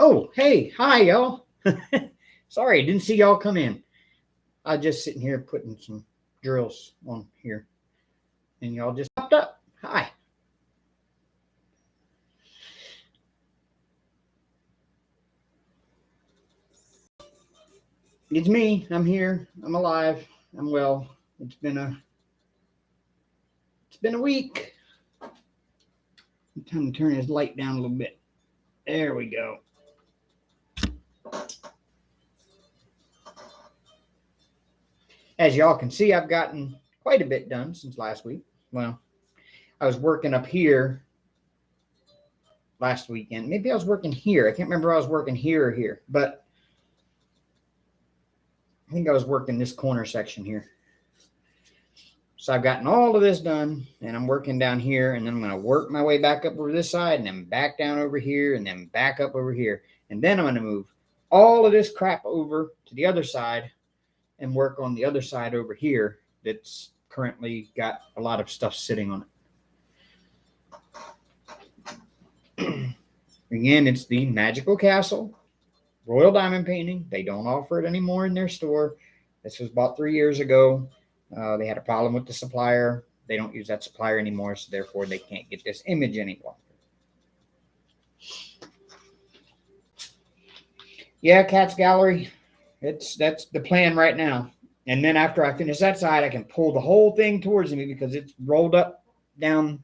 Oh, hey, hi, y'all. Sorry, didn't see y'all come in. I was just sitting here putting some drills on here, and y'all just popped up. Hi. It's me. I'm here. I'm alive. I'm well. It's been a week. Time to turn his light down a little bit. There we go. As y'all can see, I've gotten quite a bit done since last week. Well, I was working up here last weekend. Maybe I was working here. I can't remember if I was working here or here, but I think I was working this corner section here. So I've gotten all of this done, and I'm working down here, and then I'm going to work my way back up over this side, and then back down over here, and then back up over here. And then I'm going to move all of this crap over to the other side and work on the other side over here that's currently got a lot of stuff sitting on it. Again, it's the Magical Castle Royal Diamond Painting. They don't offer it anymore in their store. This was bought 3 years ago. They had a problem with the supplier. They don't use that supplier anymore, so therefore they can't get this image any longer. Yeah, Cat's Gallery. That's the plan right now. And then after I finish that side, I can pull the whole thing towards me because it's rolled up down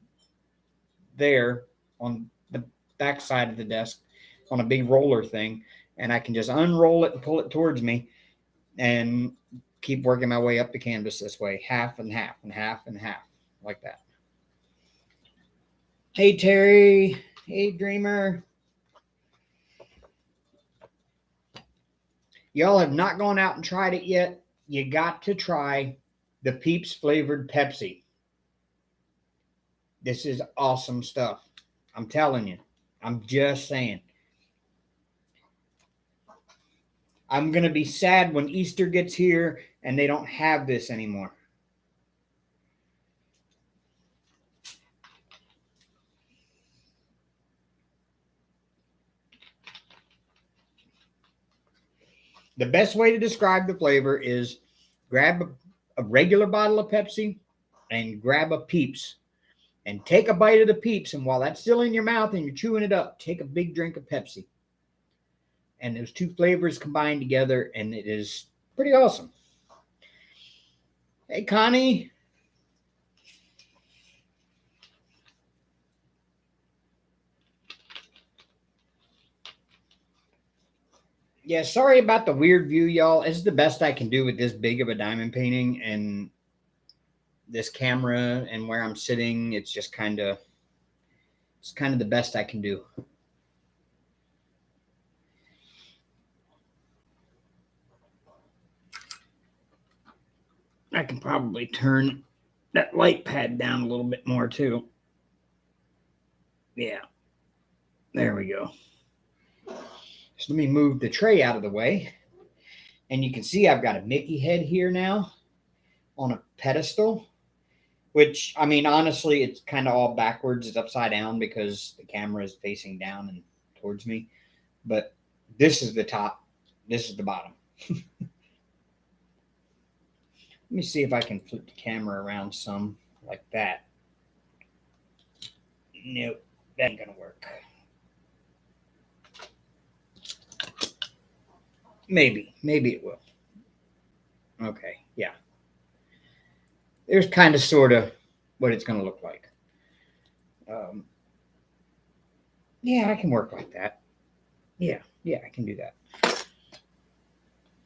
there on the back side of the desk on a big roller thing. And I can just unroll it and pull it towards me and keep working my way up the canvas this way, half and half and half and half, like that. Hey, Terry. Hey, Dreamer. Y'all have not gone out and tried it yet. You got to try the Peeps flavored Pepsi. This is awesome stuff. I'm telling you. I'm just saying. I'm going to be sad when Easter gets here and they don't have this anymore. The best way to describe the flavor is grab a regular bottle of Pepsi and grab a Peeps and take a bite of the Peeps. And while that's still in your mouth and you're chewing it up, take a big drink of Pepsi. And those two flavors combine together, and it is pretty awesome. Hey, Connie. Yeah, sorry about the weird view, y'all. It's the best I can do with this big of a diamond painting and this camera and where I'm sitting. It's kind of the best I can do. I can probably turn that light pad down a little bit more too. Yeah. There we go. So let me move the tray out of the way. And you can see I've got a Mickey head here now on a pedestal, which, I mean, honestly, it's kind of all backwards. It's upside down because the camera is facing down and towards me. But this is the top. This is the bottom. Let me see if I can flip the camera around some like that. Nope, that ain't going to work. Maybe it will. Okay, yeah. There's kind of sort of what it's going to look like. Yeah, I can work like that. Yeah, I can do that.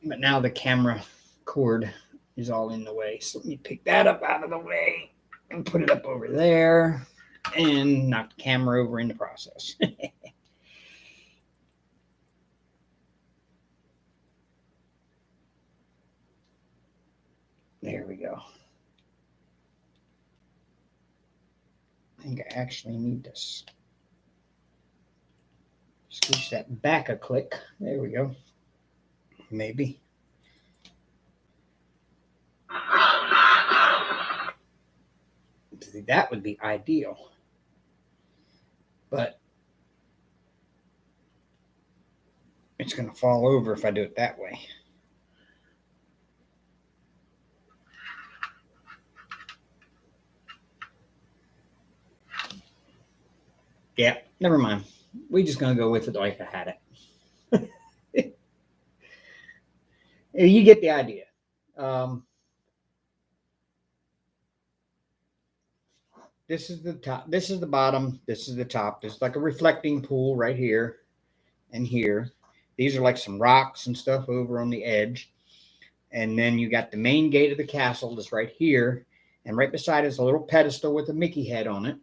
But now the camera cord is all in the way. So let me pick that up out of the way and put it up over there and knock the camera over in the process. There we go. I think I actually need this. Scooch that back a click. There we go. Maybe. That would be ideal. But It's going to fall over if I do it that way. Yeah, never mind. We're just going to go with it like I had it. You get the idea. This is the top. This is the bottom. This is the top. There's like a reflecting pool right here and here. These are like some rocks and stuff over on the edge. And then you got the main gate of the castle that's right here. And right beside it is a little pedestal with a Mickey head on it.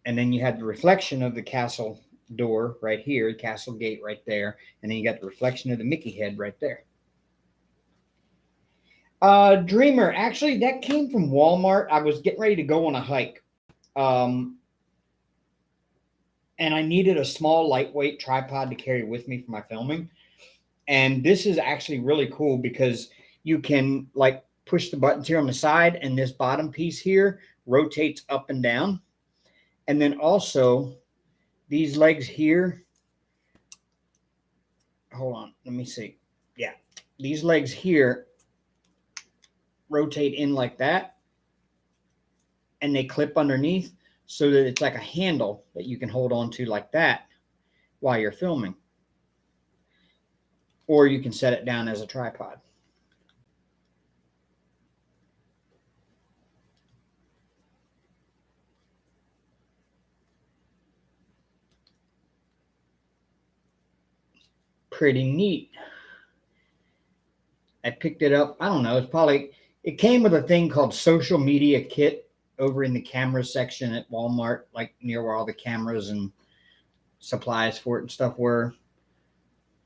And then you have the reflection of the castle door right here, the castle gate right there. And then you got the reflection of the Mickey head right there. Dreamer, actually, that came from Walmart. I was getting ready to go on a hike. And I needed a small, lightweight tripod to carry with me for my filming. And this is actually really cool because you can like push the buttons here on the side, and this bottom piece here rotates up and down. And then also these legs here. Hold on, let me see. Yeah, these legs here rotate in like that, and they clip underneath so that it's like a handle that you can hold on to like that while you're filming. Or you can set it down as a tripod. Pretty neat. I picked it up. I don't know. It came with a thing called social media kit over in the camera section at Walmart, like near where all the cameras and supplies for it and stuff were.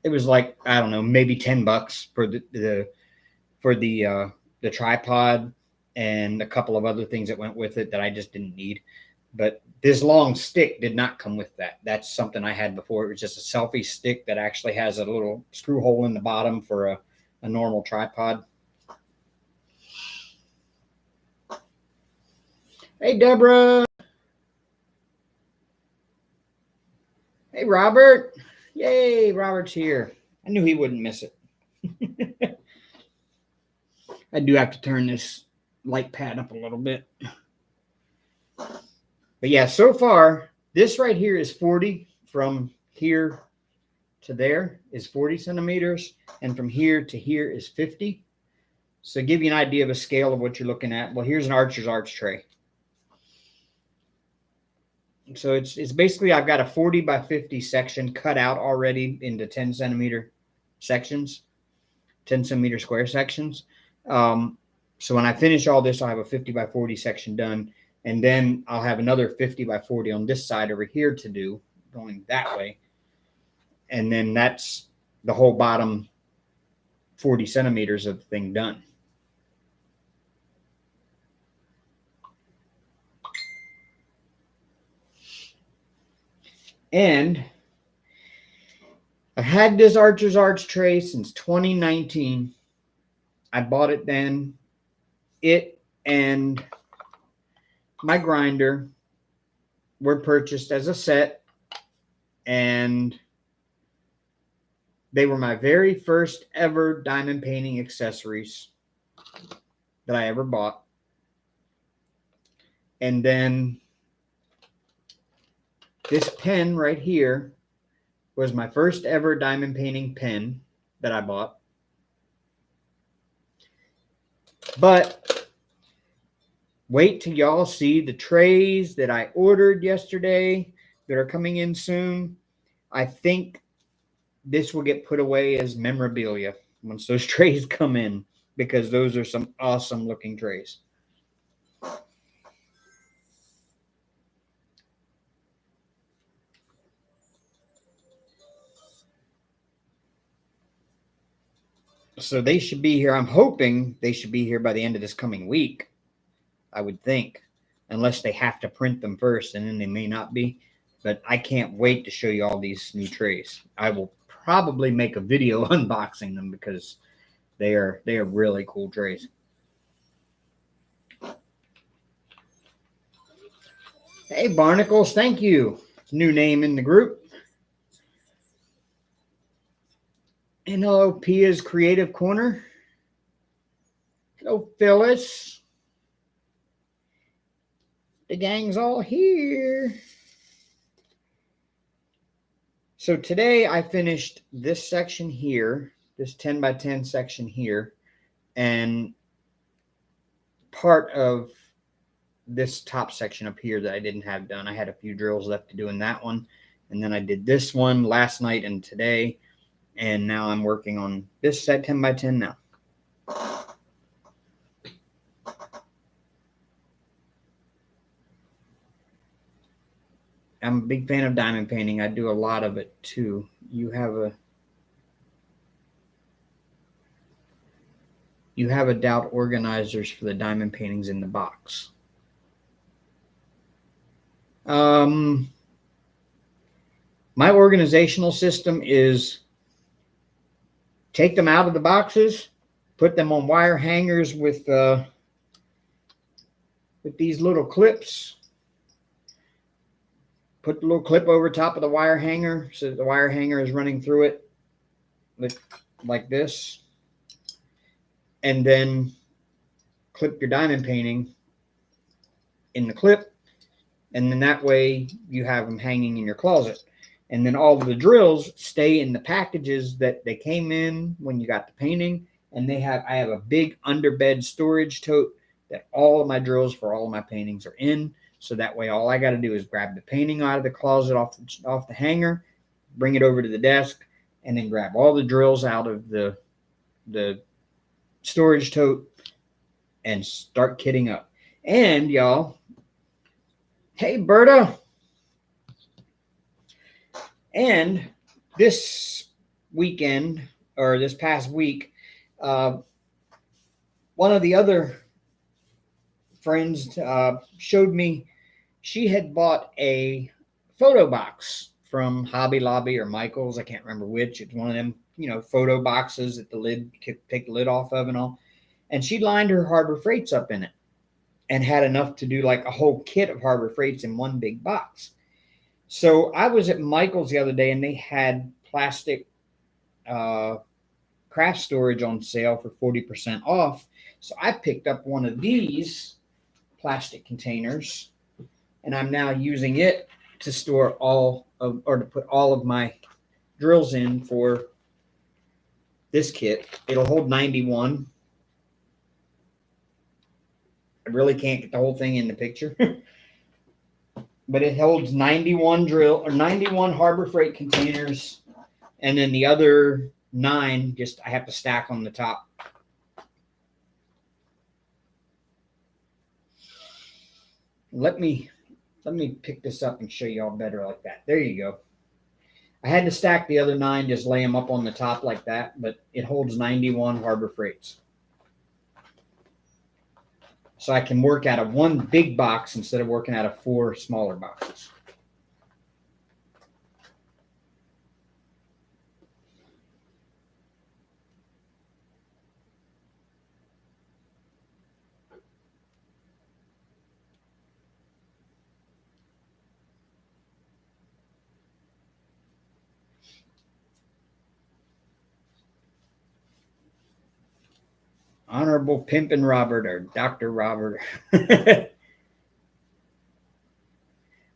It was like, I don't know, maybe $10 for the tripod and a couple of other things that went with it that I just didn't need. But this long stick did not come with that. That's something I had before. It was just a selfie stick that actually has a little screw hole in the bottom for a normal tripod. Hey, Deborah. Hey, Robert. Yay, Robert's here. I knew he wouldn't miss it. I do have to turn this light pad up a little bit. But yeah, so far, this right here is 40. From here to there is 40 centimeters. And from here to here is 50. So give you an idea of a scale of what you're looking at. Well, here's an archer's arch tray. So it's basically, I've got a 40 by 50 section cut out already into 10 centimeter sections, 10 centimeter square sections. So when I finish all this, I'll have a 50 by 40 section done. And then I'll have another 50 by 40 on this side over here to do, going that way. And then that's the whole bottom 40 centimeters of the thing done. And I've had this archer's arch tray since 2019. I bought it then. It and my grinder were purchased as a set, and they were my very first ever diamond painting accessories that I ever bought. And then this pen right here was my first ever diamond painting pen that I bought. But wait till y'all see the trays that I ordered yesterday that are coming in soon. I think this will get put away as memorabilia once those trays come in, because those are some awesome looking trays. So they should be here. I'm hoping they should be here by the end of this coming week, I would think, unless they have to print them first, and then they may not be. But I can't wait to show you all these new trays. I will probably make a video unboxing them because they are really cool trays. Hey, Barnacles, thank you. It's a new name in the group. And hello, Pia's Creative Corner. Hello, Phyllis. The gang's all here. So today I finished this section here, this 10 by 10 section here, and part of this top section up here that I didn't have done. I had a few drills left to do in that one. And then I did this one last night and today. And now I'm working on this set 10 by 10 now. I'm a big fan of diamond painting. I do a lot of it too. You have a doubt organizers for the diamond paintings in the box. My organizational system is take them out of the boxes, put them on wire hangers with these little clips. Put the little clip over top of the wire hanger so that the wire hanger is running through it like this. And then clip your diamond painting in the clip. And then that way you have them hanging in your closet. And then all of the drills stay in the packages that they came in when you got the painting. And I have a big underbed storage tote that all of my drills for all of my paintings are in. So that way all I got to do is grab the painting out of the closet off the hanger, bring it over to the desk, and then grab all the drills out of the storage tote and start kitting up. And y'all, hey Berta. And this weekend, or this past week, one of the other friends showed me she had bought a photo box from Hobby Lobby or Michael's. I can't remember which. It's one of them, photo boxes that the lid could take the lid off of and all. And she lined her Harbor Freights up in it and had enough to do like a whole kit of Harbor Freights in one big box. So I was at Michael's the other day and they had plastic craft storage on sale for 40% off. So I picked up one of these plastic containers and I'm now using it to store to put all of my drills in for this kit. It'll hold 91. I really can't get the whole thing in the picture. But it holds 91 Harbor Freight containers, and then the other 9 I have to stack on the top. Let me pick this up and show y'all better like that. There you go. I had to stack the other 9, just lay them up on the top like that, but it holds 91 Harbor Freights. So I can work out of one big box instead of working out of 4 smaller boxes. Honorable Pimpin' Robert or Dr. Robert.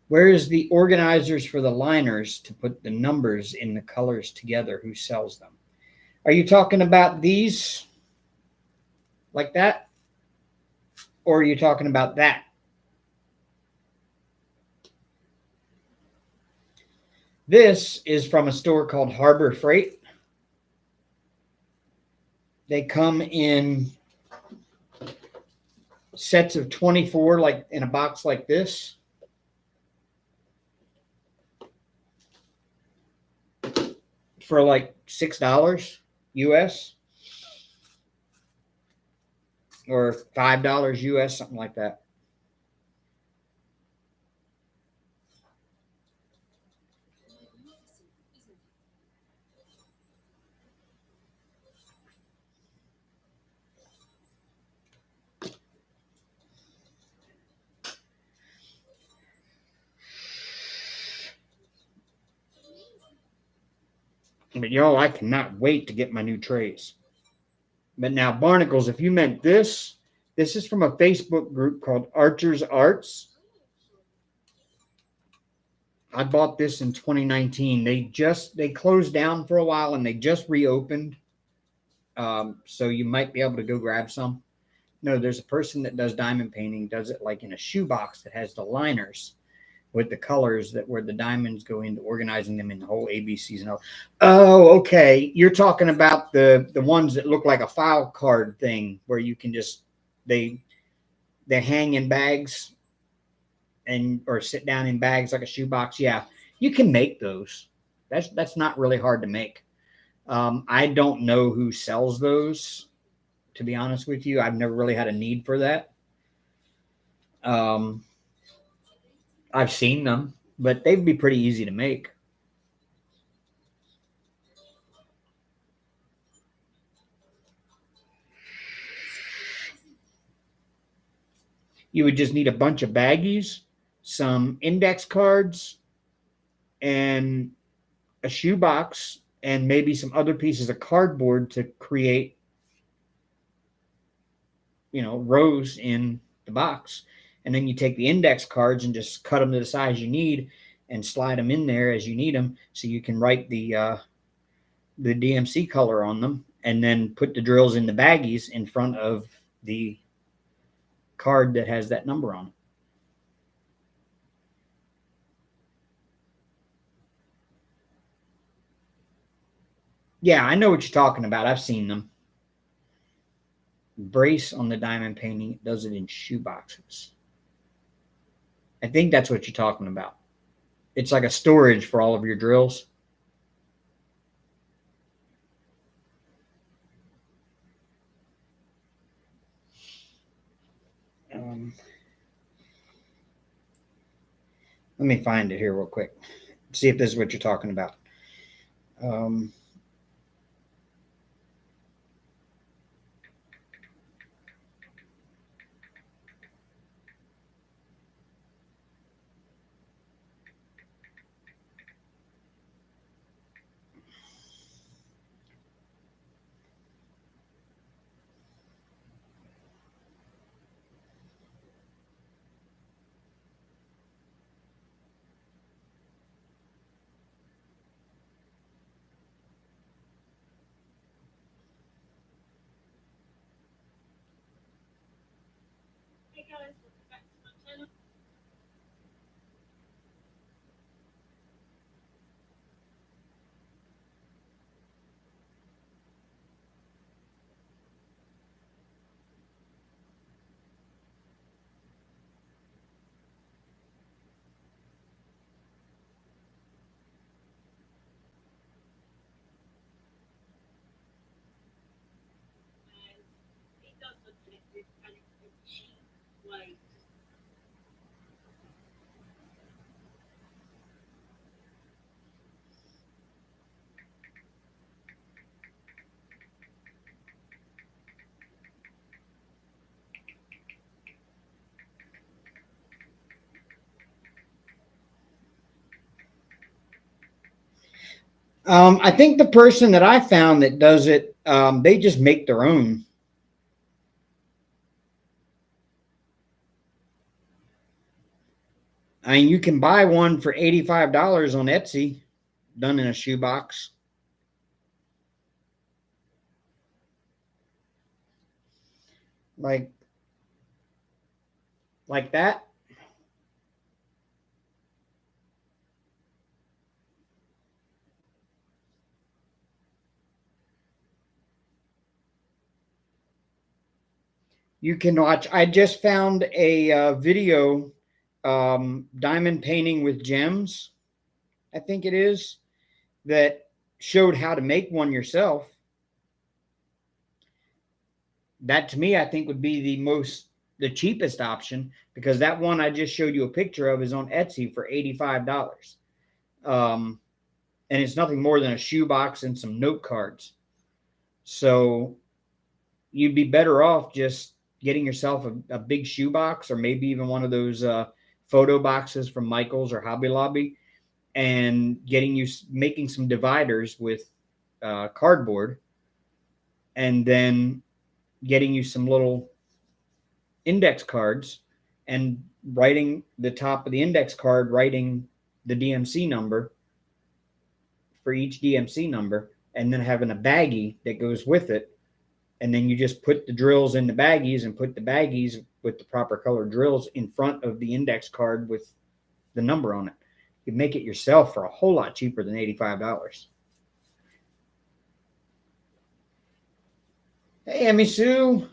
Where's the organizers for the liners to put the numbers in the colors together? Who sells them? Are you talking about these like that? Or are you talking about that? This is from a store called Harbor Freight. They come in sets of 24, like in a box like this. For like $6 US. Or $5 US, something like that. But y'all, I cannot wait to get my new trays. But now, Barnacles, if you meant this, this is from a Facebook group called Archer's Arts. I bought this in 2019. They closed down for a while and they just reopened. So you might be able to go grab some. No, there's a person that does diamond painting, does it like in a shoebox that has the liners with the colors that where the diamonds go into organizing them in the whole ABCs and all. Oh, okay. You're talking about the ones that look like a file card thing where you can just they they hang in bags and or sit down in bags like a shoebox. Yeah, you can make those. That's not really hard to make. I don't know who sells those. To be honest with you, I've never really had a need for that. Um, I've seen them, but they'd be pretty easy to make. You would just need a bunch of baggies, some index cards, and a shoebox, and maybe some other pieces of cardboard to create, rows in the box. And then you take the index cards and just cut them to the size you need and slide them in there as you need them so you can write the DMC color on them and then put the drills in the baggies in front of the card that has that number on it. Yeah, I know what you're talking about. I've seen them. Brace on the diamond painting, it does it in shoe boxes. I think that's what you're talking about. It's like a storage for all of your drills. Um, Let me find it here real quick. See if this is what you're talking about. Um, I think the person that I found that does it, they just make their own. I mean, you can buy one for $85 on Etsy, done in a shoebox, like that. You can watch. I just found a video, diamond painting with gems. I think it is that showed how to make one yourself. That to me, I think would be the cheapest option because that one I just showed you a picture of is on Etsy for $85. Um, and it's nothing more than a shoebox and some note cards. So you'd be better off just getting yourself a big shoebox or maybe even one of those photo boxes from Michaels or Hobby Lobby and getting you making some dividers with cardboard, and then getting you some little index cards and writing the top of the index card, writing the DMC number for each DMC number, and then having a baggie that goes with it. And then you just put the drills in the baggies and put the baggies with the proper colored drills in front of the index card with the number on it. You can make it yourself for a whole lot cheaper than $85. Hey, Emmy Sue.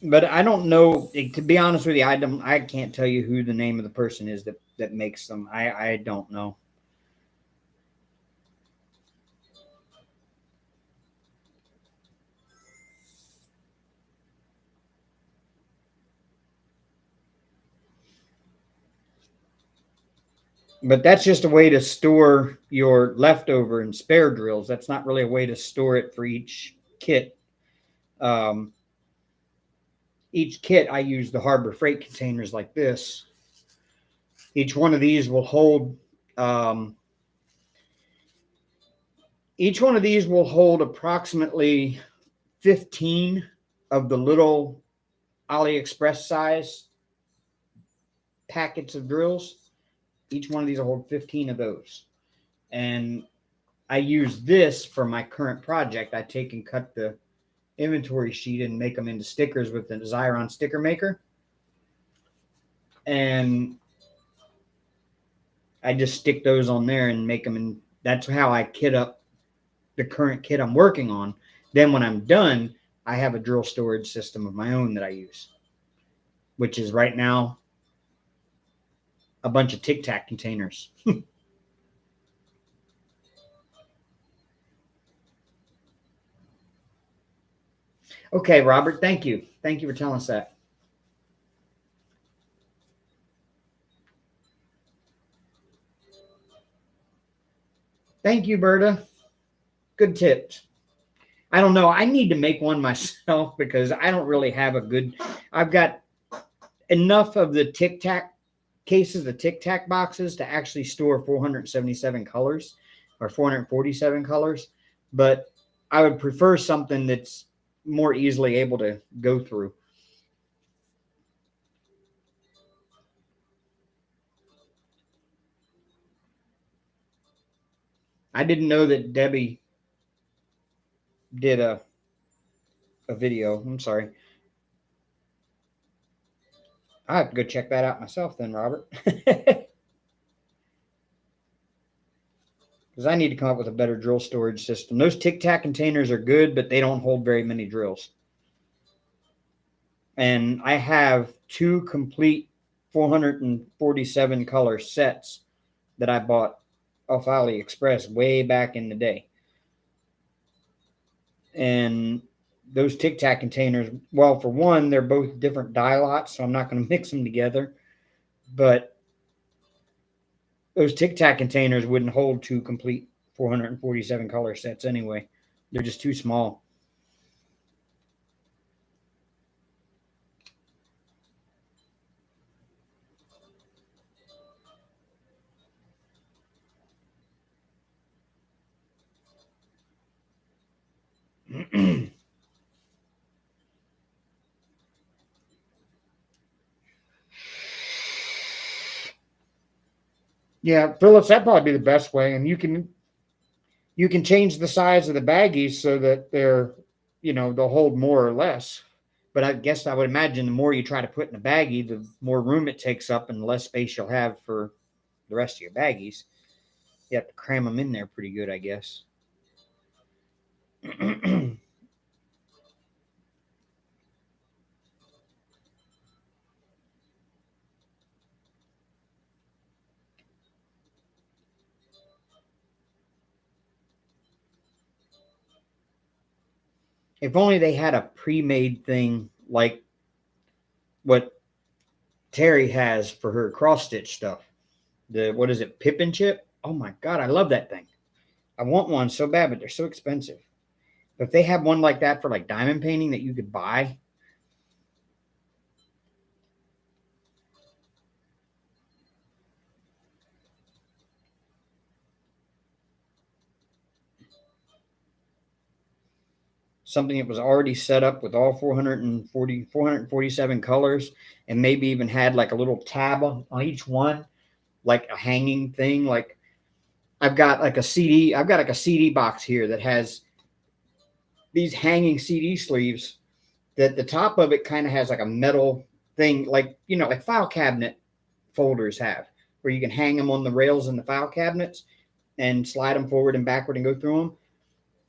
But I don't know. To be honest with you, I can't tell you who the name of the person is that makes them. I don't know. But that's just a way to store your leftover and spare drills. That's not really a way to store it for each kit. Each kit, I use the Harbor Freight containers like this. Each one of these will hold approximately 15 of the little AliExpress size packets of drills. Each one of these will hold 15 of those. And I use this for my current project. I take and cut the inventory sheet and make them into stickers with the Xyron sticker maker. And I just stick those on there and make them. And that's how I kit up the current kit I'm working on. Then when I'm done, I have a drill storage system of my own that I use, which is right now a bunch of Tic Tac containers. Okay, Robert, thank you. Thank you for telling us that. Thank you, Berta. Good tips. I don't know. I need to make one myself because I don't really have a good. I've got enough of the Tic Tac cases, the Tic Tac boxes, to actually store 477 colors or 447 colors. But I would prefer something that's more easily able to go through. I didn't know that Debbie did a video. I'm sorry. I have to go check that out myself then, Robert. Because I need to come up with a better drill storage system. Those Tic Tac containers are good, but they don't hold very many drills. And I have 2 complete 447 color sets that I bought off AliExpress way back in the day. And those Tic Tac containers, well, for one, they're both different die lots, so I'm not going to mix them together. But those Tic Tac containers wouldn't hold 2 complete 447 color sets anyway. They're just too small. Yeah, Phillips, that'd probably be the best way. And you can change the size of the baggies so that they're, they'll hold more or less. But I guess I would imagine the more you try to put in a baggie, the more room it takes up and the less space you'll have for the rest of your baggies. You have to cram them in there pretty good, I guess. If only they had a pre-made thing like what Terry has for her cross stitch stuff. What is it, Pip and Chip? Oh my God, I love that thing. I want one so bad, but they're so expensive. But if they have one like that for like diamond painting that you could buy, something that was already set up with all 447 colors, and maybe even had like a little tab on each one, like a hanging thing. Like I've got like a CD box here that has these hanging CD sleeves that the top of it kind of has like a metal thing, like, like file cabinet folders have, where you can hang them on the rails in the file cabinets and slide them forward and backward and go through them.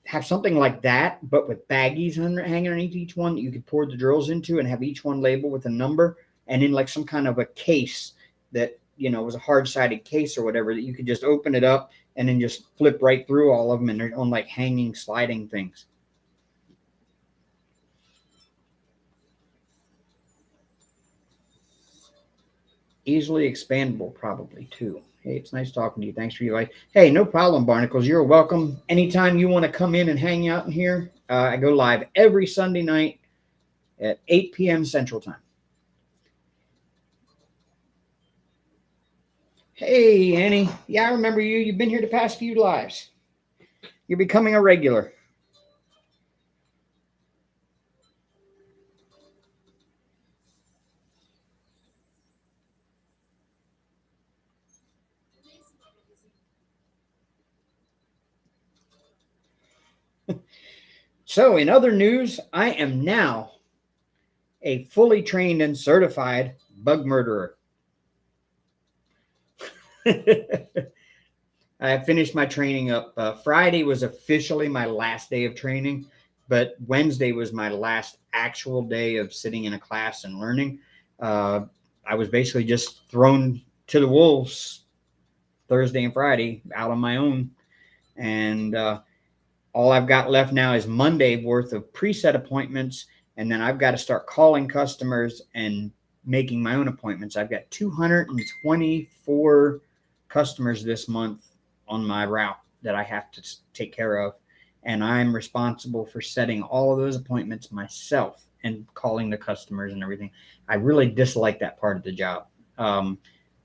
Have something like that, but with baggies hanging underneath each one that you could pour the drills into, and have each one labeled with a number, and in like some kind of a case that, was a hard sided case or whatever, that you could just open it up and then just flip right through all of them, and they're on like hanging sliding things. Easily expandable, probably too. Hey, it's nice talking to you. Thanks for your life. Hey, no problem, Barnacles. You're welcome. Anytime you want to come in and hang out in here, I go live every Sunday night at 8 p.m. Central Time. Hey, Annie. Yeah, I remember you. You've been here the past few lives. You're becoming a regular. So, in other news, I am now a fully trained and certified bug murderer. I finished my training up. Friday was officially my last day of training, but Wednesday was my last actual day of sitting in a class and learning. I was basically just thrown to the wolves Thursday and Friday out on my own. And all I've got left now is Monday worth of preset appointments. And then I've got to start calling customers and making my own appointments. I've got 224 customers this month on my route that I have to take care of. And I'm responsible for setting all of those appointments myself and calling the customers and everything. I really dislike that part of the job. I'm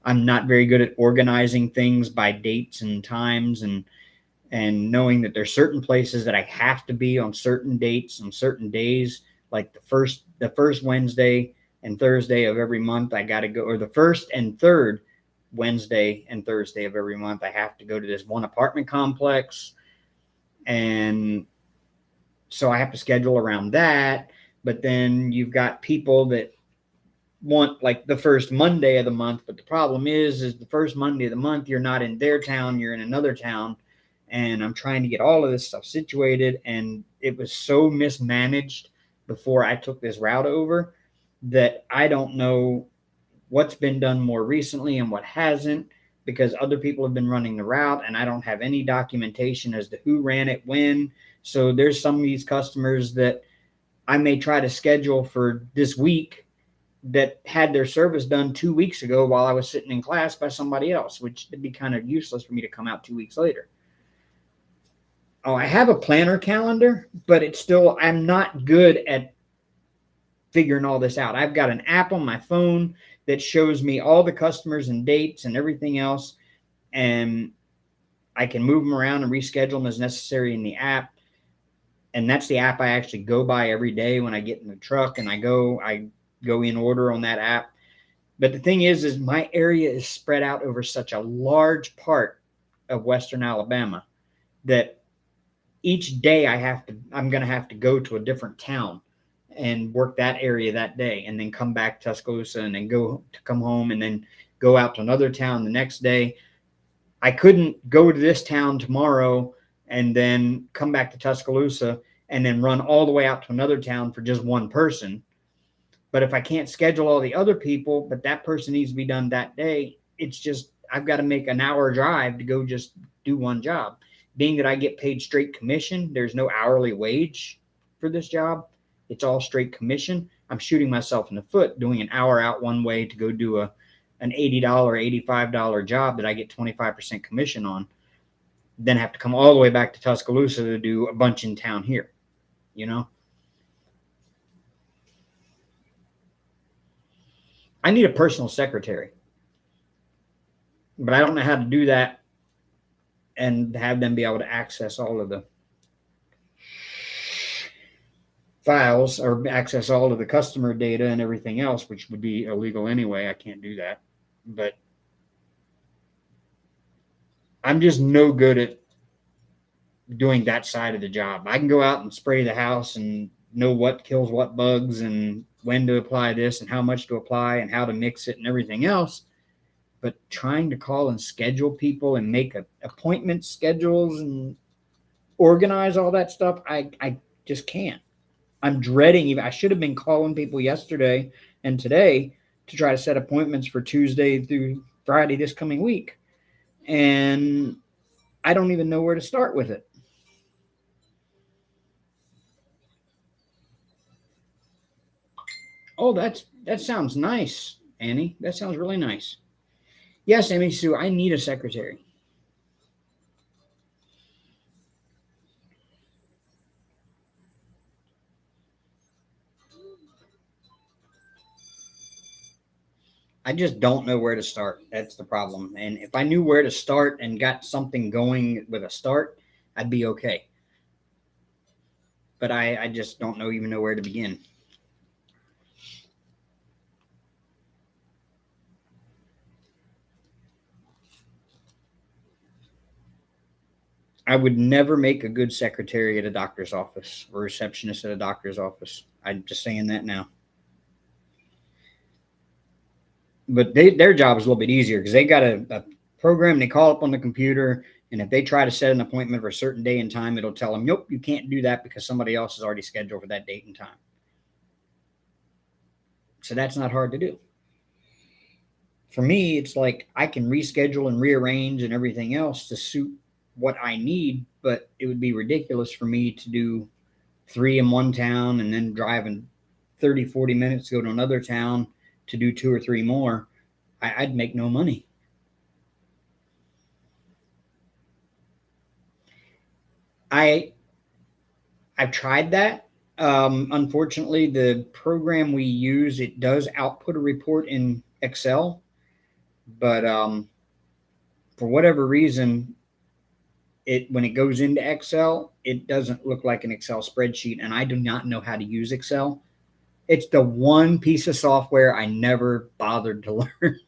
not very good at organizing things by dates and times, and knowing that there's certain places that I have to be on certain dates on certain days, like the first Wednesday and Thursday of every month I got to go, or the first and third Wednesday and Thursday of every month I have to go to this one apartment complex. And so I have to schedule around that. But then you've got people that want like the first Monday of the month, but the problem is the first Monday of the month you're not in their town, you're in another town. And I'm trying to get all of this stuff situated, and it was so mismanaged before I took this route over that I don't know what's been done more recently and what hasn't, because other people have been running the route and I don't have any documentation as to who ran it when. So there's some of these customers that I may try to schedule for this week that had their service done 2 weeks ago while I was sitting in class by somebody else, which would be kind of useless for me to come out 2 weeks later. Oh, I have a planner calendar, but it's still, I'm not good at figuring all this out. I've got an app on my phone that shows me all the customers and dates and everything else, and I can move them around and reschedule them as necessary in the app. And that's the app I actually go by every day when I get in the truck, and I go in order on that app. But the thing is my area is spread out over such a large part of Western Alabama that each day I'm going to have to go to a different town and work that area that day, and then come back to Tuscaloosa, and then come home, and then go out to another town the next day. I couldn't go to this town tomorrow and then come back to Tuscaloosa and then run all the way out to another town for just one person. But if I can't schedule all the other people, but that person needs to be done that day, it's just, I've got to make an hour drive to go just do one job. Being that I get paid straight commission, there's no hourly wage for this job. It's all straight commission. I'm shooting myself in the foot doing an hour out one way to go do an $80, $85 job that I get 25% commission on. Then have to come all the way back to Tuscaloosa to do a bunch in town here, I need a personal secretary, but I don't know how to do that and have them be able to access all of the files or access all of the customer data and everything else, which would be illegal anyway. I can't do that. But I'm just no good at doing that side of the job. I can go out and spray the house and know what kills what bugs and when to apply this and how much to apply and how to mix it and everything else. But trying to call and schedule people and make appointment schedules and organize all that stuff, I just can't. I'm dreading even. I should have been calling people yesterday and today to try to set appointments for Tuesday through Friday this coming week. And I don't even know where to start with it. Oh, that sounds nice, Annie. That sounds really nice. Yes, Emmy Sue, I need a secretary. I just don't know where to start. That's the problem. And if I knew where to start and got something going with a start, I'd be okay. But I just don't know even know where to begin. I would never make a good secretary at a doctor's office or receptionist at a doctor's office. I'm just saying that now. But their job is a little bit easier because they got a program. They call up on the computer, and if they try to set an appointment for a certain day and time, it'll tell them, "Nope, you can't do that because somebody else is already scheduled for that date and time." So that's not hard to do. For me, it's like I can reschedule and rearrange and everything else to suit what I need, but it would be ridiculous for me to do three in one town and then driving 30, 40 minutes to go to another town to do two or three more. I'd make no money. I I've tried that. Unfortunately, the program we use, it does output a report in Excel, but for whatever reason, it when it goes into Excel, it doesn't look like an Excel spreadsheet, and I do not know how to use Excel. It's the one piece of software I never bothered to learn.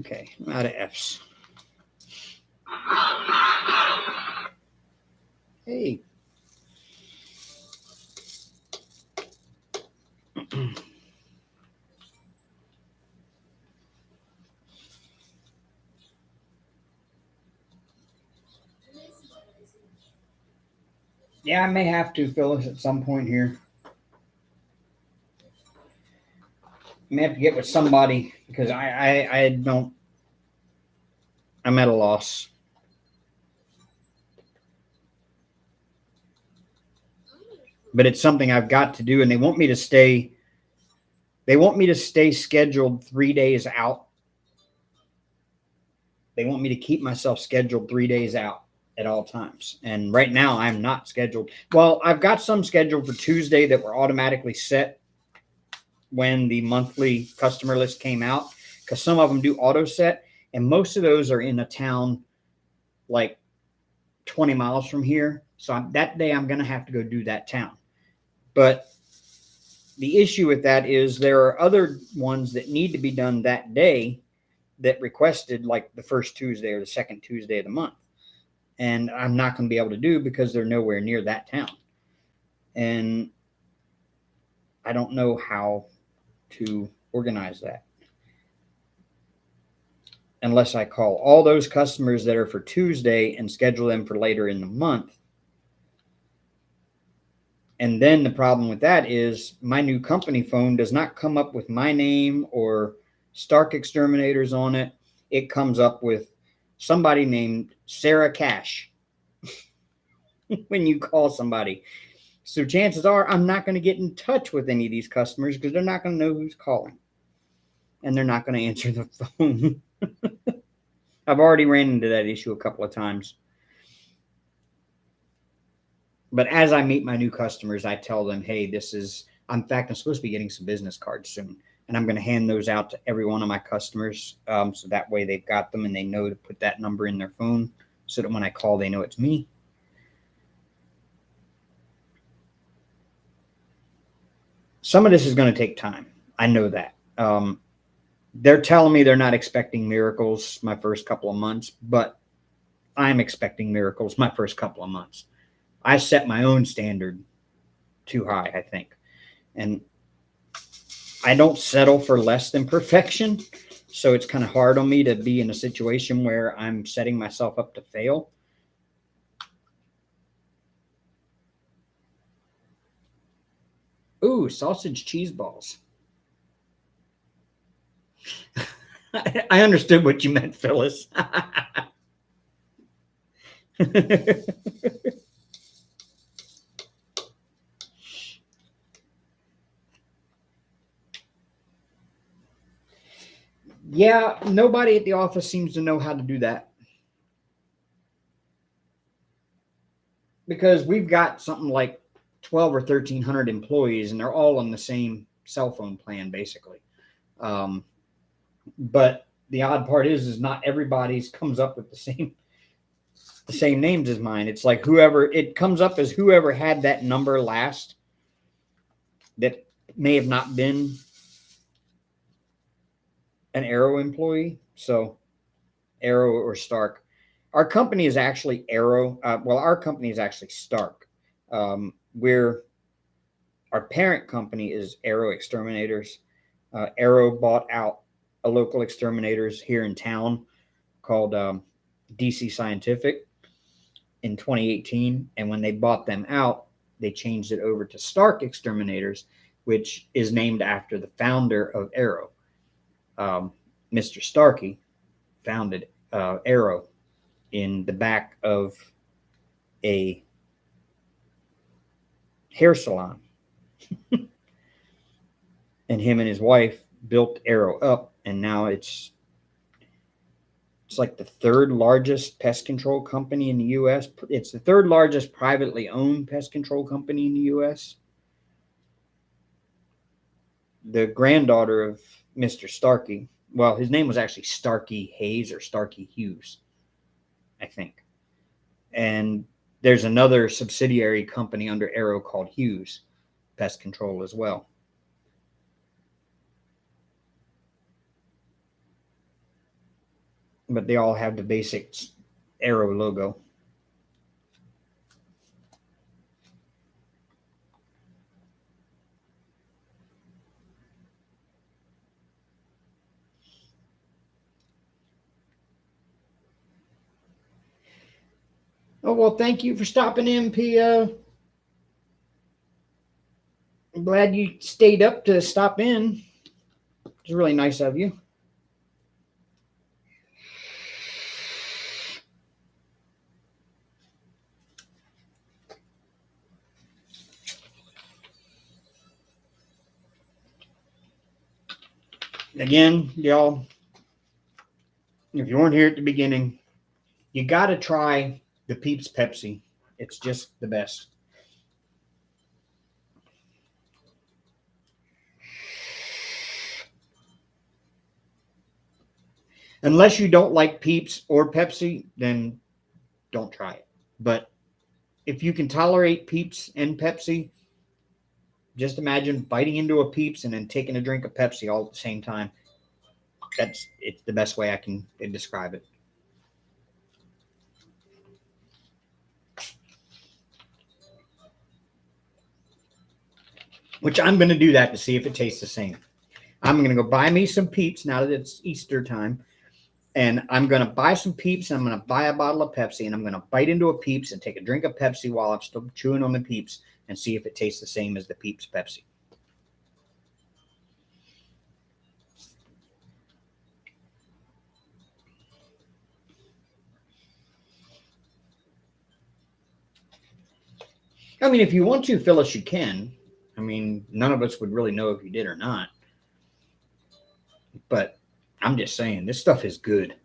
Okay, I'm out of F's. Hey. Yeah, I may have to, Phyllis, at some point here. I may have to get with somebody because I don't. I'm at a loss. But it's something I've got to do, and they want me to stay. They want me to stay scheduled 3 days out. They want me to keep myself scheduled 3 days out at all times. And right now, I'm not scheduled. Well, I've got some scheduled for Tuesday that were automatically set when the monthly customer list came out, because some of them do auto set, and most of those are in a town like 20 miles from here. So that day, I'm going to have to go do that town. But the issue with that is there are other ones that need to be done that day that requested like the first Tuesday or the second Tuesday of the month. And I'm not going to be able to do because they're nowhere near that town. And I don't know how to organize that unless I call all those customers that are for Tuesday and schedule them for later in the month. And then the problem with that is my new company phone does not come up with my name or Stark Exterminators on it. It comes up with somebody named Sarah Cash when you call somebody. So chances are I'm not going to get in touch with any of these customers because they're not going to know who's calling. And they're not going to answer the phone. I've already ran into that issue a couple of times. But as I meet my new customers, I tell them, hey, in fact, I'm supposed to be getting some business cards soon. And I'm going to hand those out to every one of my customers. So that way they've got them and they know to put that number in their phone so that when I call, they know it's me. Some of this is going to take time. I know that. They're telling me they're not expecting miracles my first couple of months, but I'm expecting miracles my first couple of months. I set my own standard too high, I think. And I don't settle for less than perfection. So it's kind of hard on me to be in a situation where I'm setting myself up to fail. Ooh, sausage cheese balls. I understood what you meant, Phyllis. Yeah, nobody at the office seems to know how to do that. Because we've got something like 12 or 1,300 employees, and they're all on the same cell phone plan, basically. But the odd part is not everybody's comes up with the same names as mine. It's like whoever it comes up as whoever had that number last that may have not been an Arrow employee. So Arrow or Stark. Our company is actually Arrow. Our company is actually Stark. We're Our parent company is Arrow Exterminators. Arrow bought out a local exterminators here in town called DC Scientific in 2018. And when they bought them out, they changed it over to Stark Exterminators, which is named after the founder of Arrow. Mr. Starkey founded Arrow in the back of a hair salon. And him and his wife built Arrow up, and now it's like the third largest pest control company in the U.S. It's the third largest privately owned pest control company in the U.S. The granddaughter of Mr. Starkey, well, his name was actually Starkey Hayes or Starkey Hughes, I think. And there's another subsidiary company under Arrow called Hughes Pest Control as well. But they all have the basic Arrow logo. Oh, well, thank you for stopping in, Pia. I'm glad you stayed up to stop in. It's really nice of you. Again, y'all, if you weren't here at the beginning, you got to try the Peeps Pepsi. It's just the best. Unless you don't like Peeps or Pepsi, then don't try it. But if you can tolerate Peeps and Pepsi, just imagine biting into a Peeps and then taking a drink of Pepsi all at the same time. It's the best way I can describe it. Which I'm going to do that to see if it tastes the same. I'm going to go buy me some Peeps now that it's Easter time. And I'm going to buy some Peeps and I'm going to buy a bottle of Pepsi and I'm going to bite into a Peeps and take a drink of Pepsi while I'm still chewing on the Peeps and see if it tastes the same as the Peeps Pepsi. I mean, if you want to, Phyllis, you can. I mean, none of us would really know if you did or not. But I'm just saying, this stuff is good.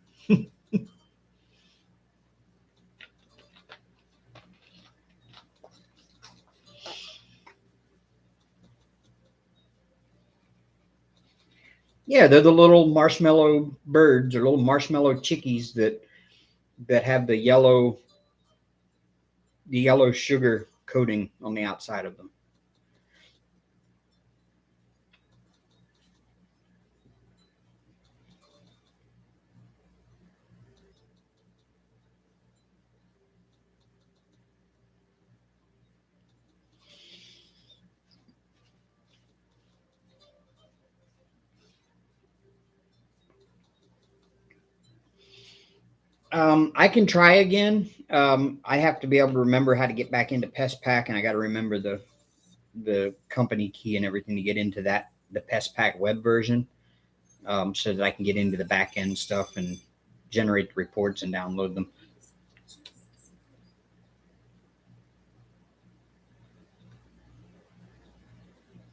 Yeah, they're the little marshmallow birds or little marshmallow chickies that have the yellow sugar coating on the outside of them. I can try again. I have to be able to remember how to get back into Pest Pack, and I got to remember the company key and everything to get into the Pest Pack web version, so that I can get into the back end stuff and generate the reports and download them.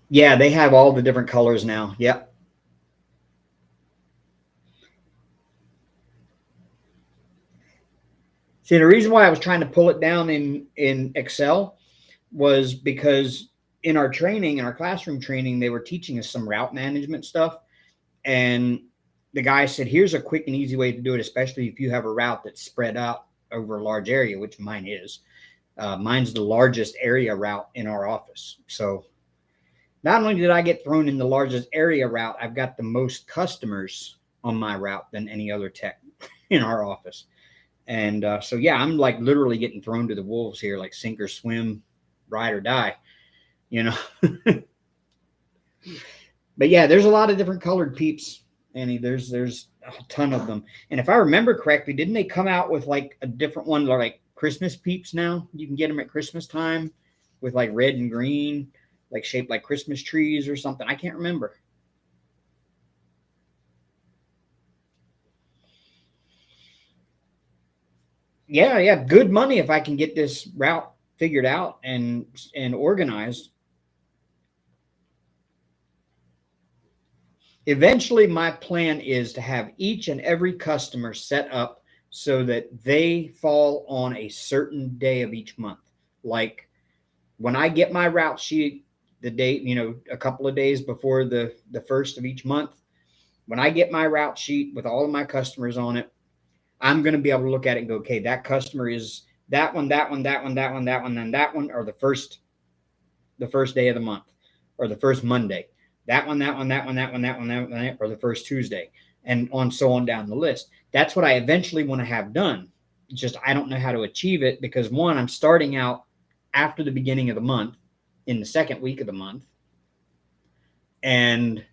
Yeah, they have all the different colors now. Yep. See, the reason why I was trying to pull it down in Excel was because in our training, in our classroom training, they were teaching us some route management stuff. And the guy said, here's a quick and easy way to do it, especially if you have a route that's spread out over a large area, which mine is. Mine's the largest area route in our office. So not only did I get thrown in the largest area route, I've got the most customers on my route than any other tech in our office. And so, yeah, I'm like literally getting thrown to the wolves here, like sink or swim, ride or die, you know. But yeah, there's a lot of different colored peeps, Annie. There's a ton of them. And if I remember correctly, didn't they come out with like a different one, like Christmas peeps now? You can get them at Christmas time with like red and green, like shaped like Christmas trees or something. I can't remember. Yeah, yeah, good money if I can get this route figured out and organized. Eventually, my plan is to have each and every customer set up so that they fall on a certain day of each month. Like when I get my route sheet, the date, a couple of days before the first of each month, when I get my route sheet with all of my customers on it, I'm going to be able to look at it and go, okay, that customer is that one, that one, that one, that one, that one, and that one, or the first day of the month, or the first Monday. That one, that one, that one, that one, that one, that one, or the first Tuesday, and on so on down the list. That's what I eventually want to have done. It's just I don't know how to achieve it because one, I'm starting out after the beginning of the month, in the second week of the month, and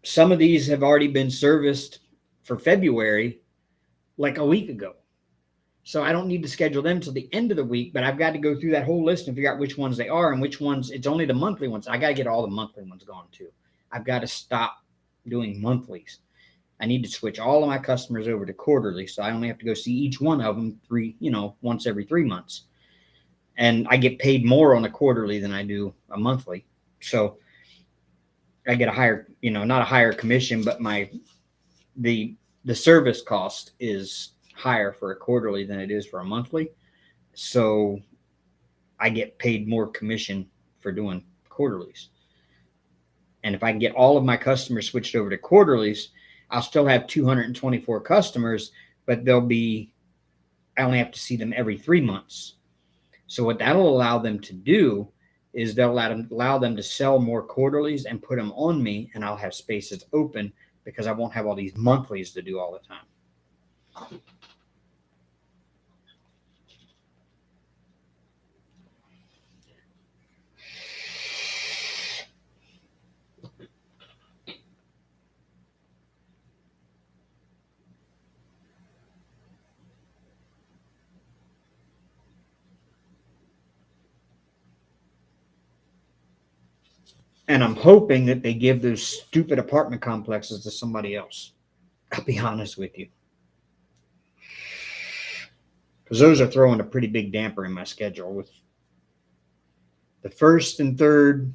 some of these have already been serviced for February like a week ago. So I don't need to schedule them till the end of the week, but I've got to go through that whole list and figure out which ones they are and which ones it's only the monthly ones. I got to get all the monthly ones gone too. I've got to stop doing monthlies. I need to switch all of my customers over to quarterly, so I only have to go see each one of them once every 3 months. And I get paid more on a quarterly than I do a monthly. So I get a higher, not a higher commission, but the service cost is higher for a quarterly than it is for a monthly. So I get paid more commission for doing quarterlies. And if I can get all of my customers switched over to quarterlies, I'll still have 224 customers, but I only have to see them every 3 months. So what that'll allow them to do is they'll allow them to sell more quarterlies and put them on me, and I'll have spaces open because I won't have all these monthlies to do all the time. And I'm hoping that they give those stupid apartment complexes to somebody else. I'll be honest with you. Because those are throwing a pretty big damper in my schedule with the first and third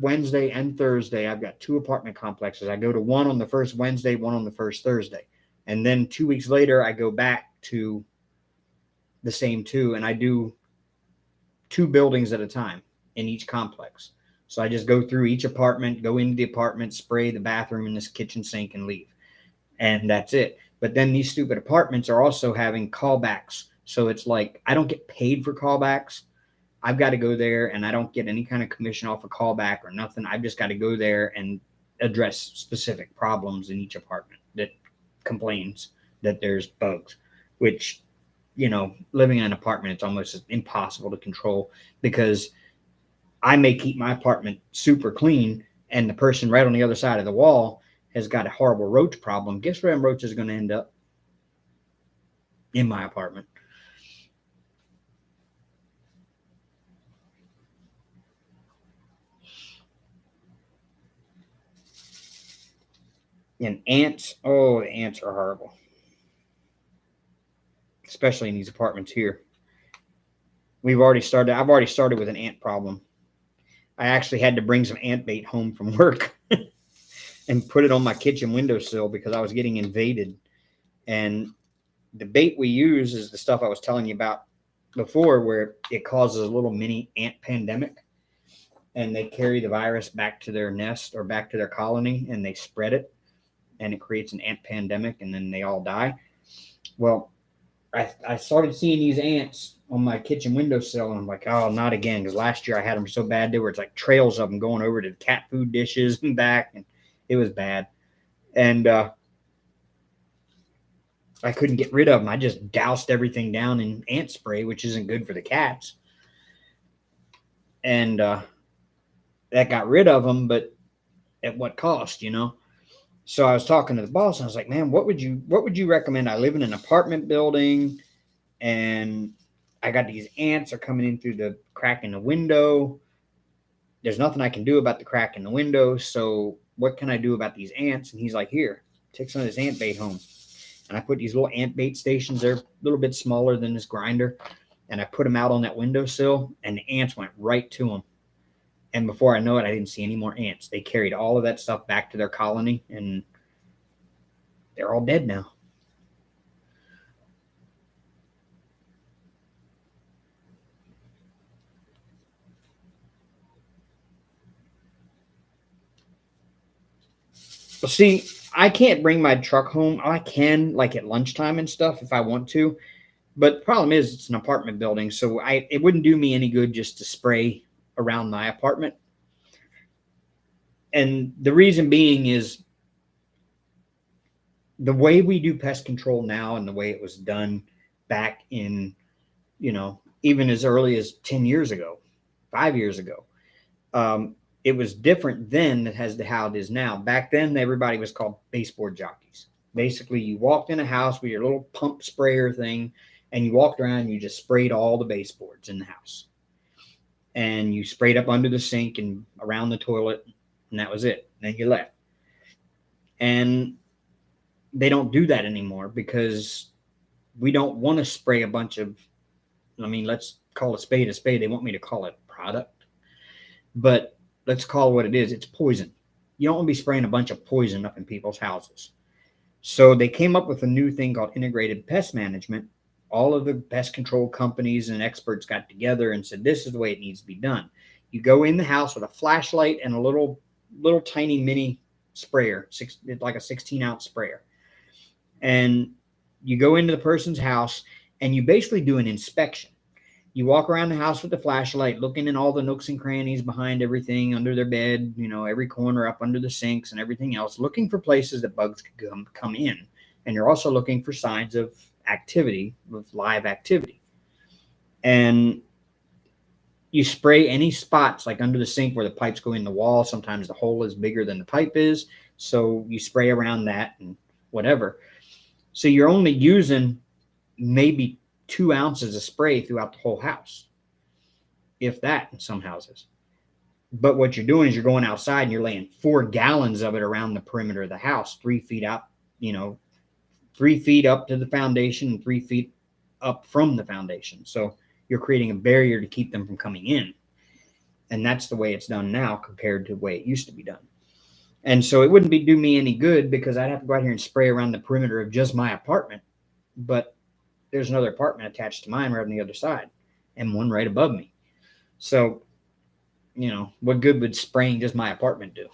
Wednesday and Thursday. I've got two apartment complexes. I go to one on the first Wednesday, one on the first Thursday. And then 2 weeks later, I go back to the same two, and I do two buildings at a time in each complex. So I just go through each apartment, go into the apartment, spray the bathroom and this kitchen sink and leave. And that's it. But then these stupid apartments are also having callbacks. So it's like I don't get paid for callbacks. I've got to go there and I don't get any kind of commission off a callback or nothing. I've just got to go there and address specific problems in each apartment that complains that there's bugs, which, living in an apartment, it's almost impossible to control because I may keep my apartment super clean and the person right on the other side of the wall has got a horrible roach problem. Guess where them roaches are going to end up? In my apartment. And ants, oh, the ants are horrible, especially in these apartments here. I've already started with an ant problem. I actually had to bring some ant bait home from work and put it on my kitchen windowsill because I was getting invaded. And the bait we use is the stuff I was telling you about before, where it causes a little mini ant pandemic. And they carry the virus back to their nest or back to their colony and they spread it. And it creates an ant pandemic and then they all die. Well, I started seeing these ants on my kitchen windowsill, and I'm like, oh, not again. Because last year I had them so bad, there were like trails of them going over to the cat food dishes and back, and it was bad. And I couldn't get rid of them. I just doused everything down in ant spray, which isn't good for the cats. And that got rid of them, but at what cost, So I was talking to the boss, and I was like, man, what would you recommend? I live in an apartment building, and I got these ants are coming in through the crack in the window. There's nothing I can do about the crack in the window. So what can I do about these ants? And he's like, here, take some of this ant bait home. And I put these little ant bait stations. They're a little bit smaller than this grinder. And I put them out on that windowsill, and the ants went right to them. And before I know it, I didn't see any more ants. They carried all of that stuff back to their colony, and they're all dead now. Well, see, I can't bring my truck home. I can, like at lunchtime and stuff, if I want to. But the problem is, it's an apartment building, so it wouldn't do me any good just to spray around my apartment. And the reason being is the way we do pest control now and the way it was done back in, even as early as 10 years ago, 5 years ago. It was different then as to how it is now. Back then, everybody was called baseboard jockeys. Basically, you walked in a house with your little pump sprayer thing, and you walked around and you just sprayed all the baseboards in the house. And you sprayed up under the sink and around the toilet, and that was it. And then you left. And they don't do that anymore because we don't want to spray a bunch of, let's call a spade a spade. They want me to call it product. But let's call it what it is. It's poison. You don't want to be spraying a bunch of poison up in people's houses. So they came up with a new thing called integrated pest management. All of the pest control companies and experts got together and said, this is the way it needs to be done. You go in the house with a flashlight and a little tiny mini sprayer, like a 16-ounce sprayer. And you go into the person's house and you basically do an inspection. You walk around the house with the flashlight, looking in all the nooks and crannies behind everything, under their bed, every corner, up under the sinks and everything else, looking for places that bugs could come in. And you're also looking for signs of activity, of live activity. And you spray any spots like under the sink where the pipes go in the wall. Sometimes the hole is bigger than the pipe is. So you spray around that and whatever. So you're only using maybe 2 ounces of spray throughout the whole house, if that, in some houses. But what you're doing is you're going outside and you're laying 4 gallons of it around the perimeter of the house, 3 feet out, 3 feet up to the foundation and 3 feet up from the foundation. So you're creating a barrier to keep them from coming in. And that's the way it's done now compared to the way it used to be done. And so it wouldn't do me any good because I'd have to go out here and spray around the perimeter of just my apartment. But there's another apartment attached to mine right on the other side and one right above me. So, what good would spraying just my apartment do?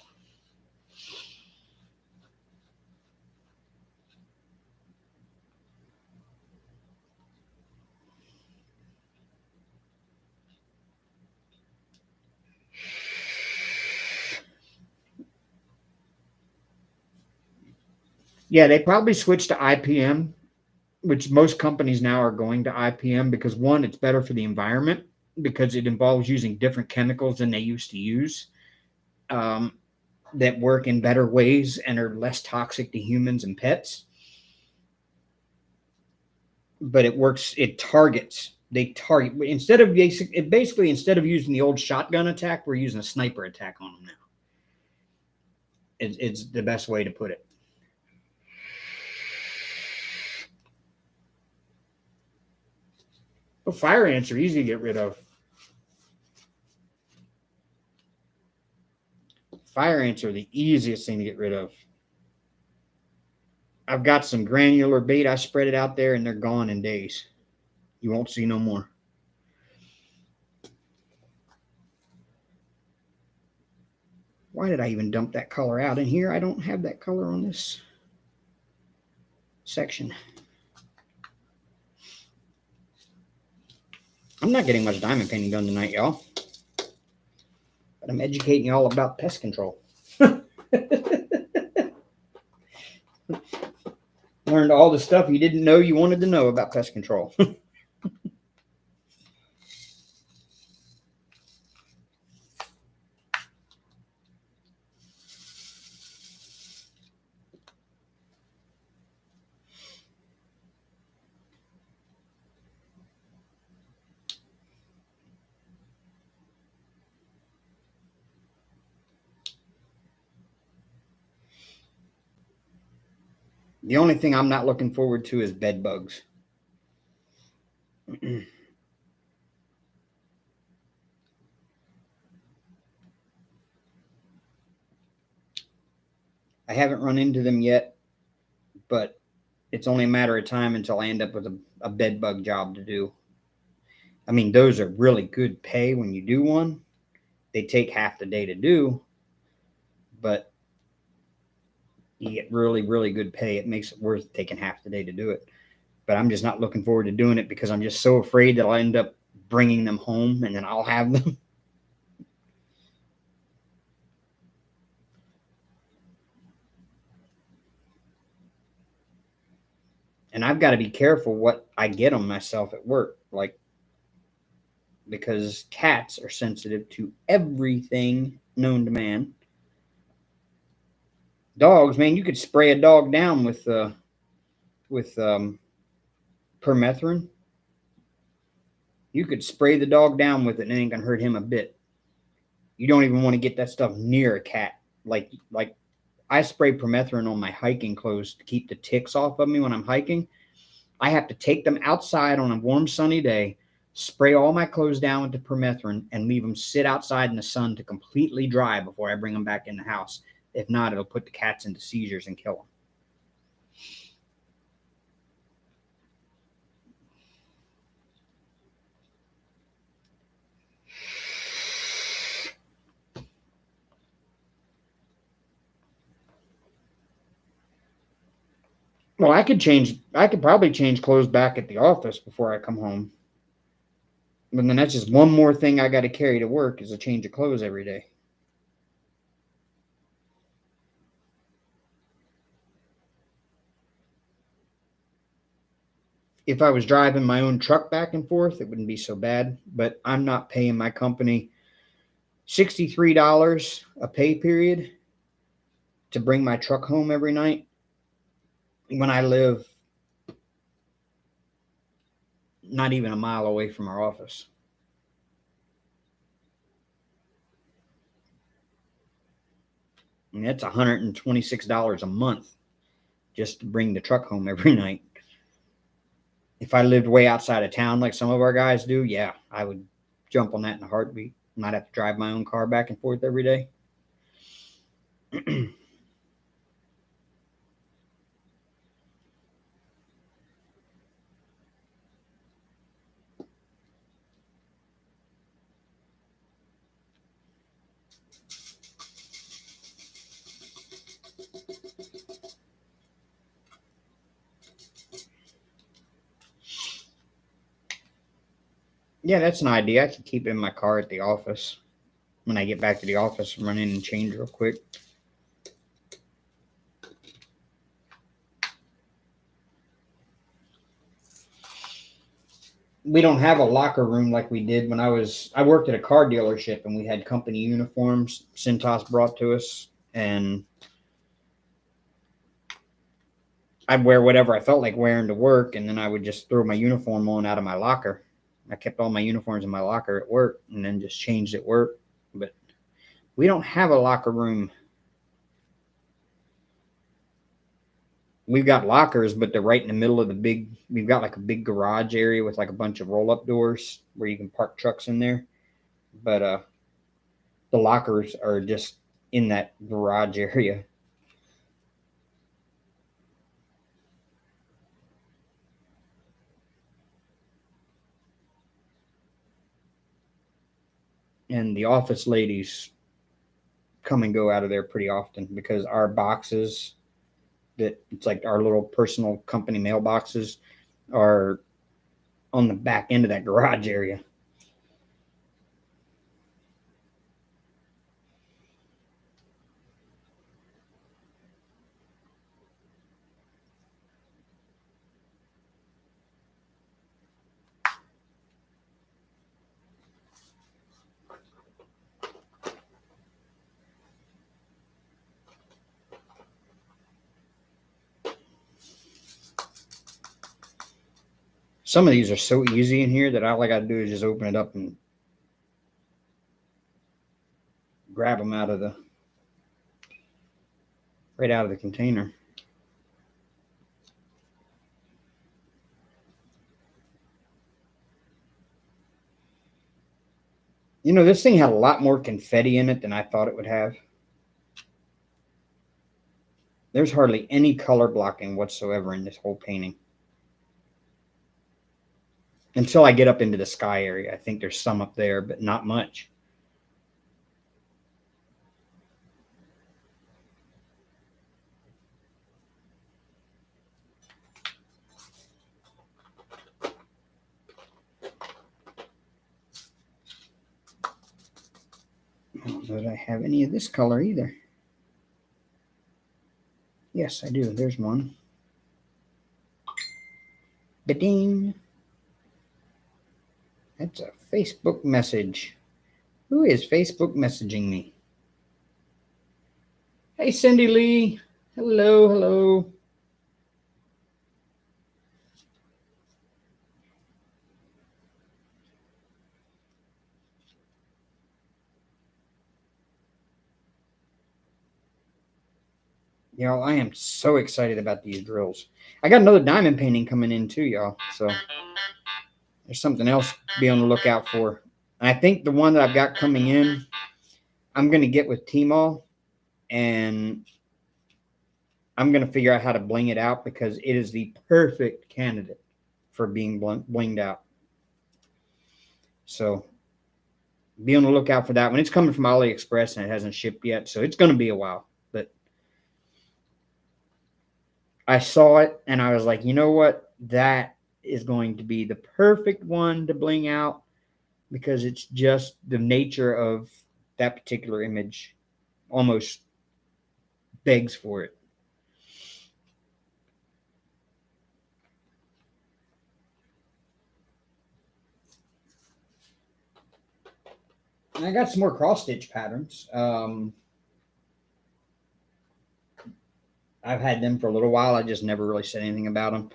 Yeah, they probably switched to IPM, which most companies now are going to IPM because one, it's better for the environment because it involves using different chemicals than they used to use, um, that work in better ways and are less toxic to humans and pets. But it works. It targets. They target basically instead of using the old shotgun attack, we're using a sniper attack on them now. It's the best way to put it. Well, fire ants are easy to get rid of. Fire ants are the easiest thing to get rid of. I've got some granular bait. I spread it out there and they're gone in days. You won't see no more. Why did I even dump that color out in here? I don't have that color on this section. I'm not getting much diamond painting done tonight, y'all. But I'm educating y'all about pest control. Learned all the stuff you didn't know you wanted to know about pest control. The only thing I'm not looking forward to is bed bugs. I haven't run into them yet, but it's only a matter of time until I end up with a bed bug job to do. I mean, those are really good pay when you do one. They take half the day to do, but you get really, really good pay. It makes it worth taking half the day to do it. But I'm just not looking forward to doing it because I'm just so afraid that I'll end up bringing them home and then I'll have them. And I've got to be careful what I get on myself at work, like, because cats are sensitive to everything known to man. Dogs, man, you could spray a dog down with permethrin. You could spray the dog down with it and it ain't gonna hurt him a bit. You don't even want to get that stuff near a cat. Like I spray permethrin on my hiking clothes to keep the ticks off of me when I'm hiking. I have to take them outside on a warm sunny day, spray all my clothes down with the permethrin, and leave them sit outside in the sun to completely dry before I bring them back in the house. If not, it'll put the cats into seizures and kill them. Well, I could probably change clothes back at the office before I come home. But then that's just one more thing I got to carry to work is a change of clothes every day. If I was driving my own truck back and forth, it wouldn't be so bad. But I'm not paying my company $63 a pay period to bring my truck home every night when I live not even a mile away from our office. I mean, that's $126 a month just to bring the truck home every night. If I lived way outside of town like some of our guys do, yeah, I would jump on that in a heartbeat. Not have to drive my own car back and forth every day. Yeah, that's an idea. I could keep it in my car at the office. When I get back to the office, run in and change real quick. We don't have a locker room like we did when I worked at a car dealership and we had company uniforms Cintas brought to us, and I'd wear whatever I felt like wearing to work, and then I would just throw my uniform on out of my locker. I kept all my uniforms in my locker at work and then just changed at work. But we don't have a locker room. We've got lockers, but they're right in the middle of the big. We've got like a big garage area with like a bunch of roll up doors where you can park trucks in there. But the lockers are just in that garage area. And the office ladies come and go out of there pretty often because our boxes, that it's like our little personal company mailboxes, are on the back end of that garage area. Some of these are so easy in here that all I got to do is just open it up and grab them out of the right out of the container. You know, this thing had a lot more confetti in it than I thought it would have. There's hardly any color blocking whatsoever in this whole painting. Until I get up into the sky area. I think there's some up there, but not much. I don't know that I have any of this color either. Yes, I do. There's one. Ba-ding. That's a Facebook message. Who is Facebook messaging me? Hey, Cindy Lee. Hello, hello. Y'all, I am so excited about these drills. I got another diamond painting coming in too, y'all. So there's something else to be on the lookout for. And I think the one that I've got coming in, I'm going to get with Tmall, and I'm going to figure out how to bling it out because it is the perfect candidate for being blinged out. So be on the lookout for that one. It's coming from AliExpress and it hasn't shipped yet, so it's going to be a while. But I saw it and I was like, you know what? That is going to be the perfect one to bling out because it's just the nature of that particular image almost begs for it. And I got some more cross stitch patterns. I've had them for a little while. I just never really said anything about them.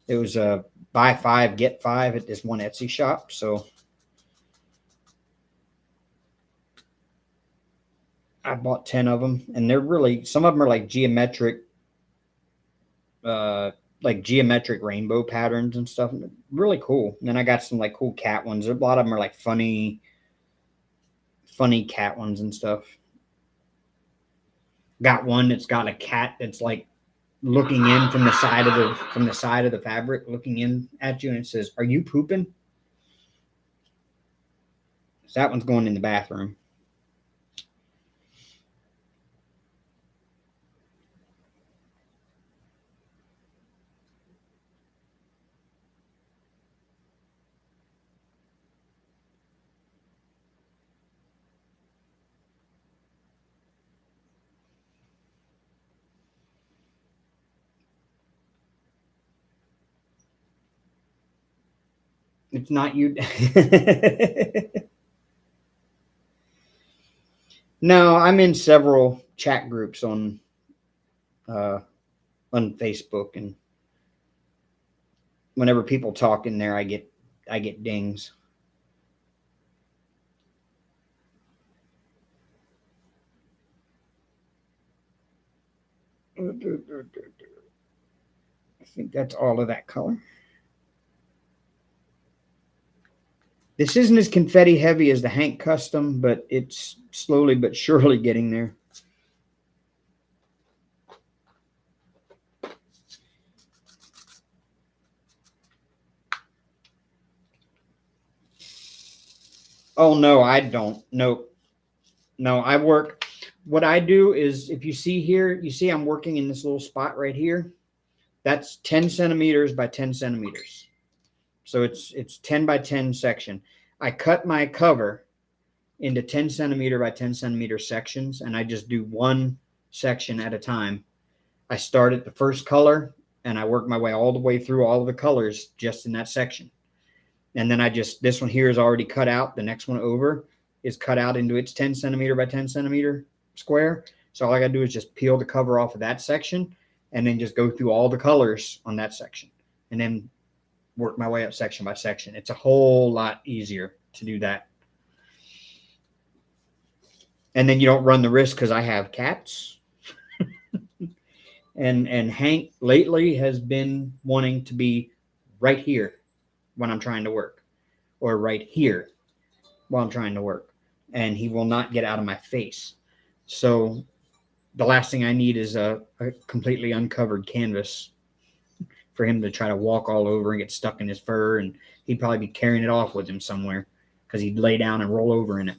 It was a buy 5, get 5 at this one Etsy shop. So I bought 10 of them, and they're really, some of them are like geometric rainbow patterns and stuff. Really cool. And then I got some like cool cat ones. A lot of them are like funny cat ones and stuff. Got one that's got a cat that's like looking in from the side of the fabric, looking in at you, and it says, "Are you pooping?" So that one's going in the bathroom. It's not you. No, I'm in several chat groups uh, on Facebook, and whenever people talk in there, I get dings. I think that's all of that color. This isn't as confetti heavy as the Hank Custom, but it's slowly but surely getting there. Oh no, I don't. Nope. No, I work. What I do is, if you see here, you see I'm working in this little spot right here. That's 10 centimeters by 10 centimeters. So it's 10 by 10 section. I cut my cover into 10 centimeter by 10 centimeter sections, and I just do one section at a time. I start at the first color, and I work my way all the way through all of the colors just in that section. And then this one here is already cut out. The next one over is cut out into its 10 centimeter by 10 centimeter square. So all I got to do is just peel the cover off of that section and then just go through all the colors on that section and then work my way up section by section. It's a whole lot easier to do that. And then you don't run the risk, because I have cats. and Hank lately has been wanting to be right here when I'm trying to work, or right here while I'm trying to work, and he will not get out of my face. So the last thing I need is a completely uncovered canvas for him to try to walk all over and get stuck in his fur, and he'd probably be carrying it off with him somewhere, because he'd lay down and roll over in it.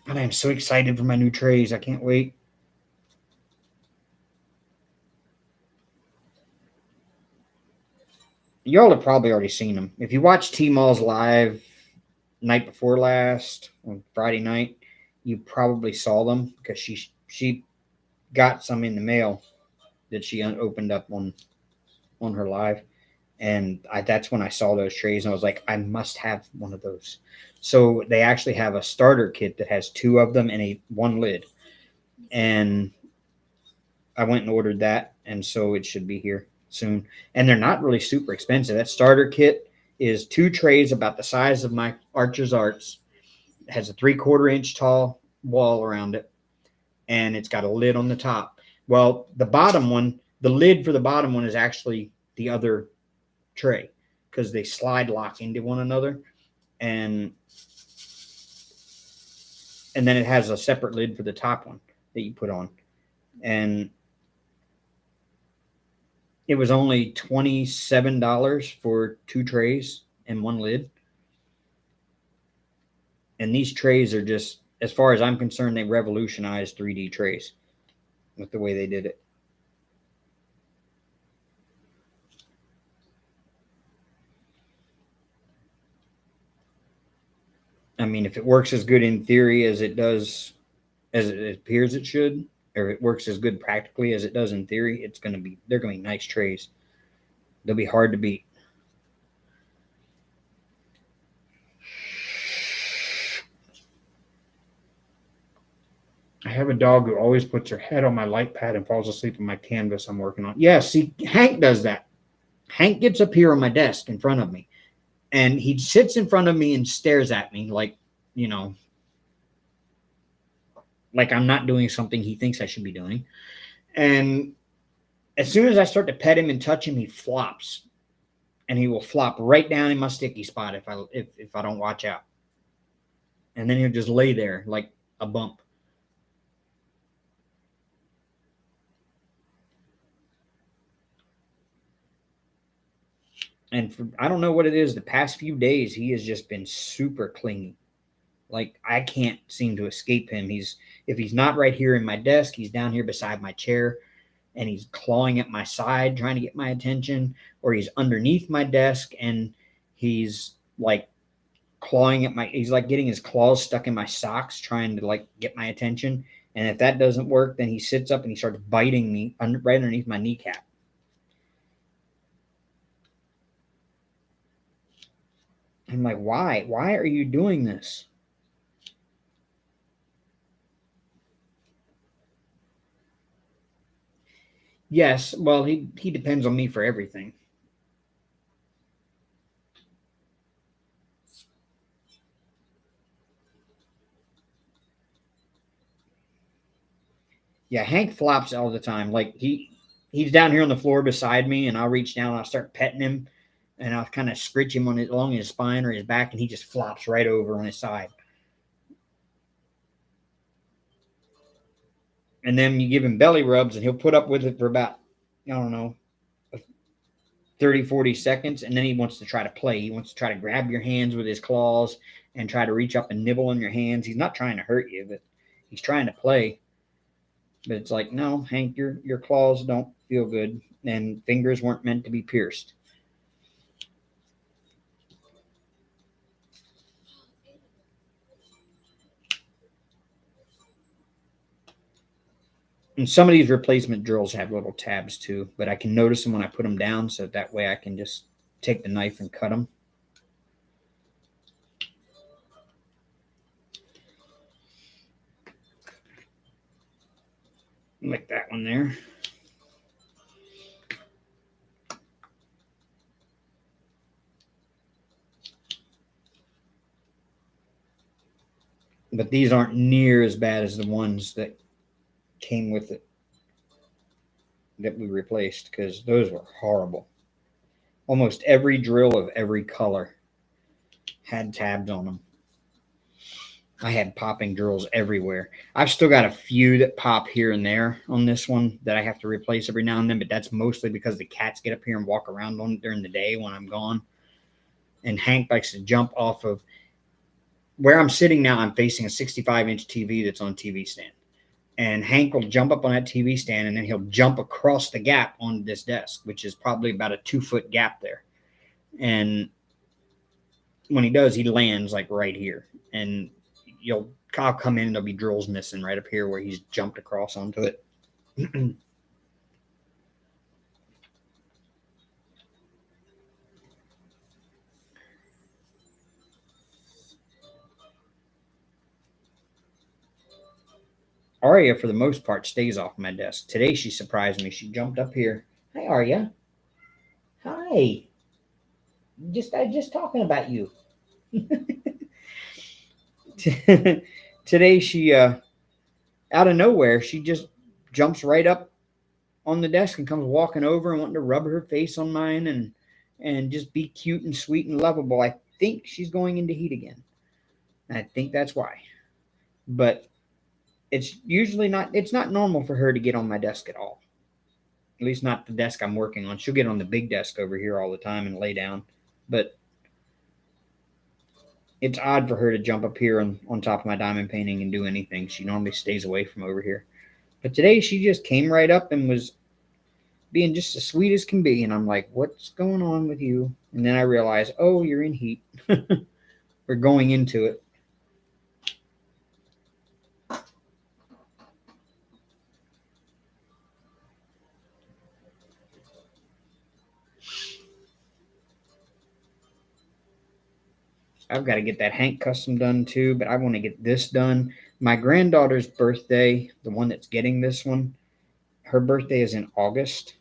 And I'm so excited for my new trays. I can't wait. Y'all have probably already seen them. If you watch T-Mall's live night before last on Friday night, you probably saw them, because she got some in the mail that she opened up on her live, and that's when I saw those trays, and I was like, I must have one of those. So they actually have a starter kit that has two of them and one lid, and I went and ordered that, and so it should be here soon. And they're not really super expensive. That starter kit is two trays about the size of my Archer's Arts. It has a 3/4 inch tall wall around it, and it's got a lid on the top. Well, the bottom one, the lid for the bottom one is actually the other tray, because they slide lock into one another, and then it has a separate lid for the top one that you put on. And it was only $27 for two trays and one lid. And these trays are just, as far as I'm concerned, they revolutionized 3D trays with the way they did it. I mean, if it works as good in theory as it does, as it appears it should, or if it works as good practically as it does in theory, they're gonna be nice trays. They'll be hard to beat. I have a dog who always puts her head on my light pad and falls asleep on my canvas I'm working on. Yeah, see, Hank does that. Hank gets up here on my desk in front of me, and he sits in front of me and stares at me like, you know, like I'm not doing something he thinks I should be doing. And as soon as I start to pet him and touch him, he flops, and he will flop right down in my sticky spot if I don't watch out. And then he'll just lay there like a bump. And I don't know what it is. The past few days, he has just been super clingy. Like, I can't seem to escape him. If he's not right here in my desk, he's down here beside my chair, and he's clawing at my side trying to get my attention, or he's underneath my desk and he's like clawing at he's like getting his claws stuck in my socks, trying to like get my attention. And if that doesn't work, then he sits up and he starts biting me right underneath my kneecap. I'm like, why? Why are you doing this? Yes, well, he depends on me for everything. Yeah, Hank flops all the time. Like he's down here on the floor beside me, and I'll reach down and I'll start petting him, and I'll kind of scritch him on along his spine or his back, and he just flops right over on his side. And then you give him belly rubs, and he'll put up with it for about, I don't know, 30, 40 seconds, and then he wants to try to play. He wants to try to grab your hands with his claws and try to reach up and nibble on your hands. He's not trying to hurt you, but he's trying to play. But it's like, no, Hank, your claws don't feel good, and fingers weren't meant to be pierced. And some of these replacement drills have little tabs too, but I can notice them when I put them down, so that way I can just take the knife and cut them. Like that one there. But these aren't near as bad as the ones that came with it that we replaced, because those were horrible. Almost every drill of every color had tabs on them. I had popping drills everywhere. I've still got a few that pop here and there on this one that I have to replace every now and then, but that's mostly because the cats get up here and walk around on it during the day when I'm gone. And Hank likes to jump off of where I'm sitting now. I'm facing a 65-inch TV that's on a TV stand. And Hank will jump up on that TV stand, and then he'll jump across the gap on this desk, which is probably about a 2-foot gap there. And when he does, he lands like right here. And I'll come in and there'll be drills missing right up here where he's jumped across onto it. Aria, for the most part, stays off my desk. Today, she surprised me. She jumped up here. Hi, Aria. Hi. I just talking about you. Today, she out of nowhere, she just jumps right up on the desk and comes walking over and wanting to rub her face on mine and just be cute and sweet and lovable. I think she's going into heat again. I think that's why. But it's not normal for her to get on my desk at all. At least not the desk I'm working on. She'll get on the big desk over here all the time and lay down. But it's odd for her to jump up here on top of my diamond painting and do anything. She normally stays away from over here. But today she just came right up and was being just as sweet as can be. And I'm like, what's going on with you? And then I realized, oh, you're in heat. We're going into it. I've got to get that Hank custom done too, but I want to get this done. My granddaughter's birthday, the one that's getting this one, her birthday is in August.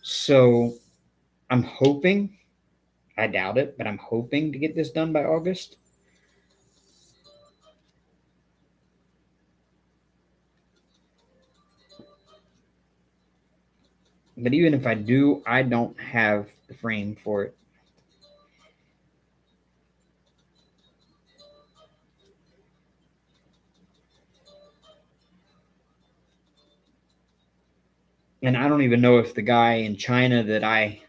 So I'm hoping, I doubt it, but I'm hoping to get this done by August. But even if I do, I don't have the frame for it. And I don't even know if the guy in China that I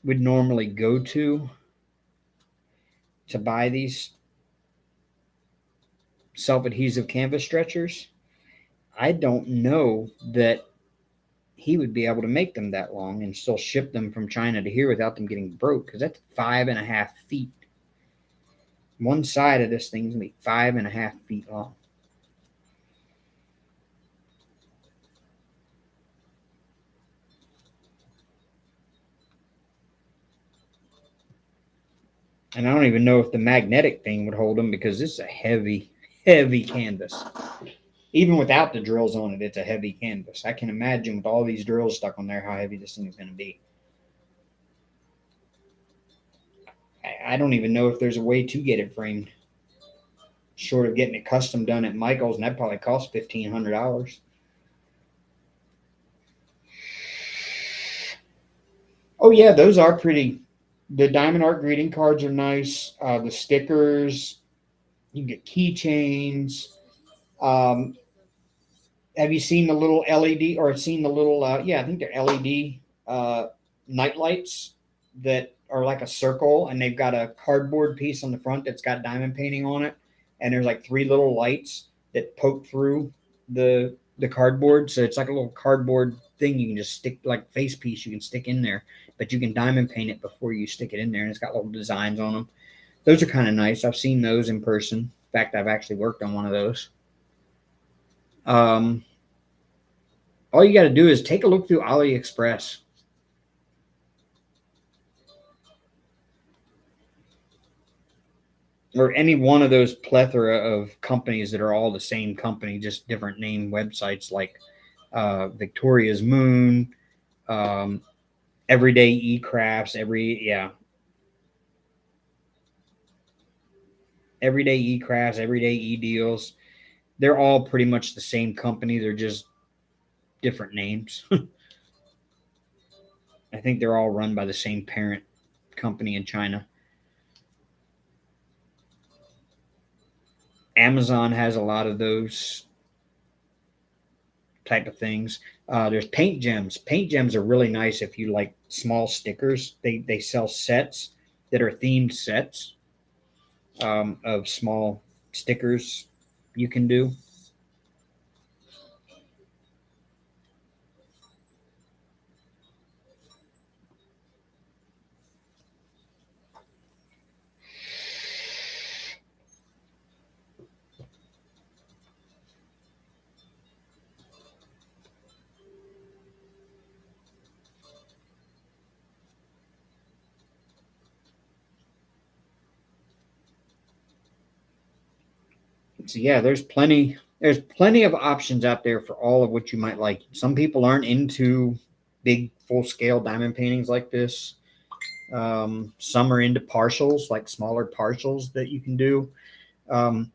would normally go to buy these self-adhesive canvas stretchers, I don't know that he would be able to make them that long and still ship them from China to here without them getting broke, because that's 5.5 feet. One side of this thing's gonna be 5.5 feet long. And I don't even know if the magnetic thing would hold them, because this is a heavy, heavy canvas. Even without the drills on it, it's a heavy canvas. I can imagine with all these drills stuck on there how heavy this thing is going to be. I don't even know if there's a way to get it framed, short of getting it custom done at Michael's, and that probably costs $1,500. Oh yeah, those are pretty. The diamond art greeting cards are nice. The stickers, you can get keychains. Um, have you seen the little LED, or seen the little? Yeah, I think they're LED night lights that are like a circle, and they've got a cardboard piece on the front that's got diamond painting on it, and there's like three little lights that poke through the cardboard, so it's like a little cardboard thing you can just stick, like face piece you can stick in there, but you can diamond paint it before you stick it in there, and it's got little designs on them. Those are kind of nice. I've seen those in person. In fact, I've actually worked on one of those. Um, all you got to do is take a look through AliExpress. Or any one of those plethora of companies that are all the same company, just different name websites, like Victoria's Moon, um, Everyday E-Crafts, Everyday E-Crafts, Everyday E-Deals. They're all pretty much the same company. They're just different names. I think they're all run by the same parent company in China. Amazon has a lot of those type of things. There's paint gems. Paint gems are really nice if you like small stickers. They sell sets that are themed sets of small stickers you can do. So yeah, there's plenty of options out there for all of what you might like. Some people aren't into big full scale diamond paintings like this. Some are into partials, like smaller partials that you can do. Um,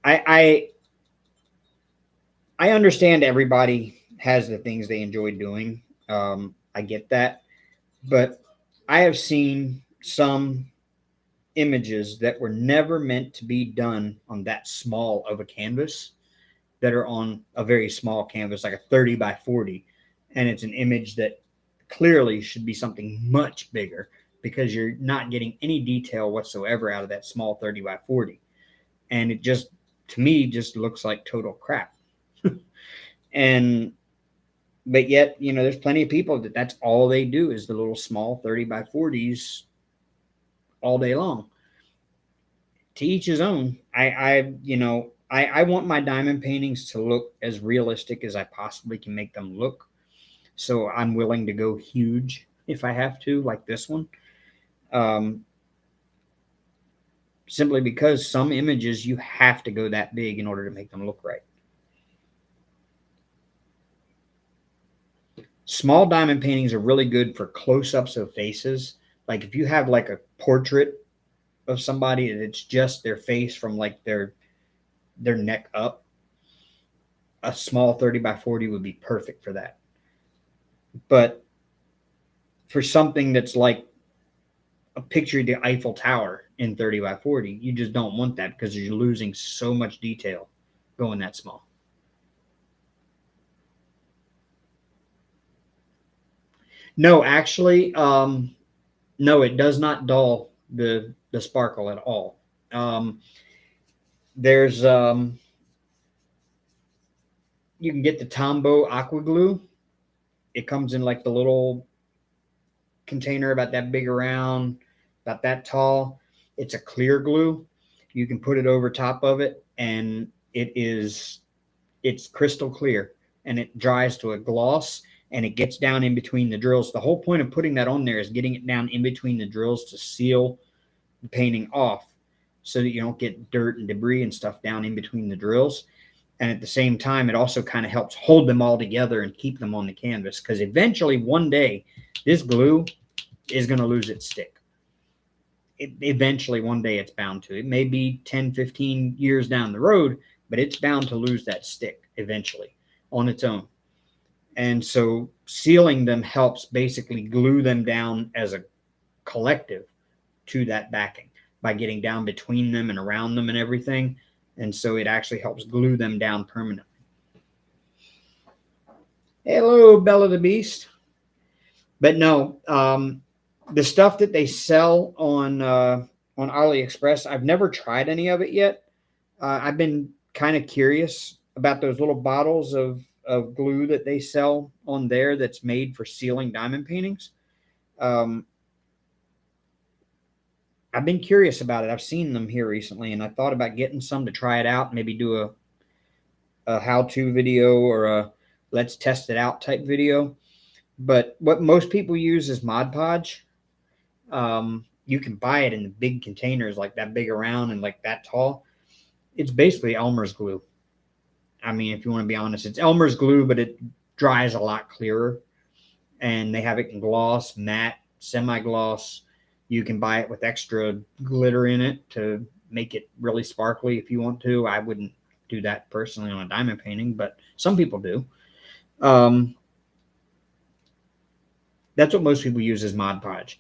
I I understand everybody has the things they enjoy doing. I get that, but I have seen some images that were never meant to be done on that small of a canvas, that are on a very small canvas, like a 30 by 40. And it's an image that clearly should be something much bigger, because you're not getting any detail whatsoever out of that small 30 by 40. And it just, to me, just looks like total crap. And but yet, there's plenty of people that's all they do is the little small 30 by 40s all day long. To each his own. I want my diamond paintings to look as realistic as I possibly can make them look. So I'm willing to go huge if I have to, like this one. Um, Simply because some images you have to go that big in order to make them look right. Small diamond paintings are really good for close-ups of faces. Like if you have like a portrait of somebody and it's just their face from like their neck up, a small 30 by 40 would be perfect for that. But for something that's like a picture of the Eiffel Tower in 30 by 40, you just don't want that, because you're losing so much detail going that small. No, actually, no, it does not dull the sparkle at all. There's You can get the Tombow aqua glue, It comes in like the little container about that big around, about that tall. It's a clear glue. You can put it over top of it, and it's crystal clear, and it dries to a gloss, and it gets down in between the drills. The whole point of putting that on there is getting it down in between the drills to seal the painting off, so that you don't get dirt and debris and stuff down in between the drills. And at the same time, it also kind of helps hold them all together and keep them on the canvas, because eventually one day this glue is going to lose its stick. Eventually one day it's bound to. It may be 10, 15 years down the road, but it's bound to lose that stick eventually on its own. And so sealing them helps basically glue them down as a collective to that backing by getting down between them and around them and everything. And so it actually helps glue them down permanently. Hello, Bella the Beast. But no, the stuff that they sell on AliExpress, I've never tried any of it yet. I've been kind of curious about those little bottles of glue that they sell on there that's made for sealing diamond paintings. I've been curious about it. I've seen them here recently, and I thought about getting some to try it out, maybe do a how-to video or a let's test it out type video. But what most people use is Mod Podge. You can buy it in the big containers, like that big around and like that tall. It's basically Elmer's glue. I mean, if you want to be honest, it's Elmer's glue, but it dries a lot clearer. And they have it in gloss, matte, semi-gloss. You can buy it with extra glitter in it to make it really sparkly if you want to. I wouldn't do that personally on a diamond painting, but some people do. That's what most people use as Mod Podge.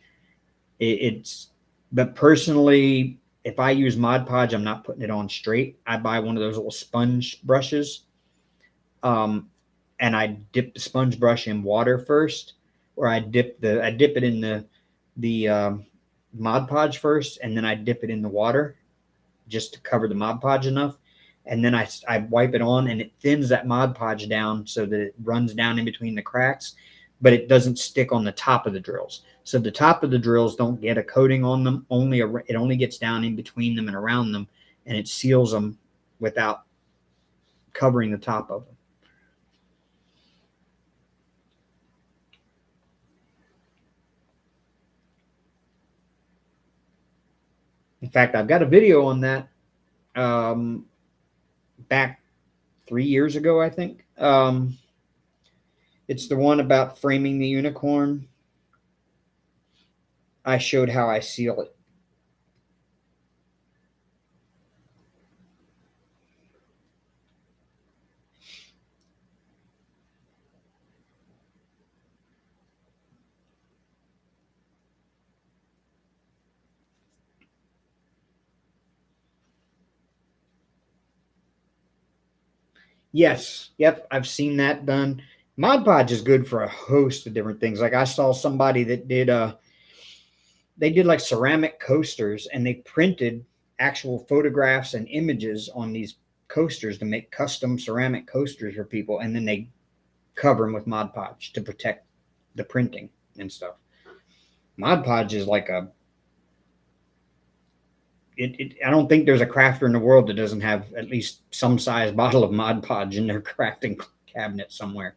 But personally, if I use Mod Podge, I'm not putting it on straight. I buy one of those little sponge brushes, and I dip the sponge brush in water first, or I dip it in the Mod Podge first, and then I dip it in the water just to cover the Mod Podge enough, and then I wipe it on, and it thins that Mod Podge down so that it runs down in between the cracks, but it doesn't stick on the top of the drills. So the top of the drills don't get a coating on them. It only gets down in between them and around them, and it seals them without covering the top of them. In fact, I've got a video on that back 3 years ago, I think. It's the one about framing the unicorn. I showed how I seal it. Yes. Yep. I've seen that done. Mod Podge is good for a host of different things. Like I saw somebody that they did like ceramic coasters, and they printed actual photographs and images on these coasters to make custom ceramic coasters for people, and then they cover them with Mod Podge to protect the printing and stuff. Mod Podge is like I don't think there's a crafter in the world that doesn't have at least some size bottle of Mod Podge in their crafting cabinet somewhere.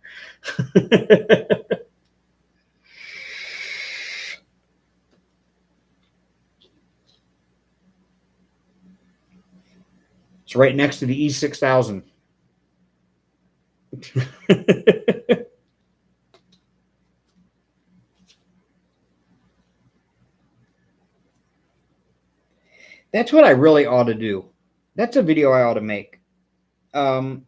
It's right next to the E6000. That's what I really ought to do. That's a video I ought to make. Because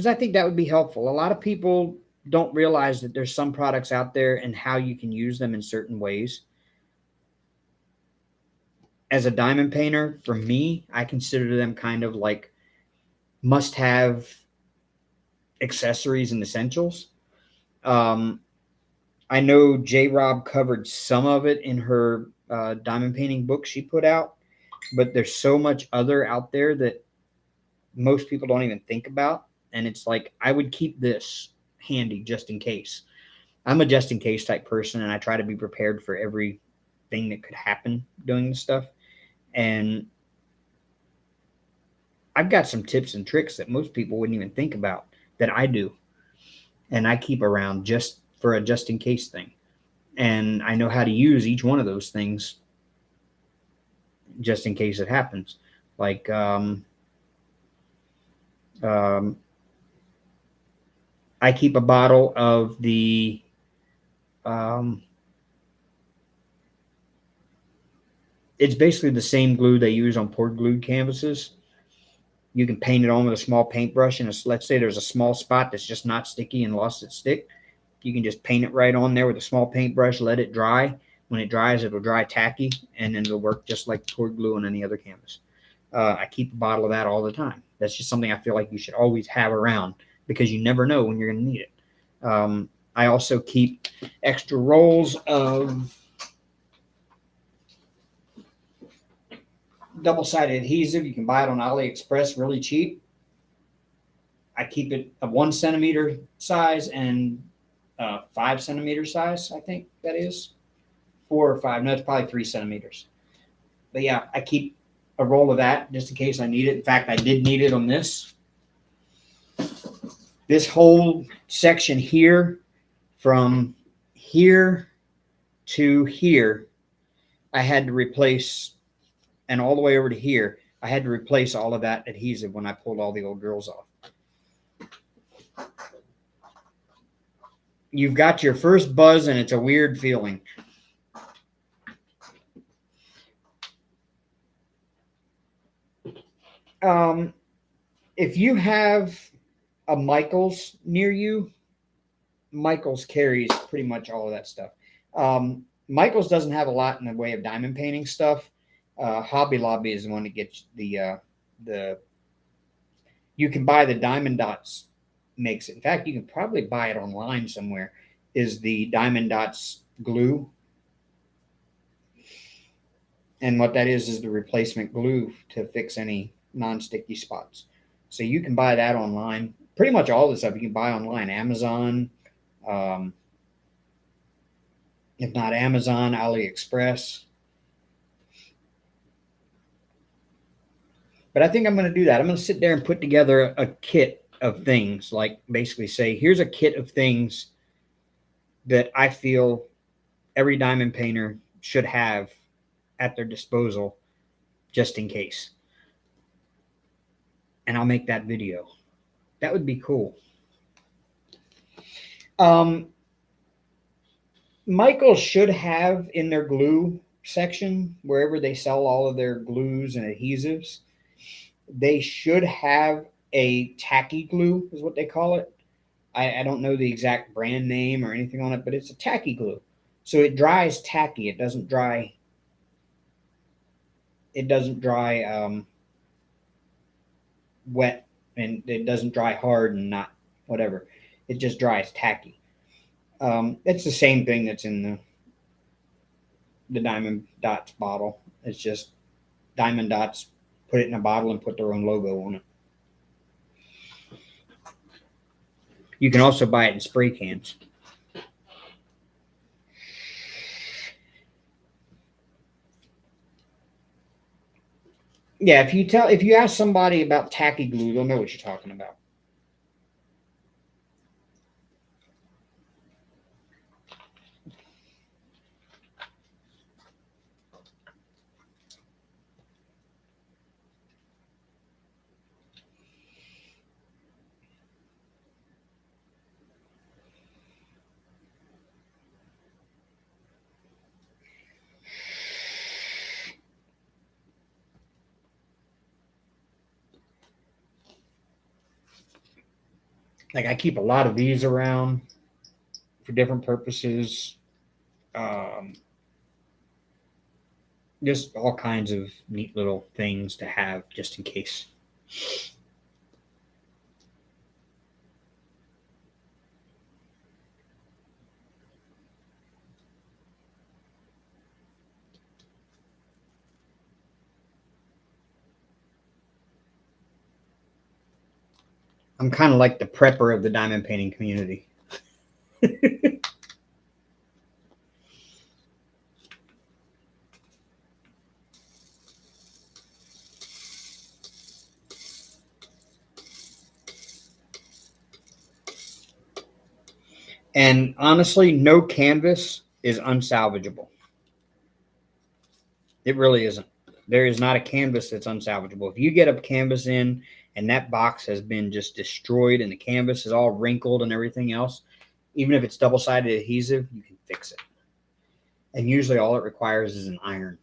I think that would be helpful. A lot of people don't realize that there's some products out there and how you can use them in certain ways. As a diamond painter, for me, I consider them kind of like must-have accessories and essentials. I know J. Rob covered some of it in her diamond painting book she put out, but there's so much other out there that most people don't even think about. and it's like I would keep this handy just in case. I'm a just in case type person, and I try to be prepared for everything that could happen doing this stuff. And I've got some tips and tricks that most people wouldn't even think about that I do, and I keep around just for a just in case thing. And I know how to use each one of those things just in case it happens. Like, um, I keep a bottle of the um, it's basically the same glue they use on poured glued canvases. You can paint it on with a small paintbrush, and let's say there's a small spot that's just not sticky and lost its stick. You can just paint it right on there with a small paintbrush, let it dry. When it dries, it'll dry tacky, and then it'll work just like poured glue on any other canvas. I keep a bottle of that all the time. That's just something I feel like you should always have around because you never know when you're going to need it. I also keep extra rolls of double-sided adhesive. You can buy it on AliExpress really cheap. I keep it a 1 centimeter size and 5 centimeter size. I think that is 4 or 5. No, it's probably 3 centimeters. But yeah, I keep a roll of that just in case I need it. In fact, I did need it on this. This whole section here, from here to here, I had to replace, and all the way over to here, I had to replace all of that adhesive when I pulled all the old drills off. You've got your first buzz, and it's a weird feeling. If you have a Michaels near you, Michaels carries pretty much all of that stuff. Michaels doesn't have a lot in the way of diamond painting stuff. Hobby Lobby is the one that gets the. You can buy the Diamond Dots makes it. In fact, you can probably buy it online somewhere. Is the Diamond Dots glue, and what that is the replacement glue to fix any non-sticky spots. So you can buy that online. Pretty much all the stuff you can buy online. Amazon, um, if not Amazon, AliExpress. But I think I'm going to do that. I'm going to sit there and put together a kit of things, like basically say, here's a kit of things that I feel every diamond painter should have at their disposal just in case. And I'll make that video. That would be cool. Michael should have in their glue section, wherever they sell all of their glues and adhesives, they should have a tacky glue, is what they call it. I don't know the exact brand name or anything on it, but it's a tacky glue. So it dries tacky. It doesn't dry. It doesn't dry wet, and it doesn't dry hard and not whatever. It just dries tacky. It's the same thing that's in the Diamond Dots bottle. It's just Diamond Dots put it in a bottle and put their own logo on it. You can also buy it in spray cans. Yeah, if you ask somebody about tacky glue, they'll know what you're talking about. Like I keep a lot of these around for different purposes. Just all kinds of neat little things to have just in case. I'm kind of like the prepper of the diamond painting community. And honestly, no canvas is unsalvageable. It really isn't. There is not a canvas that's unsalvageable. If you get a canvas in and that box has been just destroyed and the canvas is all wrinkled and everything else, even if it's double-sided adhesive, you can fix it. And usually all it requires is an iron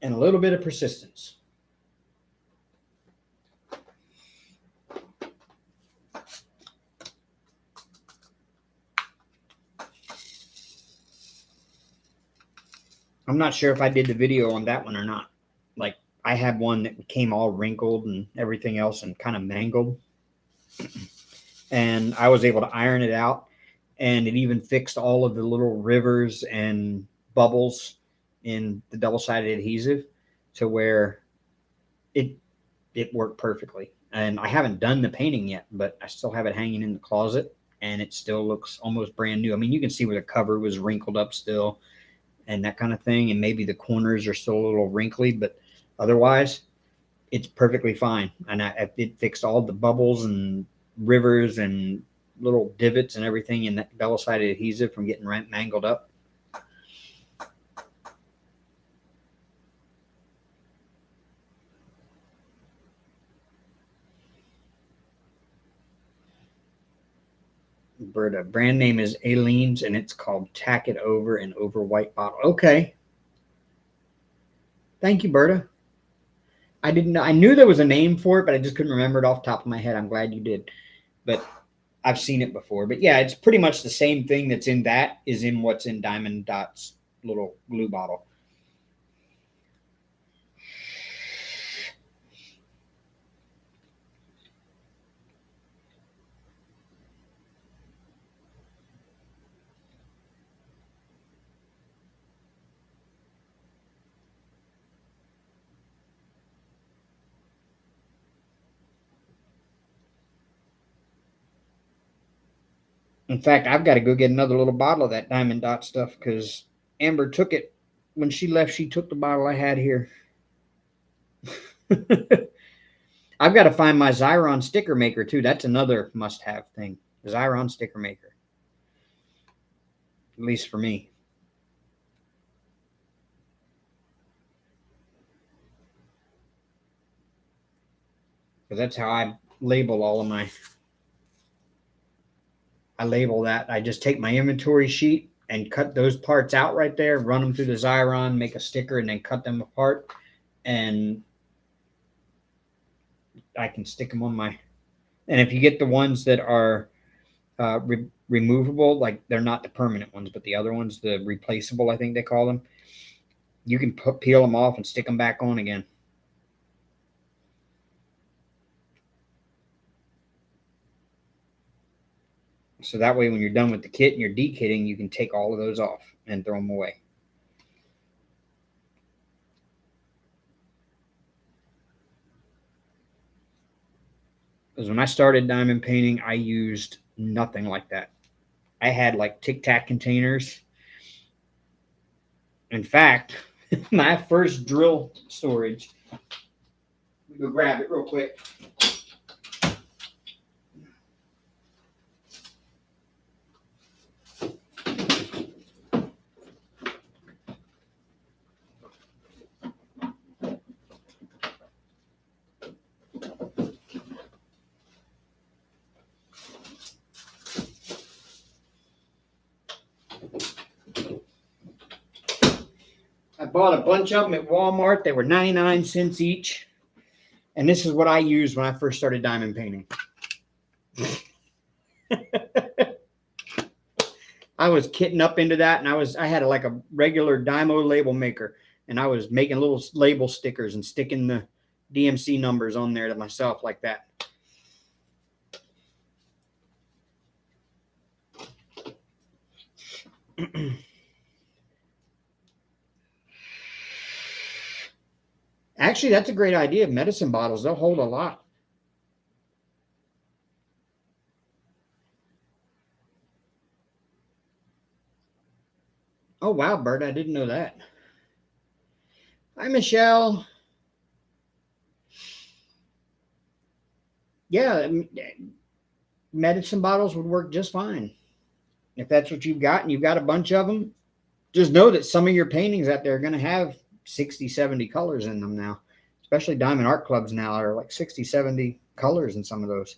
and a little bit of persistence. I'm not sure if I did the video on that one or not. Like, I had one that came all wrinkled and everything else and kind of mangled. And I was able to iron it out, and it even fixed all of the little rivers and bubbles in the double-sided adhesive to where it worked perfectly. And I haven't done the painting yet, but I still have it hanging in the closet, and it still looks almost brand new. I mean, you can see where the cover was wrinkled up still and that kind of thing, and maybe the corners are still a little wrinkly, but otherwise it's perfectly fine. And it fixed all the bubbles and rivers and little divots and everything in that double-sided adhesive from getting mangled up. Berta, brand name is Aleene's, and it's called Tack It Over and Over White Bottle. Okay. Thank you, Berta. I didn't know. I knew there was a name for it, but I just couldn't remember it off the top of my head. I'm glad you did. But I've seen it before. But yeah, it's pretty much the same thing that's in that is in what's in Diamond Dot's little glue bottle. In fact, I've got to go get another little bottle of that Diamond Dot stuff because Amber took it when she left. She took the bottle I had here. I've got to find my Xyron sticker maker too. That's another must-have thing. The Xyron sticker maker, at least for me. Because that's how I label all of my. I label that. I just take my inventory sheet and cut those parts out right there, run them through the Xyron, make a sticker, and then cut them apart. And I can stick them on my. And if you get the ones that are removable, like they're not the permanent ones, but the other ones, the replaceable, I think they call them, you can peel them off and stick them back on again. So that way, when you're done with the kit and you're dekitting, you can take all of those off and throw them away. Because when I started diamond painting, I used nothing like that. I had like Tic Tac containers. In fact, my first drill storage, let me go grab it real quick. I bought a bunch of them at Walmart. They were 99 cents each. And this is what I used when I first started diamond painting. I was kitting up into that, and I had like a regular Dymo label maker, and I was making little label stickers and sticking the DMC numbers on there to myself like that. Actually, that's a great idea. Medicine bottles, they'll hold a lot. Oh, wow, Bert, I didn't know that. Hi, Michelle. Yeah, medicine bottles would work just fine. If that's what you've got and you've got a bunch of them, just know that some of your paintings out there are going to have 60, 70 colors in them now. Especially Diamond Art Clubs now are like 60, 70 colors in some of those.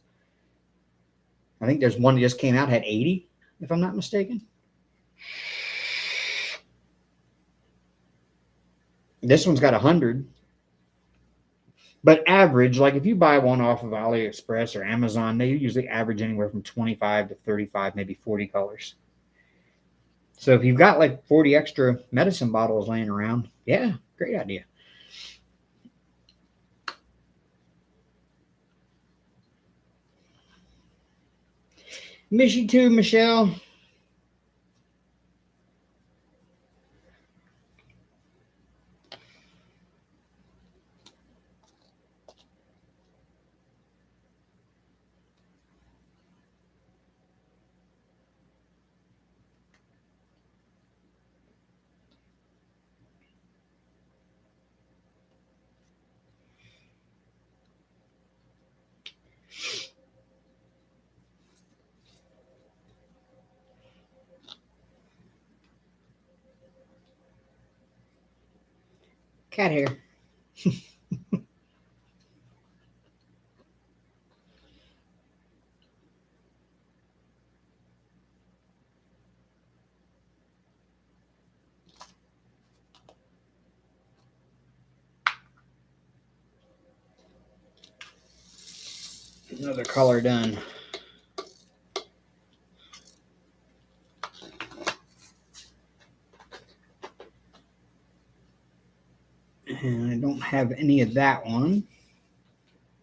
I think there's one that just came out, had 80, if I'm not mistaken. This one's got 100. But average, like if you buy one off of AliExpress or Amazon, they usually average anywhere from 25 to 35, maybe 40 colors. So if you've got like 40 extra medicine bottles laying around, yeah, great idea. Miss you too, Michelle. Cat hair. Another color done. And I don't have any of that one.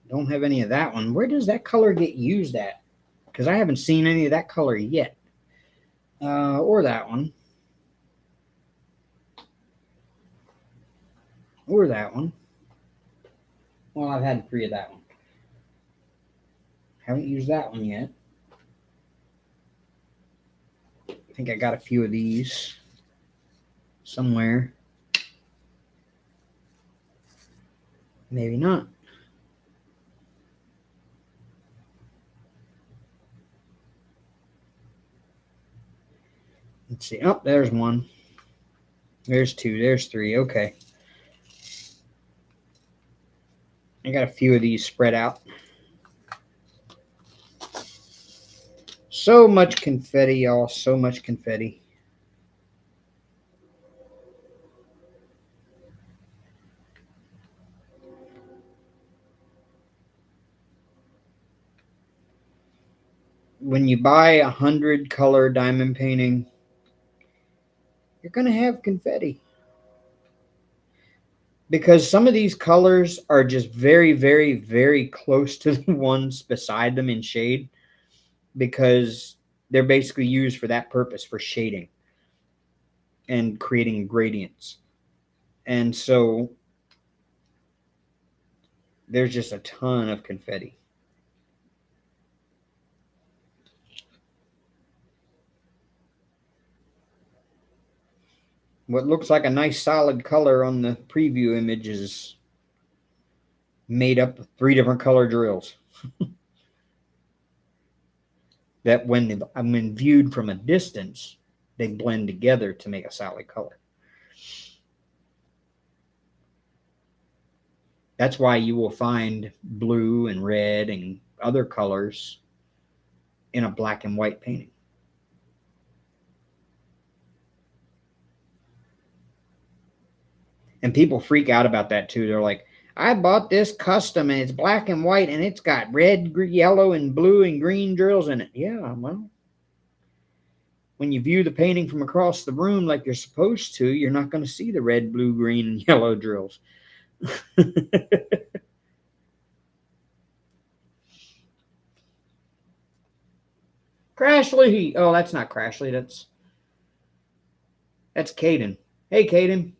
Don't have any of that one. Where does that color get used at? Because I haven't seen any of that color yet. Or that one. Or that one. Well, I've had 3 of that one. Haven't used that one yet. I think I got a few of these somewhere. Maybe not. Let's see. Oh, there's one. There's 2. There's 3. Okay. I got a few of these spread out. So much confetti, y'all. So much confetti. When you buy 100 color diamond painting, you're going to have confetti. Because some of these colors are just very, very, very close to the ones beside them in shade, because they're basically used for that purpose, for shading and creating gradients. And so there's just a ton of confetti. What looks like a nice solid color on the preview image is made up of 3 different color drills. That when viewed from a distance, they blend together to make a solid color. That's why you will find blue and red and other colors in a black and white painting. And people freak out about that too. They're like, I bought this custom and it's black and white and it's got red, yellow, and blue and green drills in it. Yeah, well, when you view the painting from across the room like you're supposed to, you're not going to see the red, blue, green, and yellow drills. Crashly. Oh, that's not Crashly. That's Caden. Hey, Caden.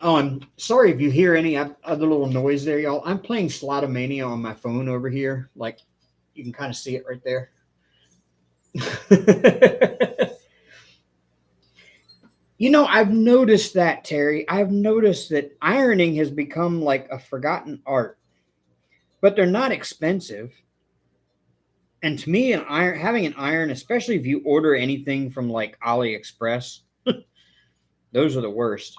Oh, I'm sorry if you hear any other little noise there, y'all. I'm playing Slotomania on my phone over here. Like, you can kind of see it right there. You know, I've noticed that, Terry. I've noticed that ironing has become like a forgotten art, but they're not expensive. And to me, an iron, having an iron, especially if you order anything from like AliExpress, those are the worst.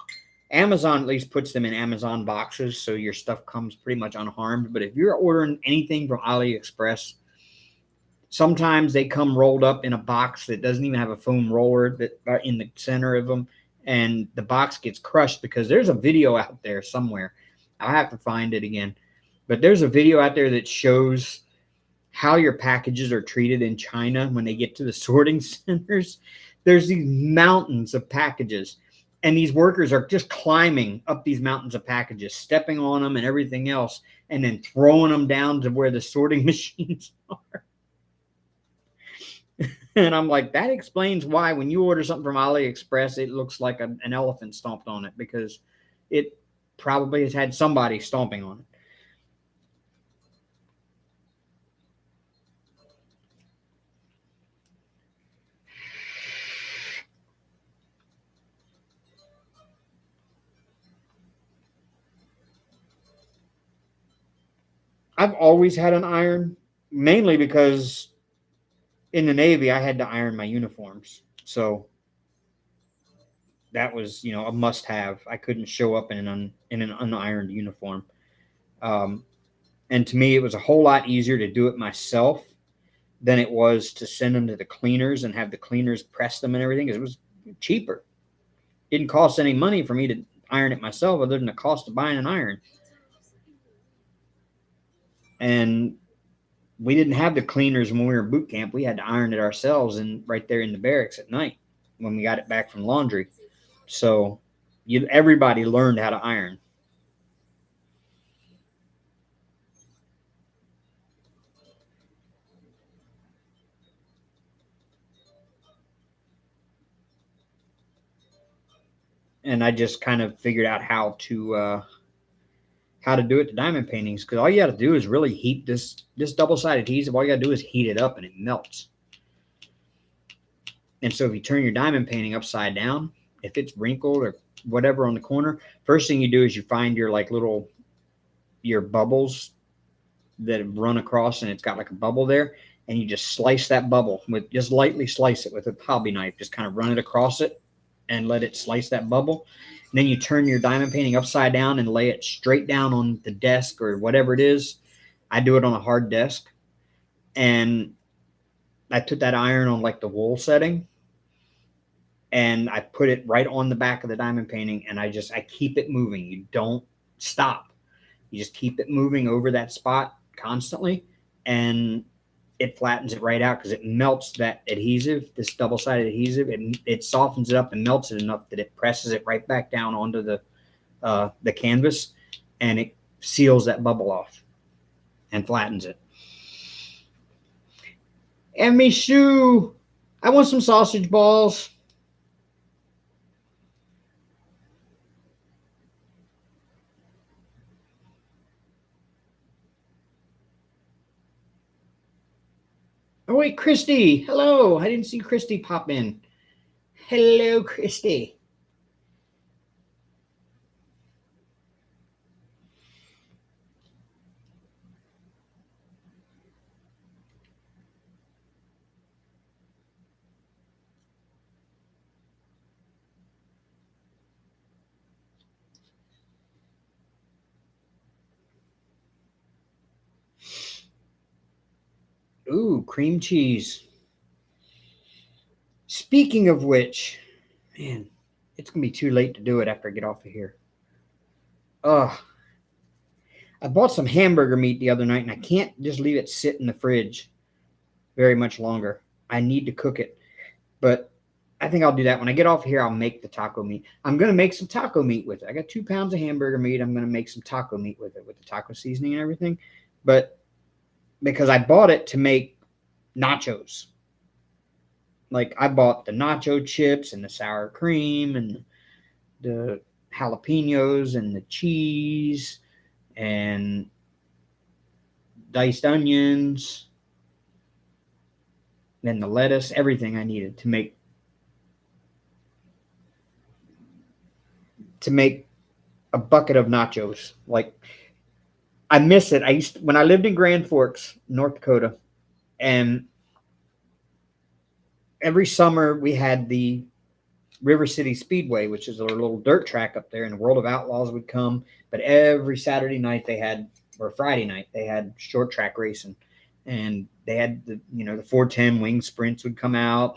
Amazon at least puts them in Amazon boxes, so your stuff comes pretty much unharmed. But if you're ordering anything from AliExpress, sometimes they come rolled up in a box that doesn't even have a foam roller that are in the center of them, and the box gets crushed because there's a video out there somewhere. I have to find it again, but there's a video out there that shows how your packages are treated in China when they get to the sorting centers. There's these mountains of packages, and these workers are just climbing up these mountains of packages, stepping on them and everything else, and then throwing them down to where the sorting machines are. And I'm like, that explains why when you order something from AliExpress, it looks like an elephant stomped on it, because it probably has had somebody stomping on it. I've always had an iron, mainly because in the Navy I had to iron my uniforms. So that was, a must have. I couldn't show up in an unironed uniform. Um, and to me, it was a whole lot easier to do it myself than it was to send them to the cleaners and have the cleaners press them and everything, because it was cheaper. It didn't cost any money for me to iron it myself other than the cost of buying an iron. And we didn't have the cleaners when we were in boot camp. We had to iron it ourselves and right there in the barracks at night when we got it back from laundry. So everybody learned how to iron. And I just kind of figured out how to do it to diamond paintings, because all you got to do is really heat this double sided adhesive. All you got to do is heat it up and it melts. And so if you turn your diamond painting upside down, if it's wrinkled or whatever on the corner, first thing you do is you find your like little your bubbles that have run across, and it's got like a bubble there, and you just slice that bubble with just lightly slice it with a hobby knife, just kind of run it across it and let it slice that bubble. And then you turn your diamond painting upside down and lay it straight down on the desk or whatever it is. I do it on a hard desk, and I put that iron on like the wool setting, and I put it right on the back of the diamond painting, and I keep it moving. You don't stop. You just keep it moving over that spot constantly, and it flattens it right out because it melts that adhesive, this double-sided adhesive. It softens it up and melts it enough that it presses it right back down onto the canvas, and it seals that bubble off and flattens it. And me shoe, I want some sausage balls. Oh wait, Christy. Hello. I didn't see Christy pop in. Hello, Christy. Ooh, cream cheese. Speaking of which, man, it's gonna be too late to do it after I get off of here. Ugh. I bought some hamburger meat the other night, and I can't just leave it sit in the fridge very much longer. I need to cook it, but I think I'll do that when I get off here. I'll make the taco meat. I'm gonna make some taco meat with it. I got 2 pounds of hamburger meat. I'm gonna make some taco meat with it, with the taco seasoning and everything. But because I bought it to make nachos, like I bought the nacho chips and the sour cream and the jalapenos and the cheese and diced onions and the lettuce, everything I needed to make a bucket of nachos. Like I miss it. I used to, when I lived in Grand Forks, North Dakota, and every summer we had the River City Speedway, which is a little dirt track up there, and the World of Outlaws would come. But every Saturday night they had, or Friday night they had short track racing, and they had the 410 wing sprints would come out,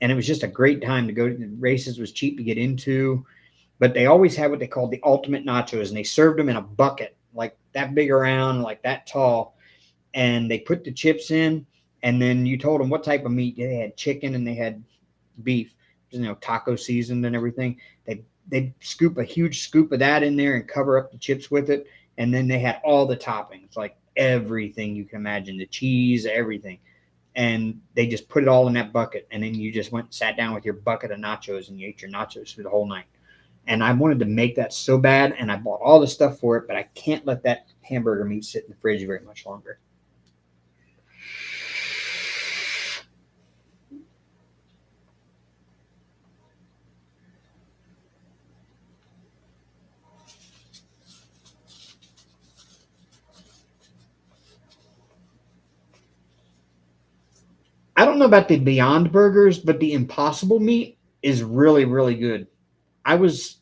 and it was just a great time to go. The races was cheap to get into, but they always had what they called the ultimate nachos, and they served them in a bucket like that big around, like that tall, and they put the chips in, and then you told them what type of meat they had: chicken and they had beef, taco seasoned and everything. They scoop a huge scoop of that in there and cover up the chips with it, and then they had all the toppings, like everything you can imagine, the cheese, everything, and they just put it all in that bucket, and then you just went and sat down with your bucket of nachos and you ate your nachos through the whole night. And I wanted to make that so bad, and I bought all the stuff for it, but I can't let that hamburger meat sit in the fridge very much longer. I don't know about the Beyond Burgers, but the Impossible meat is really, really good. I was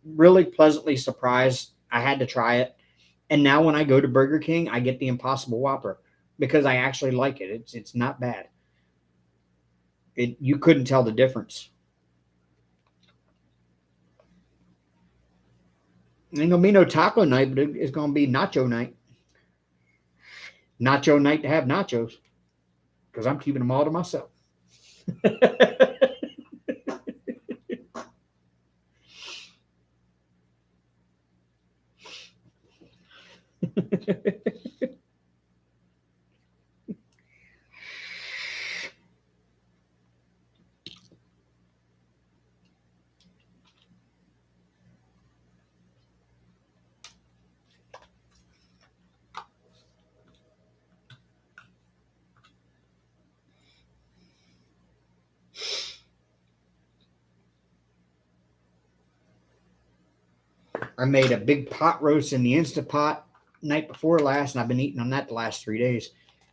really pleasantly surprised. I had to try it. And now when I go to Burger King, I get the Impossible Whopper because I actually like it. It's not bad. You couldn't tell the difference. It ain't gonna be no taco night, but it's gonna be nacho night. Nacho night to have nachos because I'm keeping them all to myself. I made a big pot roast in the Instant Pot night before last, and I've been eating on that the last 3 days.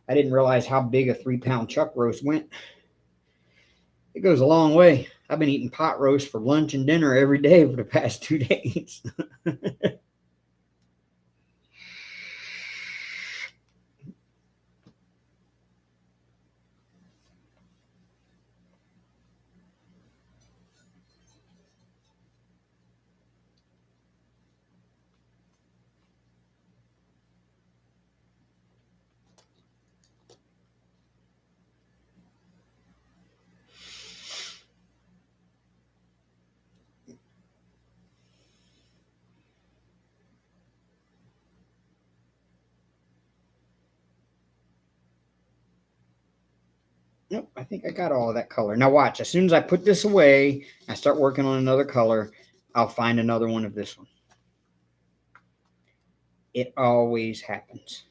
I didn't realize how big a 3 pound chuck roast went. It goes a long way. I've been eating pot roast for lunch and dinner every day for the past 2 days. Nope, I think I got all of that color. Now watch, as soon as I put this away, I start working on another color, I'll find another one of this one. It always happens.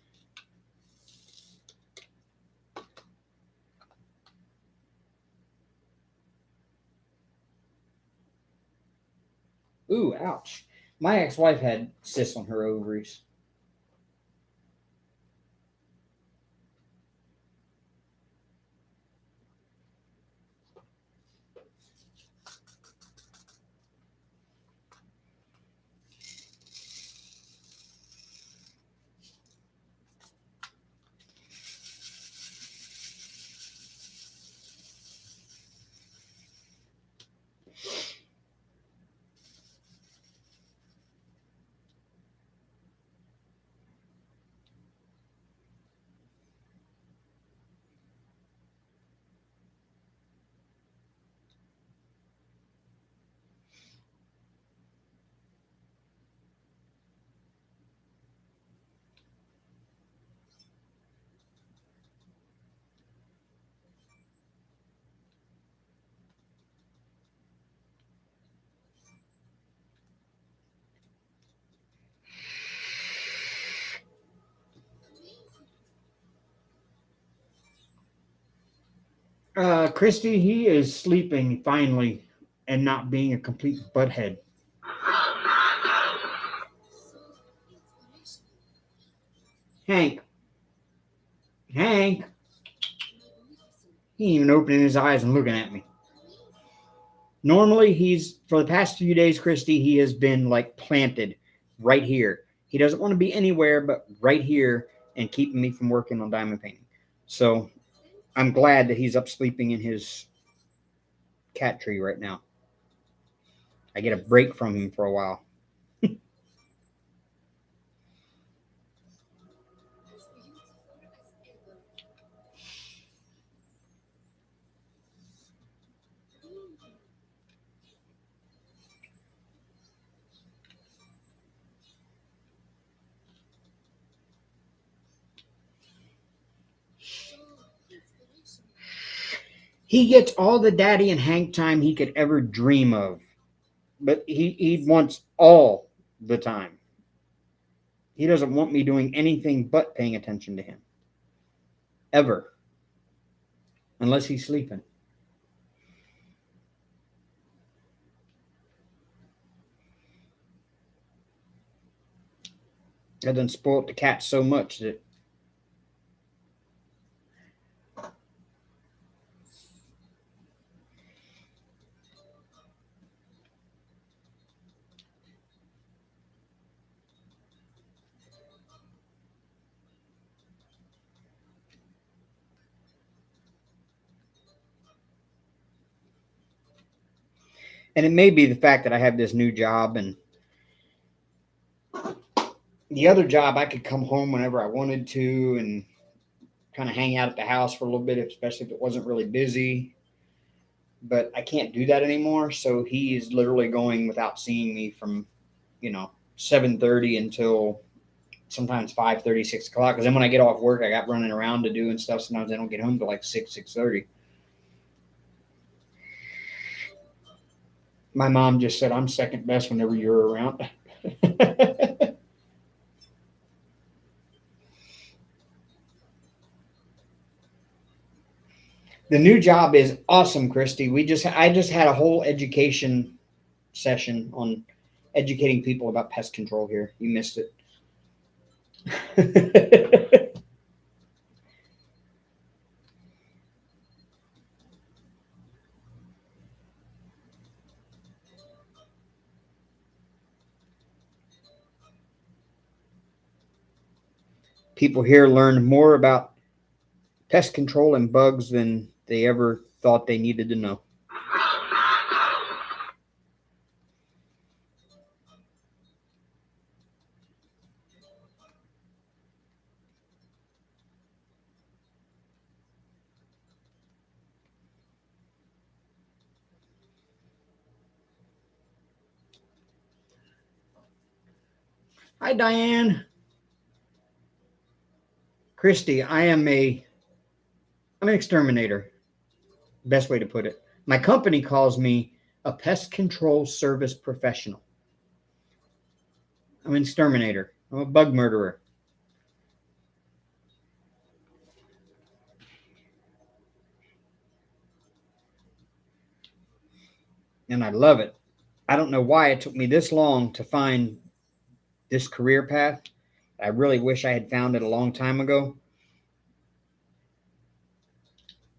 Ooh, ouch. My ex-wife had cysts on her ovaries. Christy, he is sleeping finally and not being a complete butthead. Hank, Hank, he ain't even opening his eyes and looking at me. Normally, he's for the past few days, Christy, he has been like planted right here. He doesn't want to be anywhere but right here and keeping me from working on diamond painting. So I'm glad that he's up sleeping in his cat tree right now. I get a break from him for a while. He gets all the daddy and Hank time he could ever dream of, but he wants all the time. He doesn't want me doing anything but paying attention to him. Ever. Unless he's sleeping. That done spoiled the cat so much that. And it may be the fact that I have this new job, and the other job I could come home whenever I wanted to and kind of hang out at the house for a little bit, especially if it wasn't really busy. But I can't do that anymore. So he is literally going without seeing me from, 7:30 until sometimes 5:30, 6 o'clock. Because then when I get off work, I got running around to do and stuff. Sometimes I don't get home till like 6:30. My mom just said I'm second best whenever you're around. The new job is awesome, Christy. I just had a whole education session on educating people about pest control here. You missed it. People here learned more about pest control and bugs than they ever thought they needed to know. Hi, Diane. Christy, I'm an exterminator. Best way to put it. My company calls me a pest control service professional. I'm an exterminator. I'm a bug murderer. And I love it. I don't know why it took me this long to find this career path. I really wish I had found it a long time ago.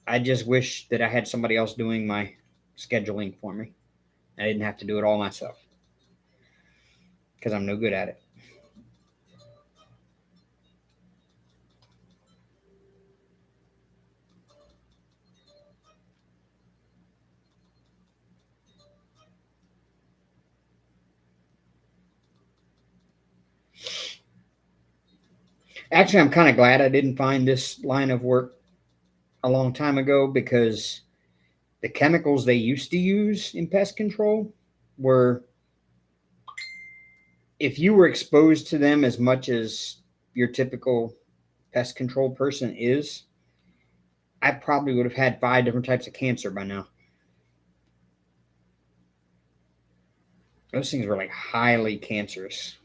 I just wish that I had somebody else doing my scheduling for me. I didn't have to do it all myself because I'm no good at it. Actually, I'm kind of glad I didn't find this line of work a long time ago because the chemicals they used to use in pest control were, if you were exposed to them as much as your typical pest control person is, I probably would have had 5 different types of cancer by now. Those things were like highly cancerous.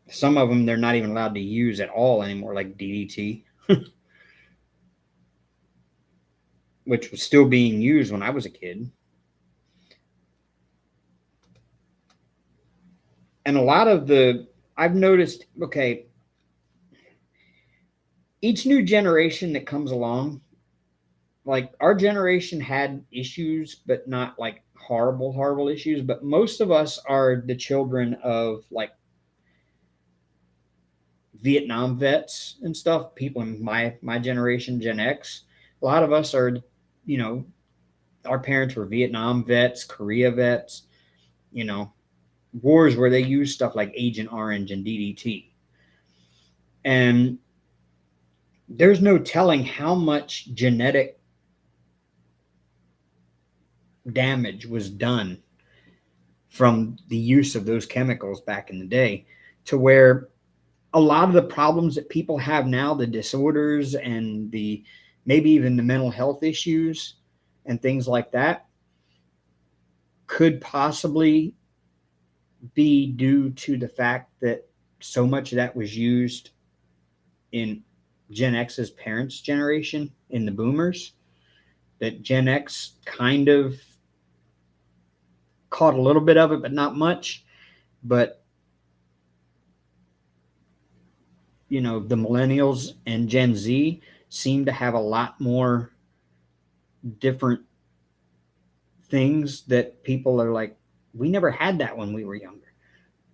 Some of them they're not even allowed to use at all anymore, like DDT. which was still being used when I was a kid. And a lot of I've noticed, okay, each new generation that comes along, like our generation had issues, but not like horrible, horrible issues. But most of us are the children of like Vietnam vets and stuff, people in my generation, Gen X. A lot of us are, you know, our parents were Vietnam vets, Korea vets, you know, wars where they use stuff like Agent Orange and DDT. And there's no telling how much genetic damage was done from the use of those chemicals back in the day, to where a lot of the problems that people have now, the disorders and the maybe even the mental health issues and things like that, could possibly be due to the fact that so much of that was used in Gen X's parents' generation, in the boomers, that Gen X kind of caught a little bit of it, but not much. But, you know, the millennials and Gen Z seem to have a lot more different things that people are like, we never had that when we were younger.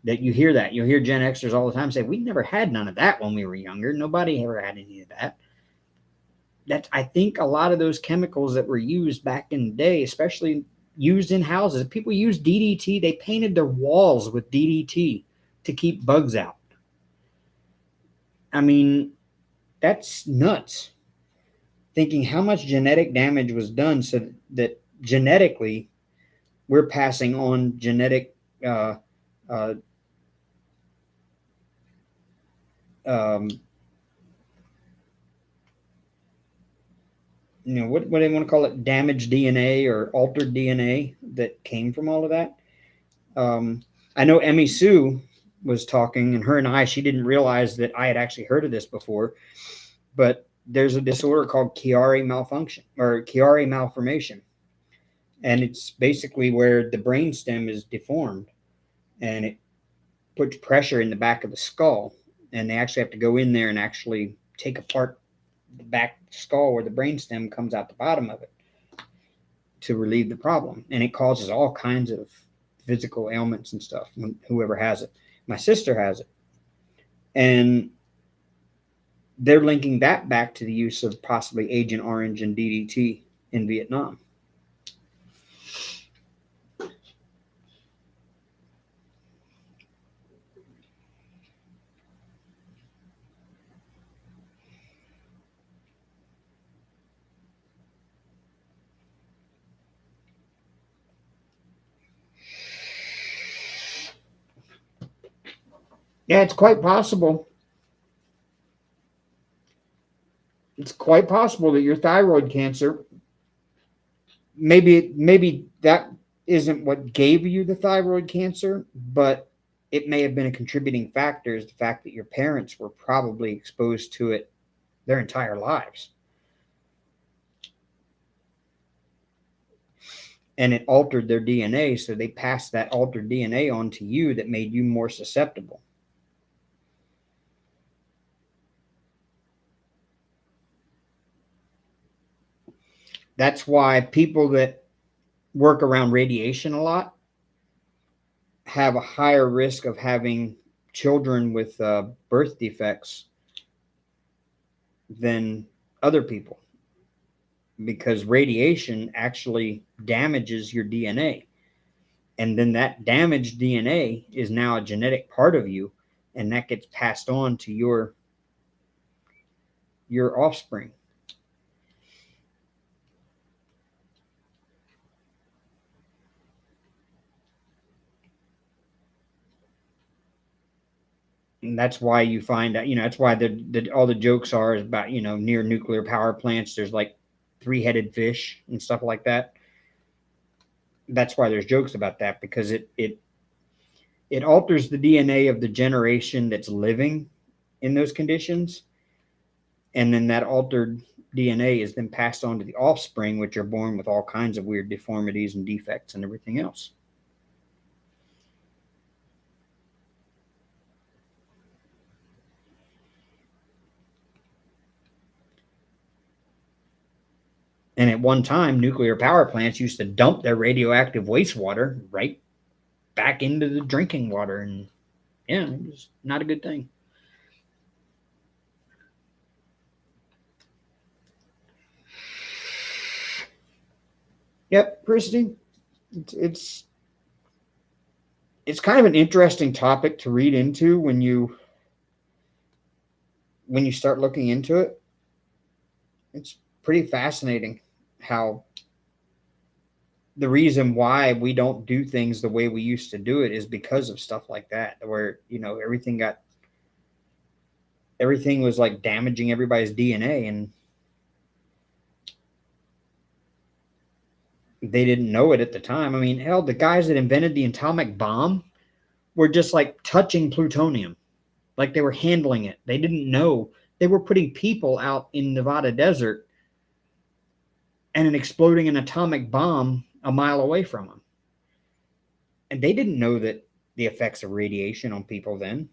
That you hear that. You'll hear Gen Xers all the time say, we never had none of that when we were younger. Nobody ever had any of that. That, I think a lot of those chemicals that were used back in the day, especially used in houses, people used DDT. They painted their walls with DDT to keep bugs out. I mean, that's nuts. Thinking how much genetic damage was done so that genetically we're passing on genetic uh, uh, um, you know, what do they want to call it, damaged DNA or altered DNA that came from all of that. Um, I know Emmy Sue was talking, and her and she didn't realize that I had actually heard of this before, but there's a disorder called Chiari malfunction or Chiari malformation. And it's basically where the brainstem is deformed and it puts pressure in the back of the skull. And they actually have to go in there and actually take apart the back skull where the brainstem comes out the bottom of it to relieve the problem. And it causes all kinds of physical ailments and stuff when whoever has it. My sister has it. And they're linking that back to the use of possibly Agent Orange and DDT in Vietnam. Yeah, it's quite possible. It's quite possible that your thyroid cancer, maybe that isn't what gave you the thyroid cancer, but it may have been a contributing factor, is the fact that your parents were probably exposed to it their entire lives. And it altered their DNA, so they passed that altered DNA on to you that made you more susceptible. That's why people that work around radiation a lot have a higher risk of having children with birth defects than other people, because radiation actually damages your DNA. And then that damaged DNA is now a genetic part of you, and that gets passed on to your offspring. And that's why you find out, that's why all the jokes are about, near nuclear power plants, there's like three-headed fish and stuff like that. That's why there's jokes about that, because it alters the DNA of the generation that's living in those conditions. And then that altered DNA is then passed on to the offspring, which are born with all kinds of weird deformities and defects and everything else. And at one time, nuclear power plants used to dump their radioactive wastewater right back into the drinking water. And yeah, it was not a good thing. Yep, Christy, it's it's kind of an interesting topic to read into when you start looking into it. It's pretty fascinating how the reason why we don't do things the way we used to do it is because of stuff like that, where everything was like damaging everybody's DNA, and they didn't know it at the time. I mean, hell, the guys that invented the atomic bomb were just like touching plutonium, like they were handling it. They didn't know they were putting people out in Nevada desert and exploding an atomic bomb a mile away from them. And they didn't know that the effects of radiation on people then.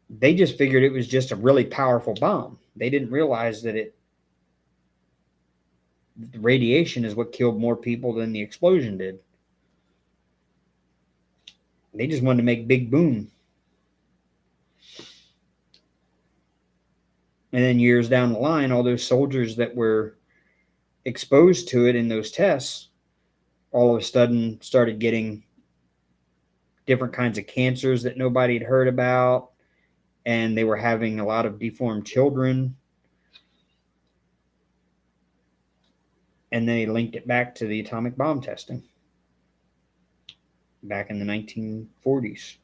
They just figured it was just a really powerful bomb. They didn't realize that the radiation is what killed more people than the explosion did. They just wanted to make big boom. And then years down the line, all those soldiers that were exposed to it in those tests all of a sudden started getting different kinds of cancers that nobody had heard about. And they were having a lot of deformed children. And they linked it back to the atomic bomb testing back in the 1940s.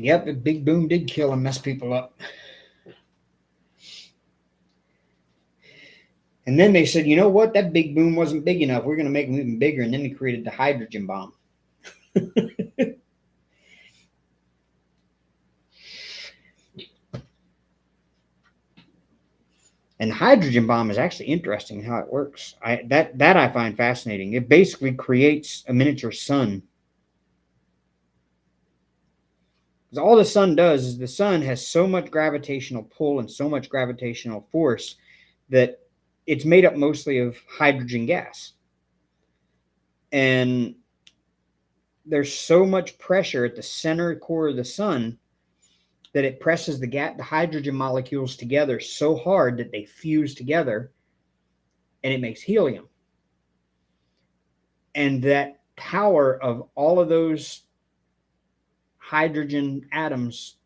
Yep, the big boom did kill and mess people up. And then they said, you know what? That big boom wasn't big enough. We're going to make them even bigger. And then they created the hydrogen bomb. And the hydrogen bomb is actually interesting how it works. That I find fascinating. It basically creates a miniature sun. Because all the sun does is the sun has so much gravitational pull and so much gravitational force that it's made up mostly of hydrogen gas. And there's so much pressure at the center core of the sun that it presses the hydrogen molecules together so hard that they fuse together, and it makes helium. And that power of all of those hydrogen atoms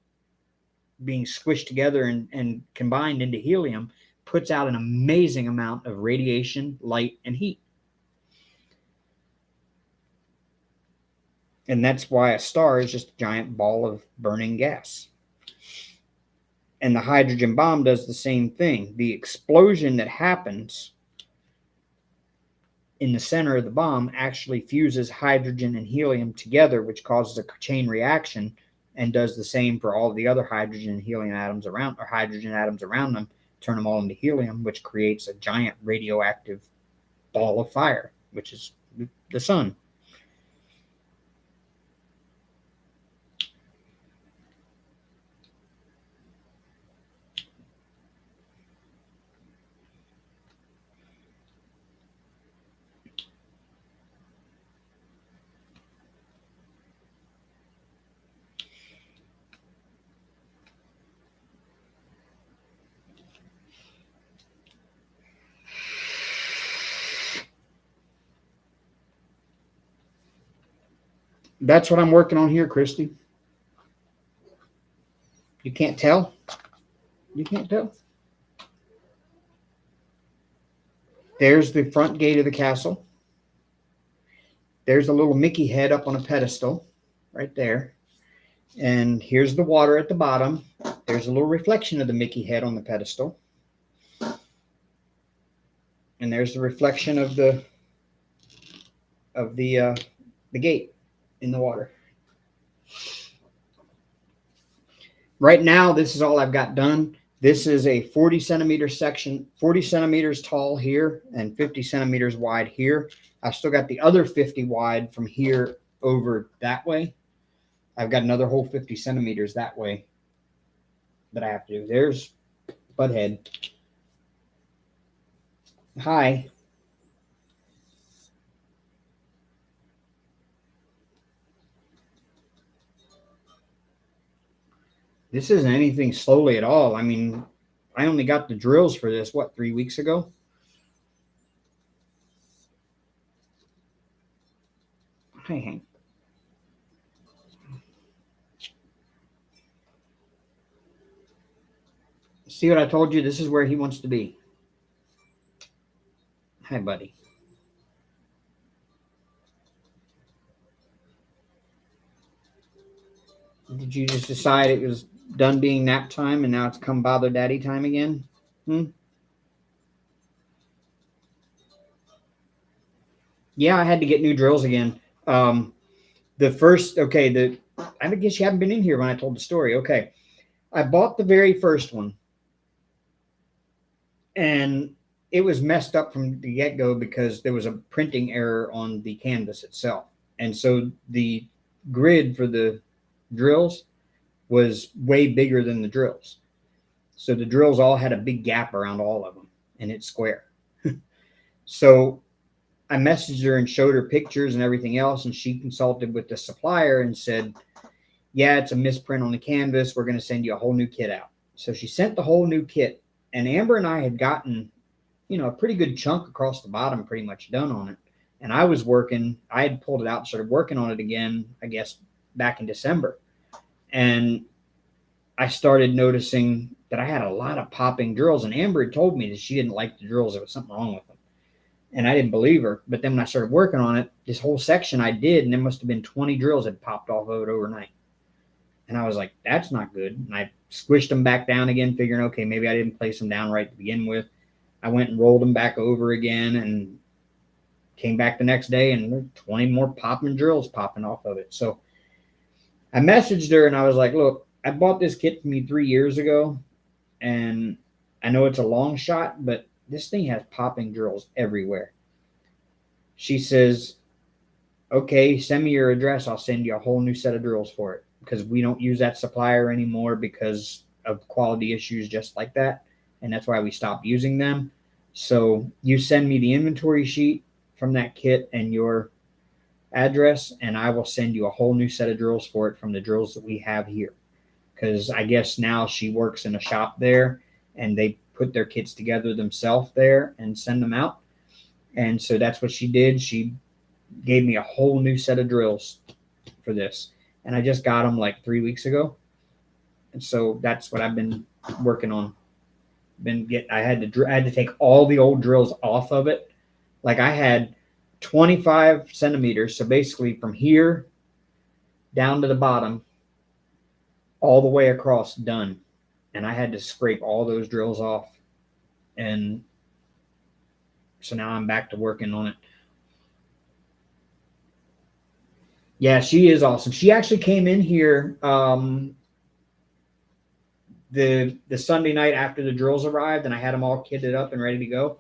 being squished together and combined into helium puts out an amazing amount of radiation, light, and heat. And that's why a star is just a giant ball of burning gas. And the hydrogen bomb does the same thing. The explosion that happens in the center of the bomb actually fuses hydrogen and helium together, which causes a chain reaction and does the same for all the other hydrogen and helium atoms around, or hydrogen atoms around them, turn them all into helium, which creates a giant radioactive ball of fire, which is the sun. that's what I'm working on here, Christy. You can't tell? You can't tell? There's the front gate of the castle. There's a little Mickey head up on a pedestal right there. And here's the water at the bottom. There's a little reflection of the Mickey head on the pedestal. And there's the reflection of the gate in the water. Right now, this is all I've got done. This is a 40 centimeter section, 40 centimeters tall here and 50 centimeters wide here. I've still got the other 50 wide from here over that way. I've got another whole 50 centimeters that way that I have to do. There's Butthead. Hi. This isn't anything slowly at all. I mean, I only got the drills for this, 3 weeks ago? Hey, Hank. See what I told you? This is where he wants to be. Hi, buddy. Did you just decide it was done being nap time and now it's come bother daddy time again? Yeah, I had to get new drills again. I guess you haven't been in here when I told the story. Okay. I bought the very first one and it was messed up from the get-go because there was a printing error on the canvas itself. And so the grid for the drills was way bigger than the drills. So the drills all had a big gap around all of them and it's square. So I messaged her and showed her pictures and everything else. And she consulted with the supplier and said, yeah, it's a misprint on the canvas. We're going to send you a whole new kit out. So she sent the whole new kit. And Amber and I had gotten, a pretty good chunk across the bottom pretty much done on it. And I had pulled it out and started working on it again, I guess, back in December. And I started noticing that I had a lot of popping drills. And Amber had told me that she didn't like the drills. There was something wrong with them. And I didn't believe her. But then when I started working on it, this whole section I did, and there must have been 20 drills had popped off of it overnight. And I was like, that's not good. And I squished them back down again, figuring, okay, maybe I didn't place them down right to begin with. I went and rolled them back over again and came back the next day and there were 20 more popping drills popping off of it. So I messaged her and I was like, look, I bought this kit from you 3 years ago. And I know it's a long shot, but this thing has popping drills everywhere. She says, okay, send me your address. I'll send you a whole new set of drills for it because we don't use that supplier anymore because of quality issues just like that. And that's why we stopped using them. So you send me the inventory sheet from that kit and your address, and I will send you a whole new set of drills for it from the drills that we have here. Because I guess now she works in a shop there and they put their kits together themselves there and send them out. And so that's what she did. She gave me a whole new set of drills for this. And I just got them like 3 weeks ago. And so that's what I've been working on. I had to take all the old drills off of it. Like I had 25 centimeters. So basically from here down to the bottom, all the way across done. And I had to scrape all those drills off. And so now I'm back to working on it. Yeah, she is awesome. She actually came in here the Sunday night after the drills arrived and I had them all kitted up and ready to go.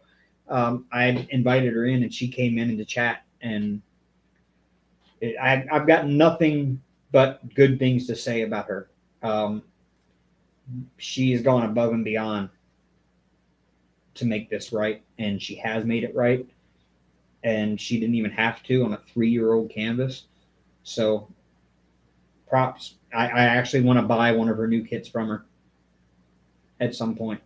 I invited her in and she came in to chat and I've got nothing but good things to say about her. She has gone above and beyond to make this right, and she has made it right. And she didn't even have to on a 3-year-old canvas. So props. I actually want to buy one of her new kits from her at some point.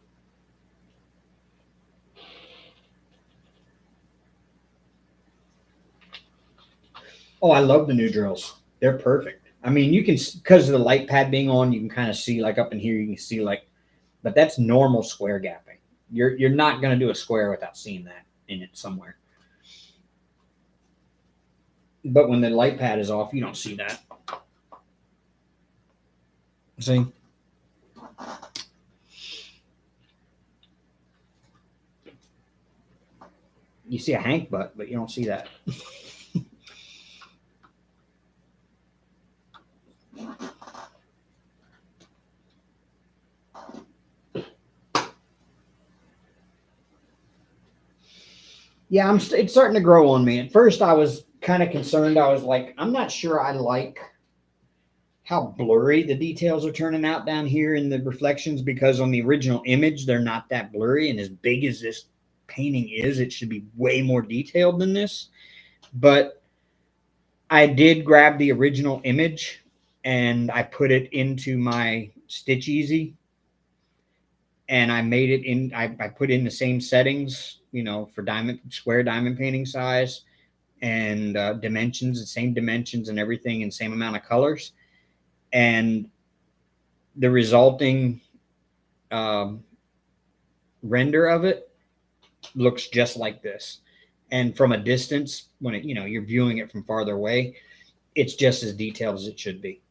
Oh, I love the new drills. They're perfect. I mean, you can, because of the light pad being on, you can kind of see like up in here, you can see like, but that's normal square gapping. You're not going to do a square without seeing that in it somewhere. But when the light pad is off, you don't see that. See? You see a Hank butt, but you don't see that. Yeah, it's starting to grow on me. At first, I was kind of concerned. I was like, I'm not sure I like how blurry the details are turning out down here in the reflections, because on the original image, they're not that blurry. And as big as this painting is, it should be way more detailed than this. But I did grab the original image and I put it into my Stitch Easy, and I made it in, I put in the same settings, for square diamond painting size and dimensions, the same dimensions and everything, and same amount of colors. And the resulting um, render of it looks just like this. And from a distance, when you're viewing it from farther away, it's just as detailed as it should be.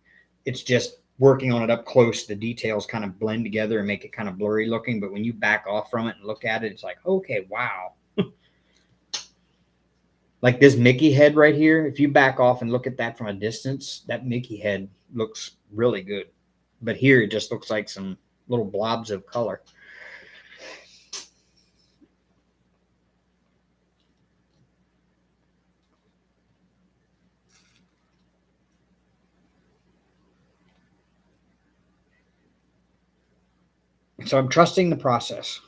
It's just working on it up close, the details kind of blend together and make it kind of blurry looking. But when you back off from it and look at it, it's like, okay, wow. Like this Mickey head right here, if you back off and look at that from a distance, that Mickey head looks really good. But here it just looks like some little blobs of color. So I'm trusting the process.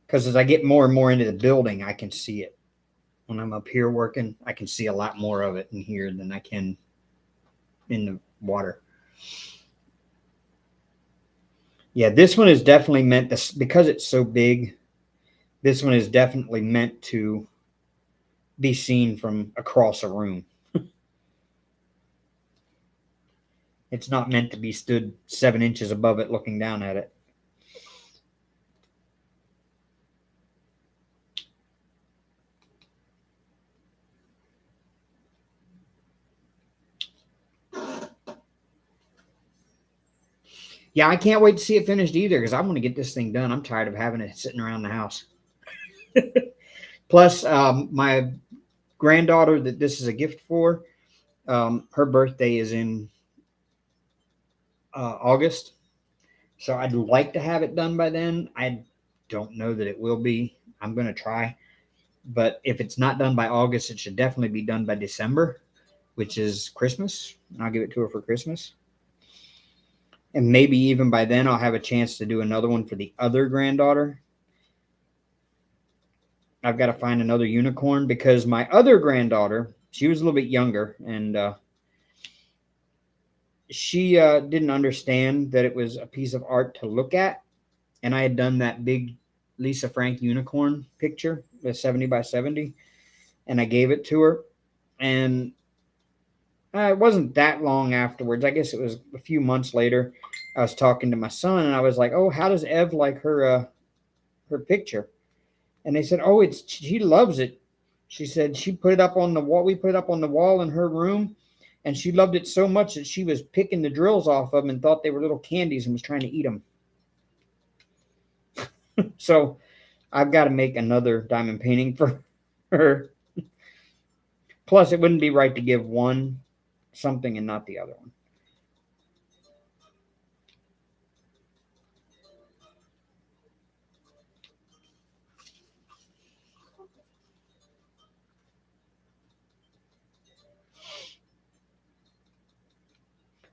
Because as I get more and more into the building, I can see it. When I'm up here working, I can see a lot more of it in here than I can in the water. Yeah, this one is definitely meant to, because it's so big, this one is definitely meant to be seen from across a room. It's not meant to be stood 7 inches above it looking down at it. Yeah, I can't wait to see it finished either, because I want to get this thing done. I'm tired of having it sitting around the house. Plus, my granddaughter that this is a gift for, her birthday is in August. So I'd like to have it done by then. I don't know that it will be. I'm going to try. But if it's not done by August, it should definitely be done by December, which is Christmas. And I'll give it to her for Christmas. And maybe even by then, I'll have a chance to do another one for the other granddaughter. I've got to find another unicorn, because my other granddaughter, she was a little bit younger, and she didn't understand that it was a piece of art to look at. And I had done that big Lisa Frank unicorn picture, the 70 by 70, and I gave it to her. And it wasn't that long afterwards. I guess it was a few months later. I was talking to my son, and I was like, "Oh, how does Ev like her picture?" And they said, "Oh, she loves it." She said she put it up on the wall. We put it up on the wall in her room, and she loved it so much that she was picking the drills off of them and thought they were little candies and was trying to eat them. So I've got to make another diamond painting for her. Plus, it wouldn't be right to give one something and not the other one.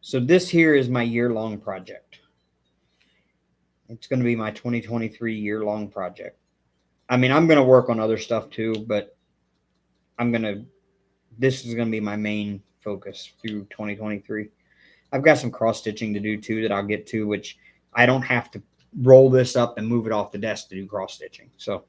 So this here is my year-long project. It's going to be my 2023 year-long project. I mean, I'm going to work on other stuff too, but this is going to be my main focus through 2023. I've got some cross stitching to do too that I'll get to, which I don't have to roll this up and move it off the desk to do cross stitching. So,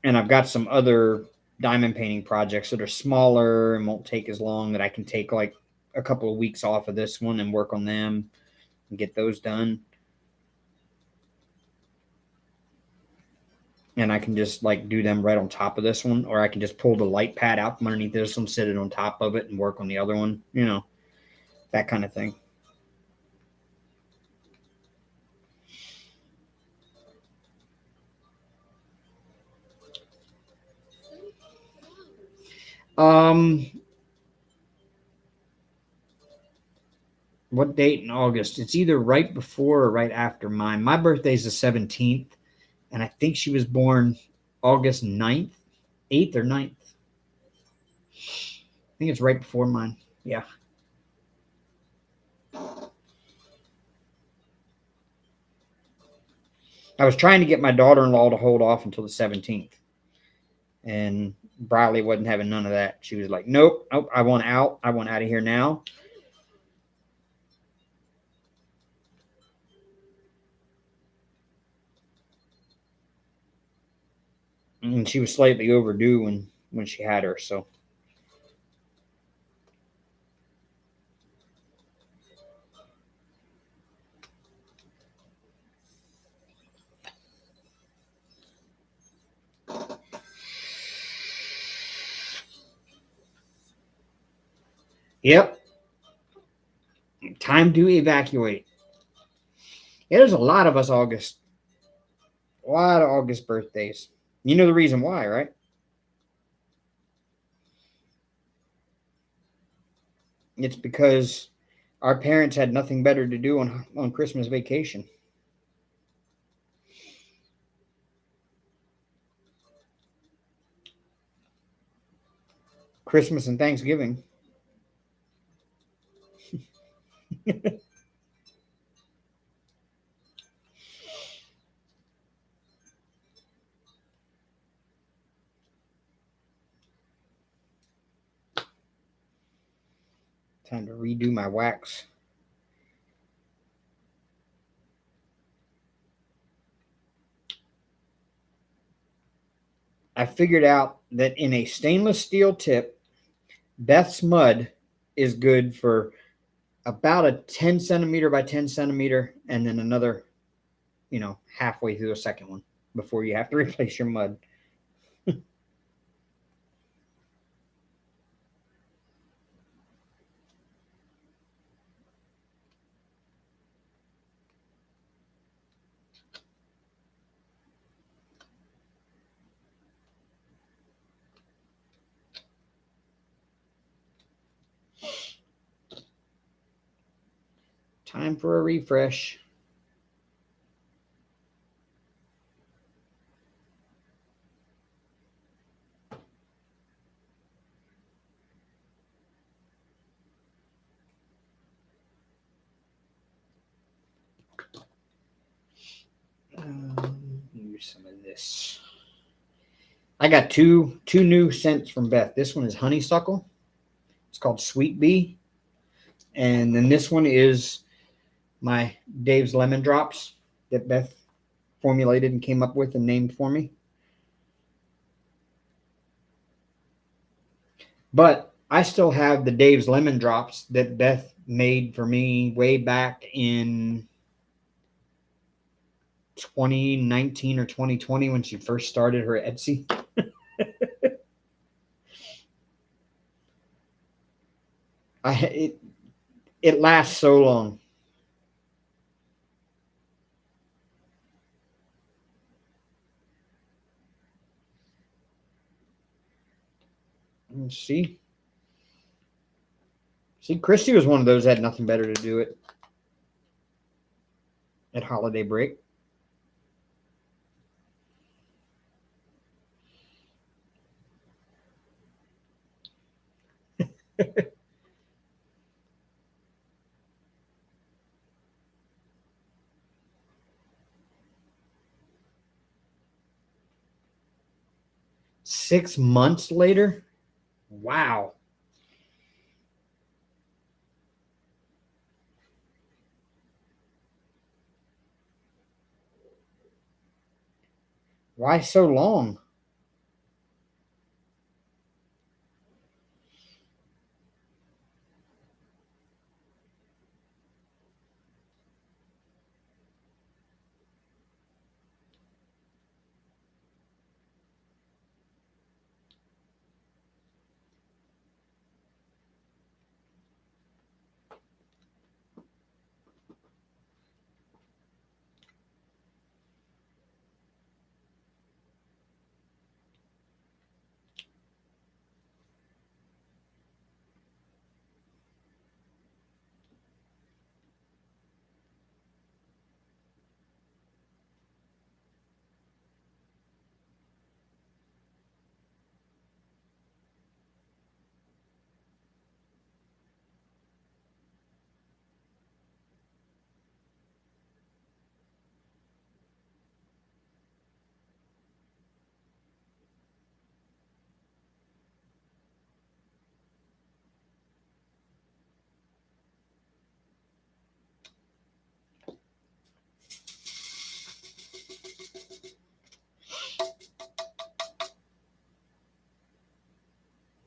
and I've got some other diamond painting projects that are smaller and won't take as long that I can take like a couple of weeks off of this one and work on them and get those done. And I can just like do them right on top of this one, or I can just pull the light pad out from underneath this one, sit it on top of it, and work on the other one, you know, that kind of thing. Um, what date in August? It's either right before or right after mine. My birthday's the 17th, and I think she was born August 9th, 8th or 9th. I think it's right before mine. Yeah. I was trying to get my daughter-in-law to hold off until the 17th, and Briley wasn't having none of that. She was like, "Nope, nope, I want out. I want out of here now." And she was slightly overdue when she had her. So, yep, time to evacuate. Yeah, there's a lot of us August, a lot of August birthdays. You know the reason why, right? It's because our parents had nothing better to do on Christmas vacation. Christmas and Thanksgiving. Time to redo my wax. I figured out that in a stainless steel tip, Beth's mud is good for about a 10 centimeter by 10 centimeter, and then another, halfway through the second one before you have to replace your mud. Time for a refresh. Use some of this. I got two new scents from Beth. This one is honeysuckle. It's called Sweet Bee, and then this one is my Dave's lemon drops that Beth formulated and came up with and named for me. But I still have the Dave's lemon drops that Beth made for me way back in 2019 or 2020 when she first started her Etsy. It lasts so long. See, Christy was one of those that had nothing better to do it at holiday break. 6 months later? Wow. Why so long?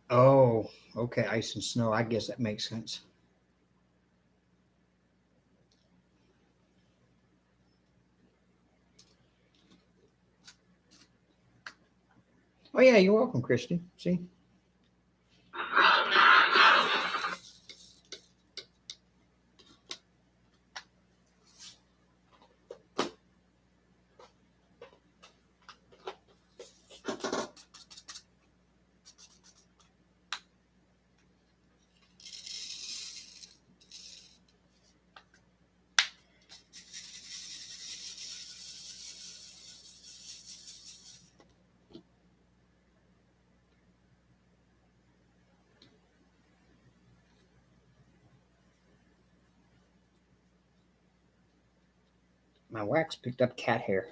Oh, okay. Ice and snow. I guess that makes sense. Oh, yeah. You're welcome, Christy. See? My wax picked up cat hair.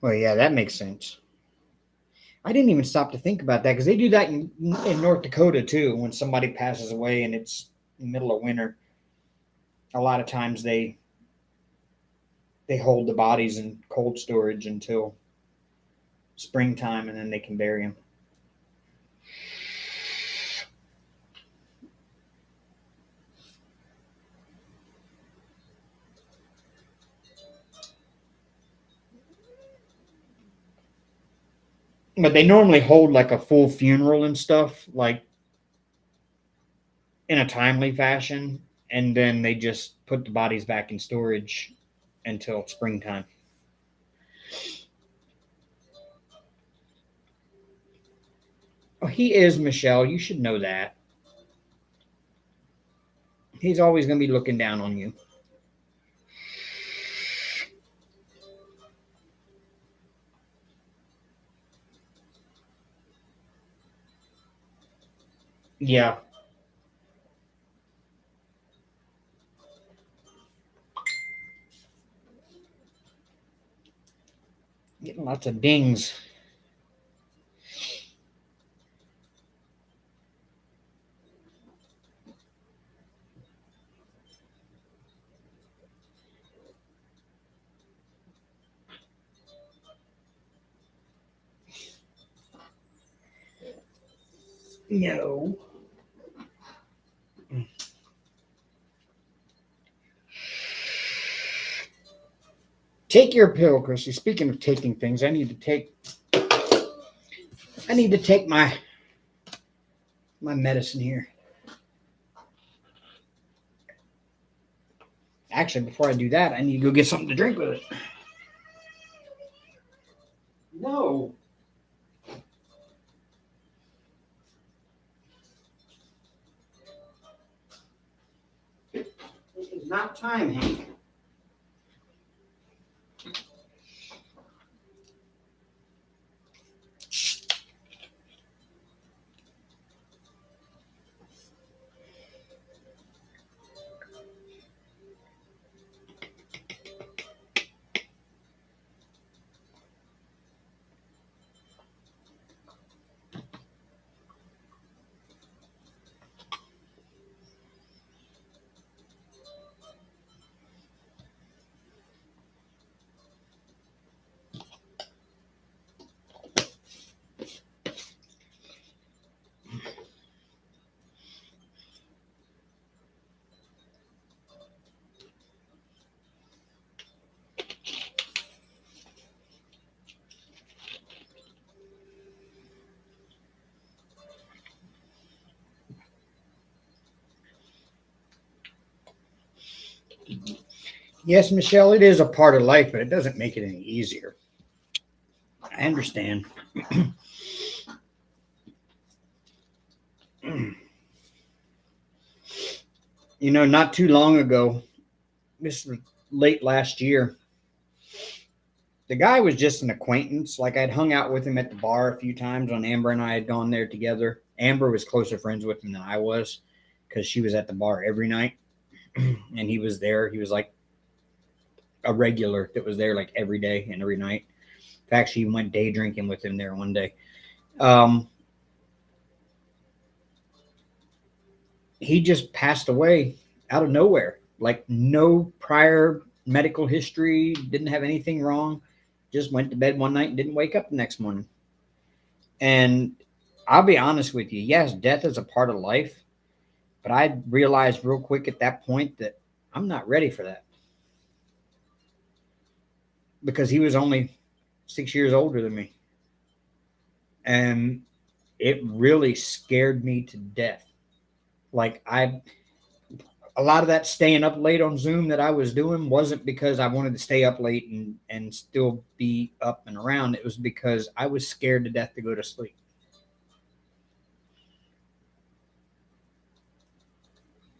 Well, yeah, that makes sense. I didn't even stop to think about that because they do that in North Dakota too. When somebody passes away and it's the middle of winter, a lot of times they hold the bodies in cold storage until springtime and then they can bury them. But they normally hold like a full funeral and stuff, like in a timely fashion, and then they just put the bodies back in storage until springtime. Oh, he is, Michelle. You should know that. He's always going to be looking down on you. Yeah. Getting lots of dings. No. Take your pill, Chrissy. Speaking of taking things, I need to take my my medicine here. Actually, before I do that, I need to go get something to drink with it. No. It is not time, Hank. Yes, Michelle, it is a part of life, but it doesn't make it any easier. I understand. Not too long ago, this was late last year, the guy was just an acquaintance. Like I'd hung out with him at the bar a few times when Amber and I had gone there together. Amber was closer friends with him than I was because she was at the bar every night and he was there. He was like a regular that was there like every day and every night. In fact, she went day drinking with him there one day. He just passed away out of nowhere. Like no prior medical history, didn't have anything wrong. Just went to bed one night and didn't wake up the next morning. And I'll be honest with you. Yes, death is a part of life, but I realized real quick at that point that I'm not ready for that because he was only 6 years older than me. And it really scared me to death. Like a lot of that staying up late on Zoom that I was doing wasn't because I wanted to stay up late and still be up and around. It was because I was scared to death to go to sleep.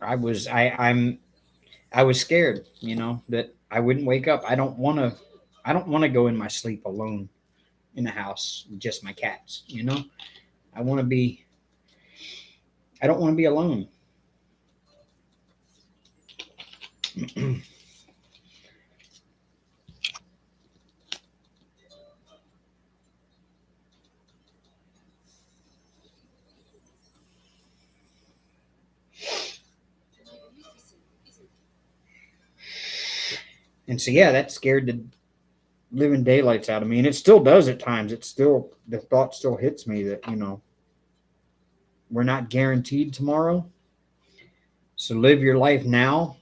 I was scared, that I wouldn't wake up. I don't want to go in my sleep alone in the house, just my cats. I want to be I don't want to be alone. And so yeah, that scared the living daylights out of me. And it still does at times. The thought still hits me that, we're not guaranteed tomorrow. So live your life now.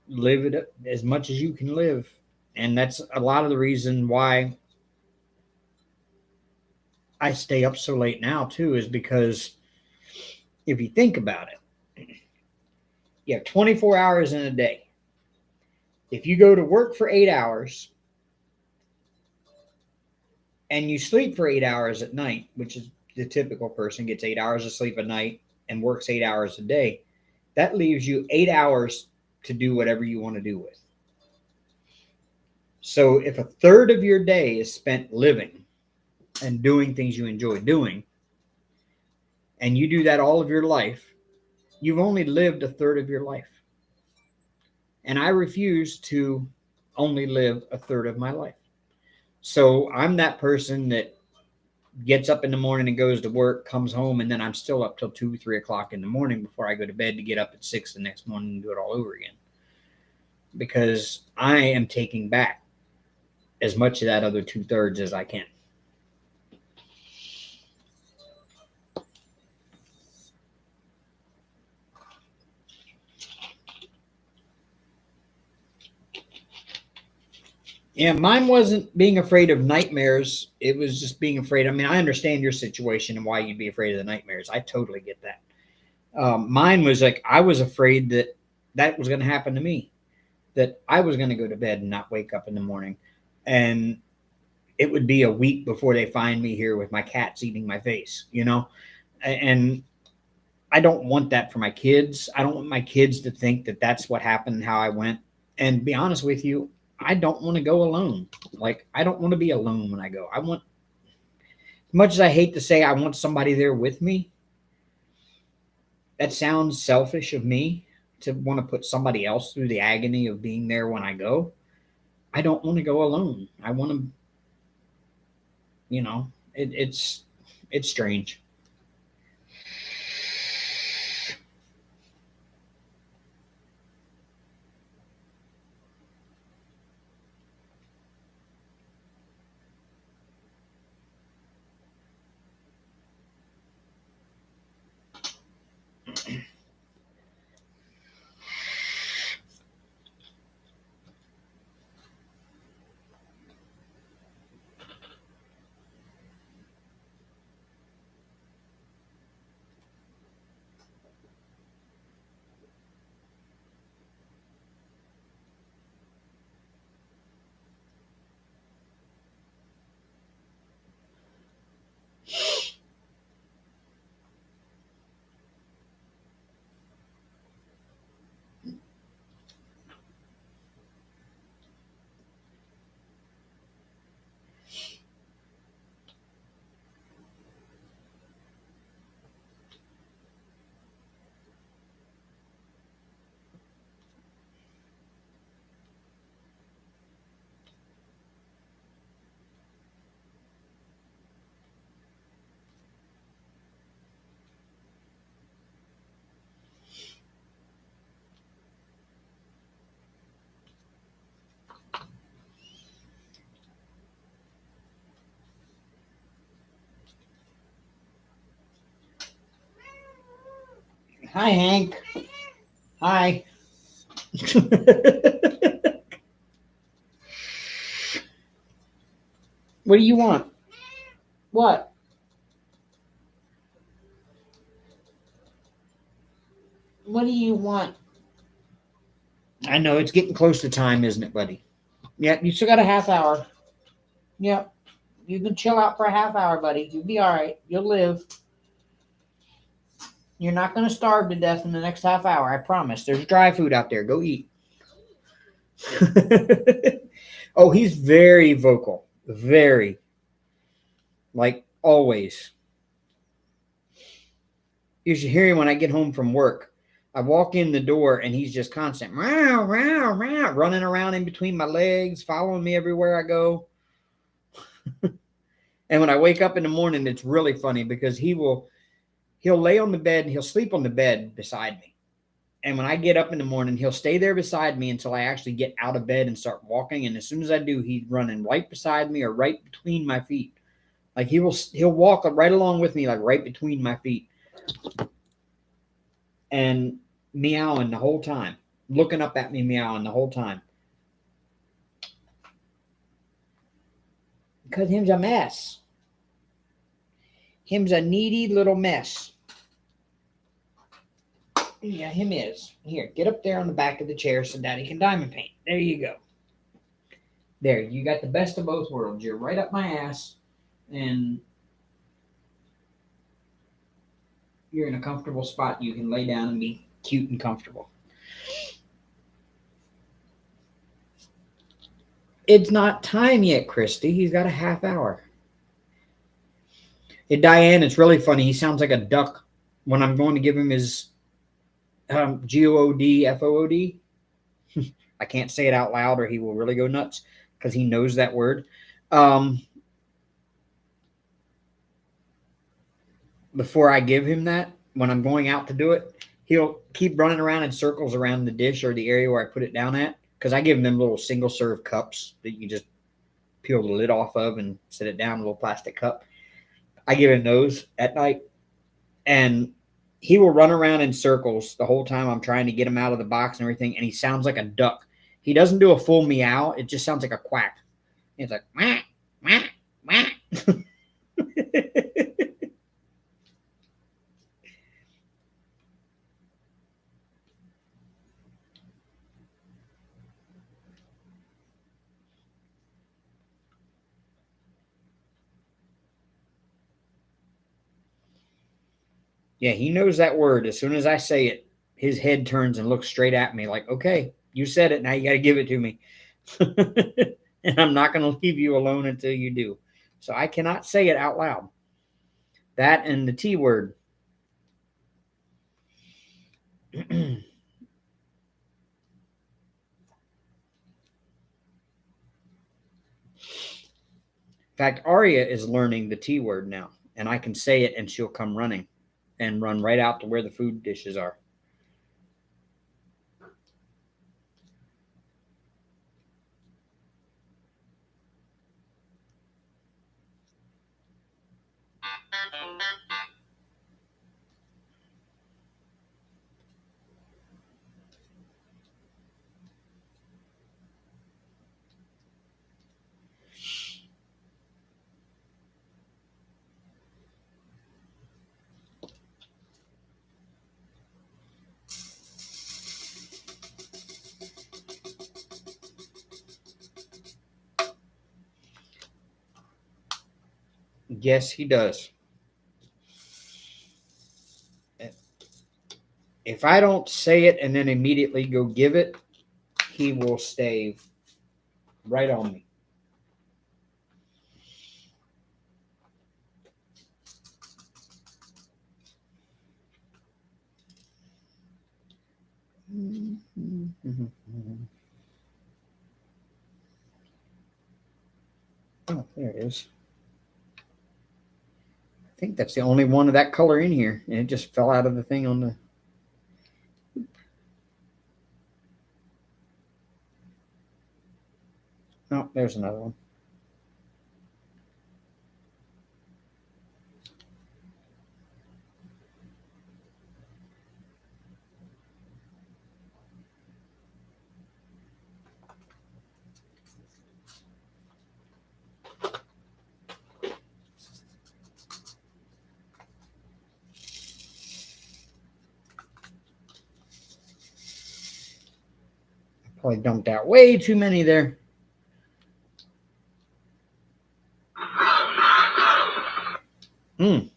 Live it as much as you can live. And that's a lot of the reason why I stay up so late now too, is because if you think about it, you have 24 hours in a day. If you go to work for 8 hours and you sleep for 8 hours at night, which is the typical person gets 8 hours of sleep a night and works 8 hours a day, that leaves you 8 hours to do whatever you want to do with. So if a third of your day is spent living and doing things you enjoy doing, and you do that all of your life, you've only lived a third of your life. And I refuse to only live a third of my life. So I'm that person that gets up in the morning and goes to work, comes home, and then I'm still up till 2, 3 o'clock in the morning before I go to bed to get up at 6 the next morning and do it all over again. Because I am taking back as much of that other 2/3 as I can. Yeah, mine wasn't being afraid of nightmares. It was just being afraid. I mean, I understand your situation and why you'd be afraid of the nightmares. I totally get that. Mine was like I was afraid that that was going to happen to me, that I was going to go to bed and not wake up in the morning, and it would be a week before they find me here with my cats eating my face. And I don't want that for my kids. I don't want my kids to think that that's what happened and how I went. And to be honest with you, I don't want to go alone. Like I don't want to be alone when I go. I want, as much as I hate to say I want somebody there with me, that sounds selfish of me to want to put somebody else through the agony of being there when I go. I don't want to go alone. I want to, it's strange. Hi, Hank. Hi. What do you want? What? What do you want? I know it's getting close to time, isn't it, buddy? Yeah, you still got a half hour. Yep. You can chill out for a half hour, buddy. You'll be all right. You'll live. You're not going to starve to death in the next half hour. I promise. There's dry food out there. Go eat. Oh, he's very vocal. Very. Like always. You should hear him when I get home from work. I walk in the door and he's just constant, meow, meow, meow, running around in between my legs, following me everywhere I go. And when I wake up in the morning, it's really funny because he'll lay on the bed and he'll sleep on the bed beside me. And when I get up in the morning, he'll stay there beside me until I actually get out of bed and start walking. And as soon as I do, he's running right beside me or right between my feet. Like he'll walk right along with me, like right between my feet, and meowing the whole time, looking up at me, meowing the whole time. Because him's a mess. Him's a needy little mess. Yeah, him is. Here, get up there on the back of the chair so Daddy can diamond paint. There you go. There, you got the best of both worlds. You're right up my ass, and you're in a comfortable spot. You can lay down and be cute and comfortable. It's not time yet, Christy. He's got a half hour. Hey, Diane, it's really funny. He sounds like a duck when I'm going to give him his GOOD, I can't say it out loud or he will really go nuts because he knows that word. Before I give him that, when I'm going out to do it, he'll keep running around in circles around the dish or the area where I put it down at. Because I give him them little single serve cups that you just peel the lid off of and set it down, a little plastic cup. I give him those at night. And he will run around in circles the whole time I'm trying to get him out of the box and everything. And he sounds like a duck. He doesn't do a full meow. It just sounds like a quack. It's like, wah, wah, wah. Yeah, he knows that word. As soon as I say it, his head turns and looks straight at me like, okay, you said it. Now you got to give it to me. And I'm not going to leave you alone until you do. So I cannot say it out loud. That and the T word. In fact, Aria is learning the T word now, and I can say it and she'll come running and run right out to where the food dishes are. Yes, he does. If I don't say it and then immediately go give it, he will stay right on me. Oh, there it is. I think that's the only one of that color in here, and it just fell out of the thing on the. Oh, there's another one. Probably dumped out way too many there. Mm.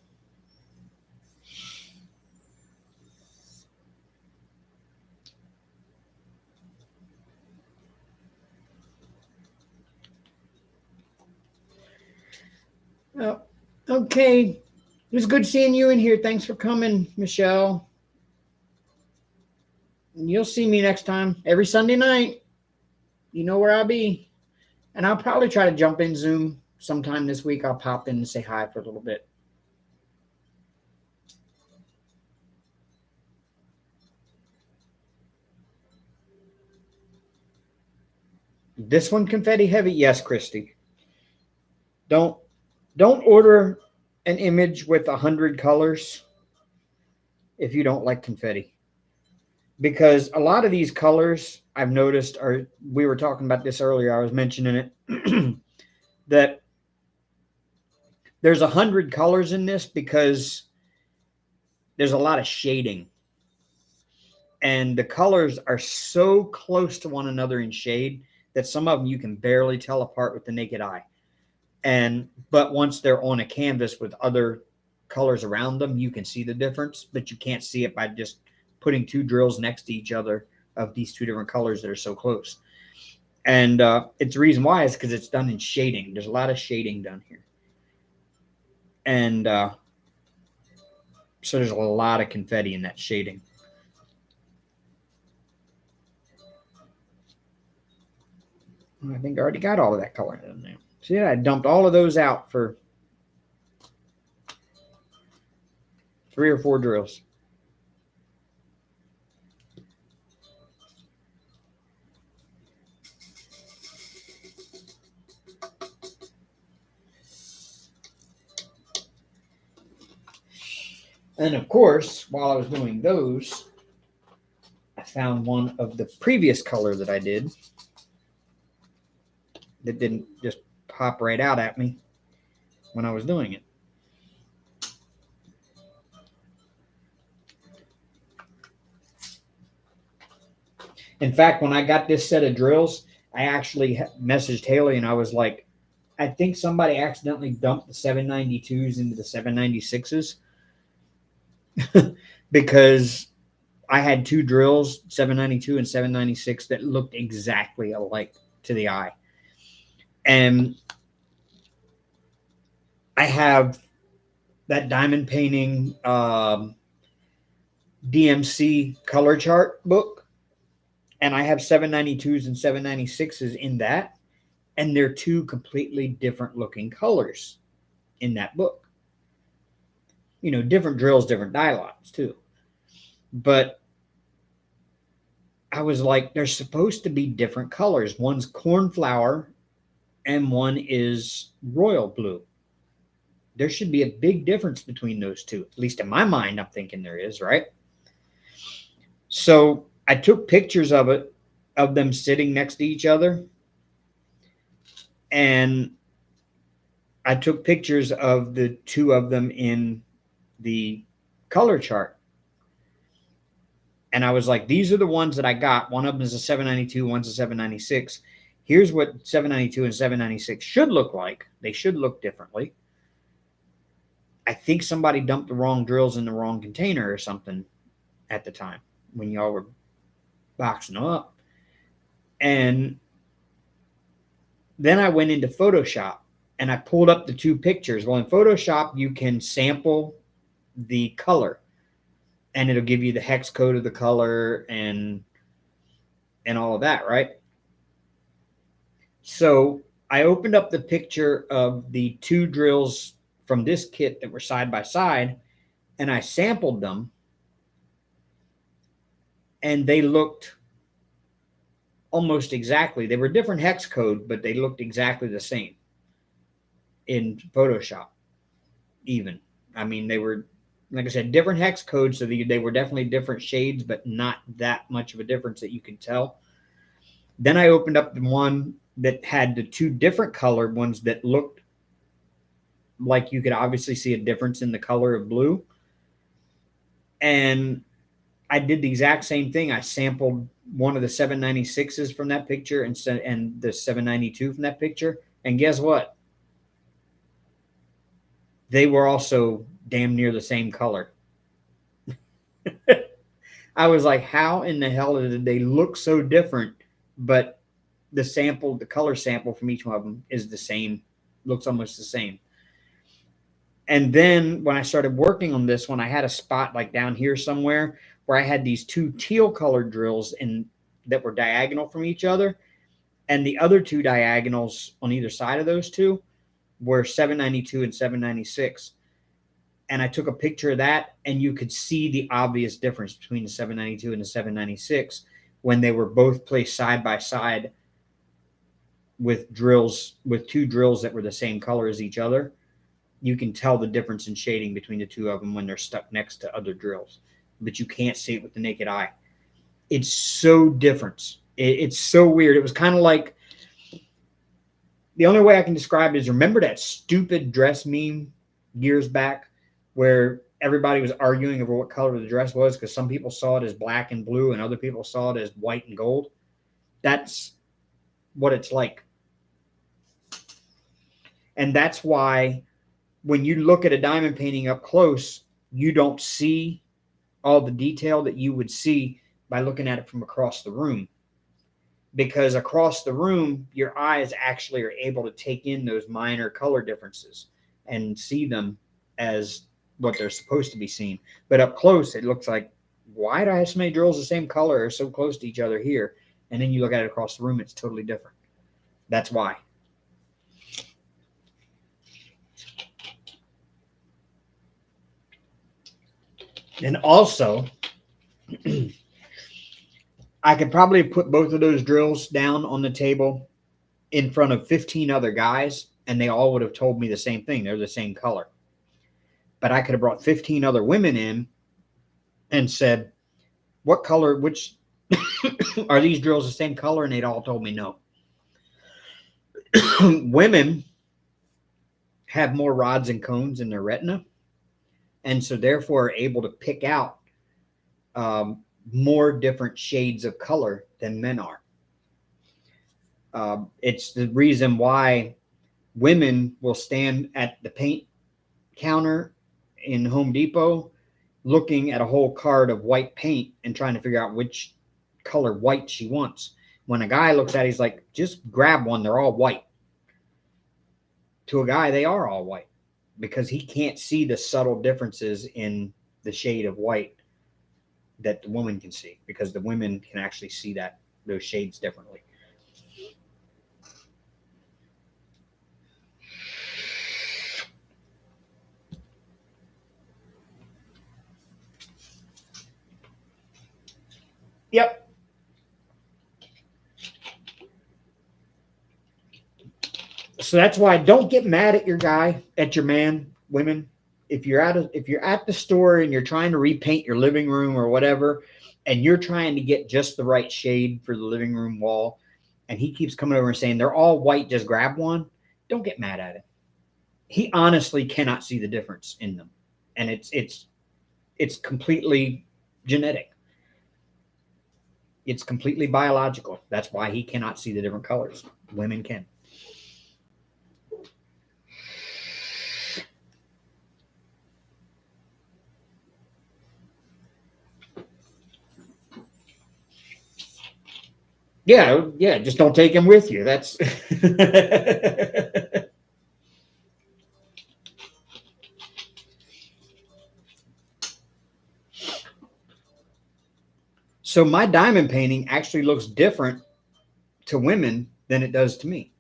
Oh, okay. It was good seeing you in here. Thanks for coming, Michelle. You'll see me next time. Every Sunday night. You know where I'll be. And I'll probably try to jump in Zoom sometime this week. I'll pop in and say hi for a little bit. This one confetti heavy? Yes, Christy. Don't order an image with 100 colors if you don't like confetti. Because a lot of these colors I've noticed are, we were talking about this earlier, I was mentioning it, that there's 100 colors in this because there's a lot of shading. And the colors are so close to one another in shade that some of them you can barely tell apart with the naked eye. But once they're on a canvas with other colors around them, you can see the difference, but you can't see it by just putting two drills next to each other of these two different colors that are so close. And it's the reason why is because it's done in shading. There's a lot of shading done here. And so there's a lot of confetti in that shading. I think I already got all of that color in there. See, I dumped all of those out for 3 or 4 drills. And of course, while I was doing those, I found one of the previous color that I did that didn't just pop right out at me when I was doing it. In fact, when I got this set of drills, I actually messaged Haley and I was like, I think somebody accidentally dumped the 792s into the 796s because I had two drills, 792 and 796, that looked exactly alike to the eye. And I have that diamond painting DMC color chart book, and I have 792s and 796s in that, and they're two completely different looking colors in that book. You know, different drills, different dye lots too. But I was like, they're supposed to be different colors. One's cornflower and one is royal blue. There should be a big difference between those two. At least in my mind, I'm thinking there is, right? So I took pictures of it, of them sitting next to each other. And I took pictures of the two of them in the color chart. And I was like, these are the ones that I got. One of them is a 792, one's a 796. Here's what 792 and 796 should look like. They should look differently. I think somebody dumped the wrong drills in the wrong container or something at the time when y'all were boxing them up. And then I went into Photoshop and I pulled up the two pictures. Well, in Photoshop, you can sample the color and it'll give you the hex code of the color and all of that, right? So I opened up the picture of the two drills from this kit that were side by side, and I sampled them, and they looked almost exactly. They were different hex code, but they looked exactly the same in Photoshop even. I mean, they were, like I said, different hex codes, so they were definitely different shades, but not that much of a difference that you could tell. Then I opened up the one that had the two different colored ones that looked like you could obviously see a difference in the color of blue. And I did the exact same thing. I sampled one of the 796s from that picture and the 792 from that picture. And guess what? They were also damn near the same color. I was like, how in the hell did they look so different? But the color sample from each one of them is the same, looks almost the same. And then when I started working on this one, I had a spot like down here somewhere where I had these two teal colored drills that were diagonal from each other. And the other two diagonals on either side of those two were 792 and 796. And I took a picture of that, and you could see the obvious difference between the 792 and the 796 when they were both placed side by side with two drills that were the same color as each other. You can tell the difference in shading between the two of them when they're stuck next to other drills, but you can't see it with the naked eye. It's so different. It's so weird. It was kind of like, the only way I can describe it is, remember that stupid dress meme years back where everybody was arguing over what color the dress was because some people saw it as black and blue and other people saw it as white and gold? That's what it's like. And that's why when you look at a diamond painting up close, you don't see all the detail that you would see by looking at it from across the room. Because across the room, your eyes actually are able to take in those minor color differences and see them as what they're supposed to be seen. But up close, it looks like, why do I have so many drills the same color or so close to each other here? And then you look at it across the room, it's totally different. That's why. And also, I could probably put both of those drills down on the table in front of 15 other guys, and they all would have told me the same thing. They're the same color. But I could have brought 15 other women in and said, what color, which Are these drills the same color? And they'd all told me no. Women have more rods and cones in their retina, and so therefore are able to pick out more different shades of color than men are. It's the reason why women will stand at the paint counter in Home Depot looking at a whole card of white paint and trying to figure out which color white she wants. When a guy looks at it, he's like, just grab one, they're all white. To a guy, they are all white because he can't see the subtle differences in the shade of white that the woman can see, because the women can actually see those shades differently. Yep. So that's why don't get mad at your guy, at your man, women. If you're at the store and you're trying to repaint your living room or whatever, and you're trying to get just the right shade for the living room wall, and he keeps coming over and saying they're all white, just grab one, don't get mad at it. He honestly cannot see the difference in them, and it's completely genetic. It's completely biological. That's why he cannot see the different colors. Women can. Yeah, just don't take him with you. That's so my diamond painting actually looks different to women than it does to me.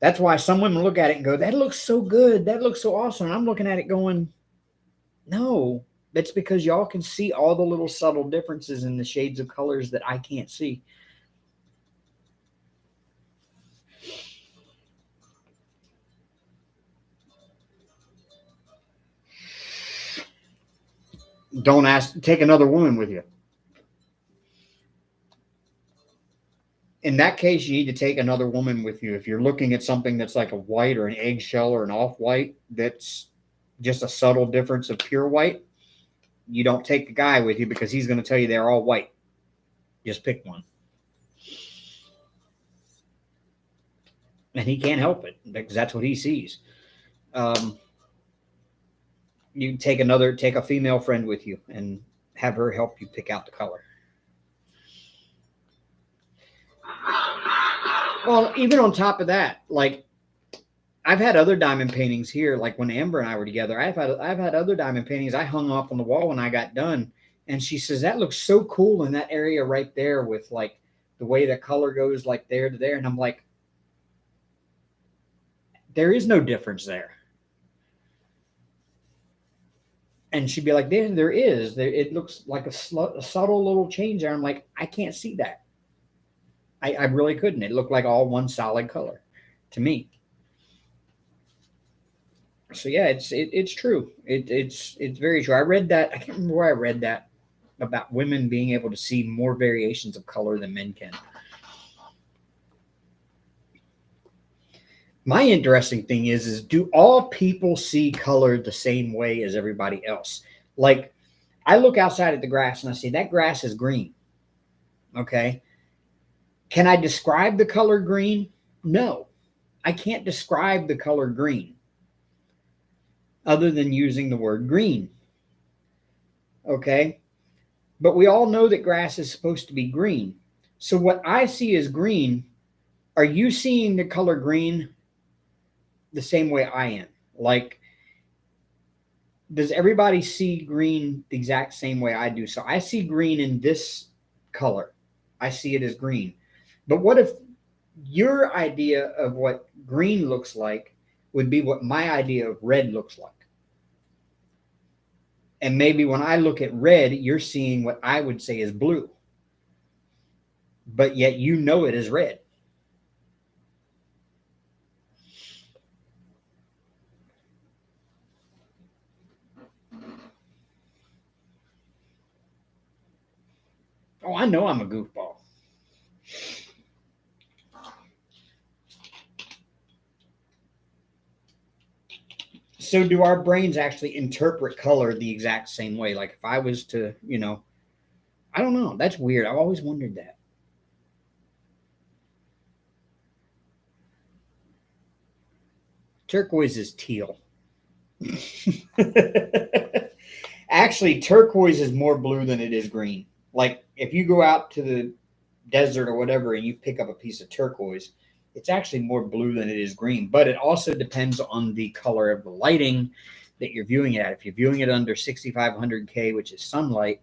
That's why some women look at it and go, "That looks so good. That looks so awesome." And I'm looking at it going, "No, that's because y'all can see all the little subtle differences in the shades of colors that I can't see." Don't ask, take another woman with you. In that case, you need to take another woman with you. If you're looking at something that's like a white or an eggshell or an off white, that's just a subtle difference of pure white, you don't take the guy with you because he's going to tell you they're all white. Just pick one. And he can't help it because that's what he sees. Um, you take a female friend with you and have her help you pick out the color. Well, even on top of that, like I've had other diamond paintings here, like when Amber and I were together. I've had other diamond paintings I hung up on the wall when I got done, and she says that looks so cool in that area right there with like the way the color goes like there to there, and I'm like, there is no difference there. And she'd be like, there is. There, it looks like a subtle little change there. I'm like, I can't see that. I really couldn't. It looked like all one solid color to me. So yeah, it's true. It's very true. I read that. I can't remember where I read that about women being able to see more variations of color than men can. My interesting thing is do all people see color the same way as everybody else? Like I look outside at the grass and I see that grass is green. Okay. Can I describe the color green? No, I can't describe the color green other than using the word green. Okay. But we all know that grass is supposed to be green. So what I see as green, are you seeing the color green the same way I am? Like, does everybody see green the exact same way I do? So I see green in this color. I see it as green. But what if your idea of what green looks like would be what my idea of red looks like? And maybe when I look at red, you're seeing what I would say is blue, but yet you know it is red. Oh, I know I'm a goofball. So do our brains actually interpret color the exact same way? Like if I was to, I don't know. That's weird. I've always wondered that. Turquoise is teal. Actually, turquoise is more blue than it is green. Like if you go out to the desert or whatever and you pick up a piece of turquoise, it's actually more blue than it is green. But it also depends on the color of the lighting that you're viewing it at. If you're viewing it under 6500K, which is sunlight,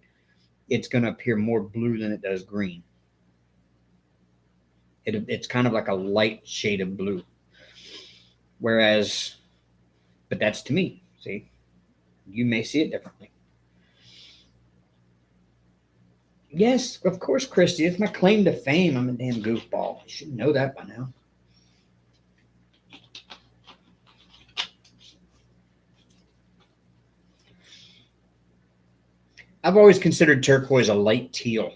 it's going to appear more blue than it does green. It's kind of like a light shade of blue. Whereas, but that's to me. See, you may see it differently. Yes, of course, Christy. It's my claim to fame. I'm a damn goofball. You should know that by now. I've always considered turquoise a light teal,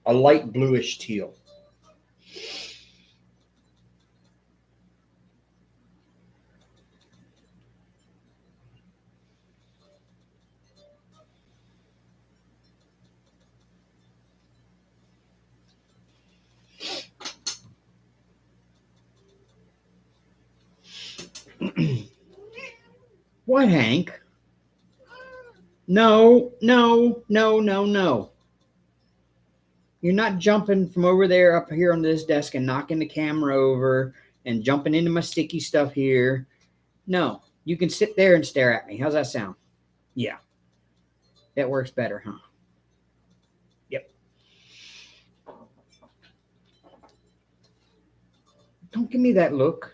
a light bluish teal. What, Hank? No, no, no, no, no. You're not jumping from over there up here on this desk and knocking the camera over and jumping into my sticky stuff here. No, you can sit there and stare at me. How's that sound? Yeah, that works better, huh? Yep. Don't give me that look.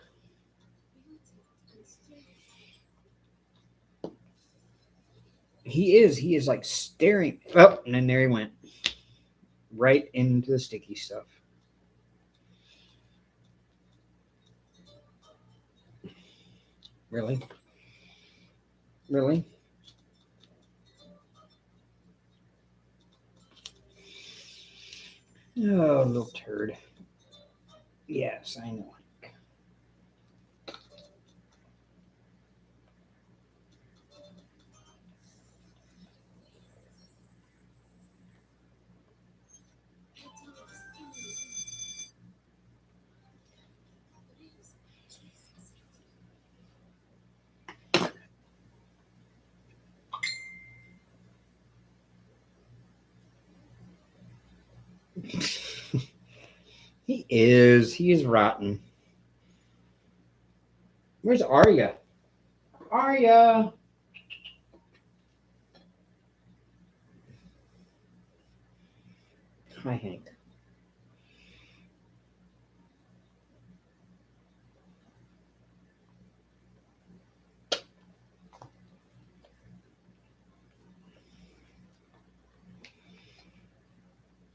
He is like staring. Oh, and then there he went. Right into the sticky stuff. Really? Really? Oh, little turd. Yes, I know. He is. He is rotten. Where's Arya? Arya. Hi, Hank.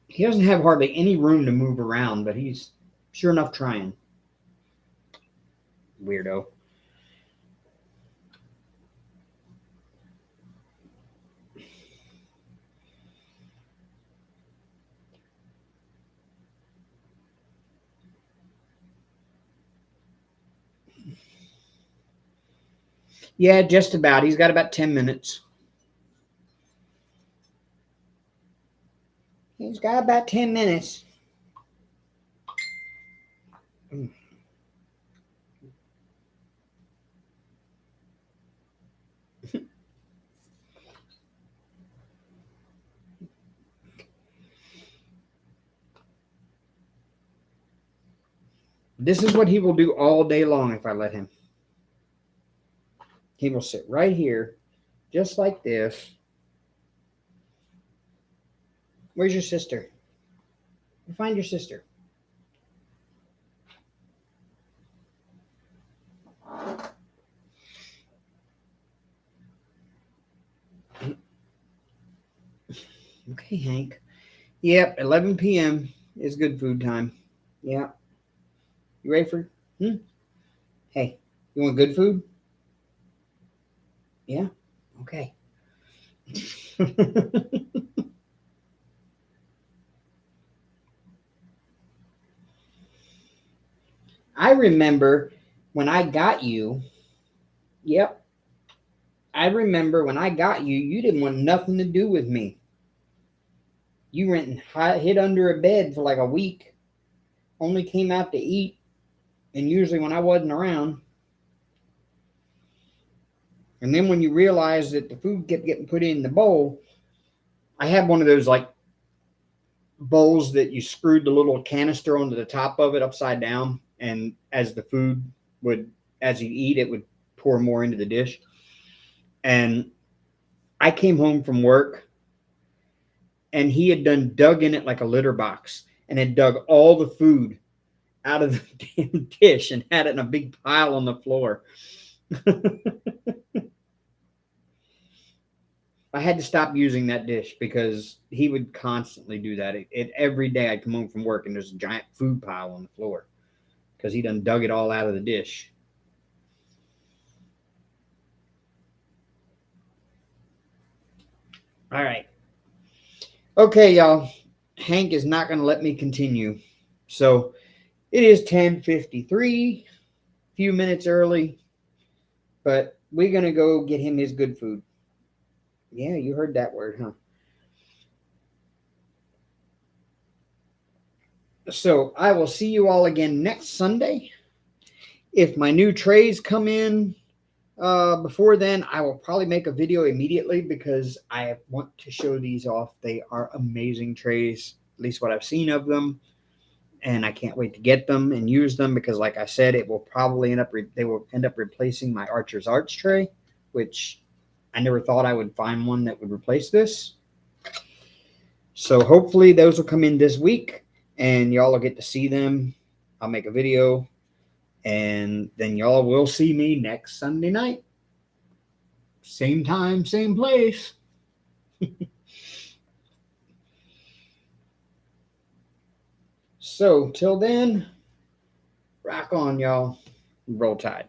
He doesn't have hardly any room to move around, but he's sure enough trying. Weirdo. Yeah, just about. He's got about 10 minutes. He's got about 10 minutes. This is what he will do all day long if I let him. He will sit right here, just like this. Where's your sister? Find your sister. Okay, Hank. Yep, 11 p.m. is good food time. Yeah. You ready for? Hey, you want good food? Yeah. Okay. I remember when I got you. Yep. I remember when I got you, you didn't want nothing to do with me. You went and hid under a bed for like a week. Only came out to eat, and usually when I wasn't around. And then when you realized that the food kept getting put in the bowl, I had one of those like bowls that you screwed the little canister onto the top of it upside down, and as the food would, as you eat, it would pour more into the dish. And I came home from work, and he had dug in it like a litter box, and had dug all the food out of the damn dish and had it in a big pile on the floor. I had to stop using that dish because he would constantly do that. Every day I'd come home from work and there's a giant food pile on the floor because he done dug it all out of the dish. All right. Okay, y'all. Hank is not going to let me continue. So it is 10:53, a few minutes early, but we're going to go get him his good food. Yeah, you heard that word, huh? So I will see you all again next Sunday. If my new trays come in before then, I will probably make a video immediately because I want to show these off. They are amazing trays, at least what I've seen of them. And I can't wait to get them and use them because, like I said, it will probably they will end up replacing my Archer's Arts tray, which I never thought I would find one that would replace this. So hopefully those will come in this week and y'all will get to see them. I'll make a video and then y'all will see me next Sunday night. Same time, same place. So till then, rock on, y'all. Roll Tide.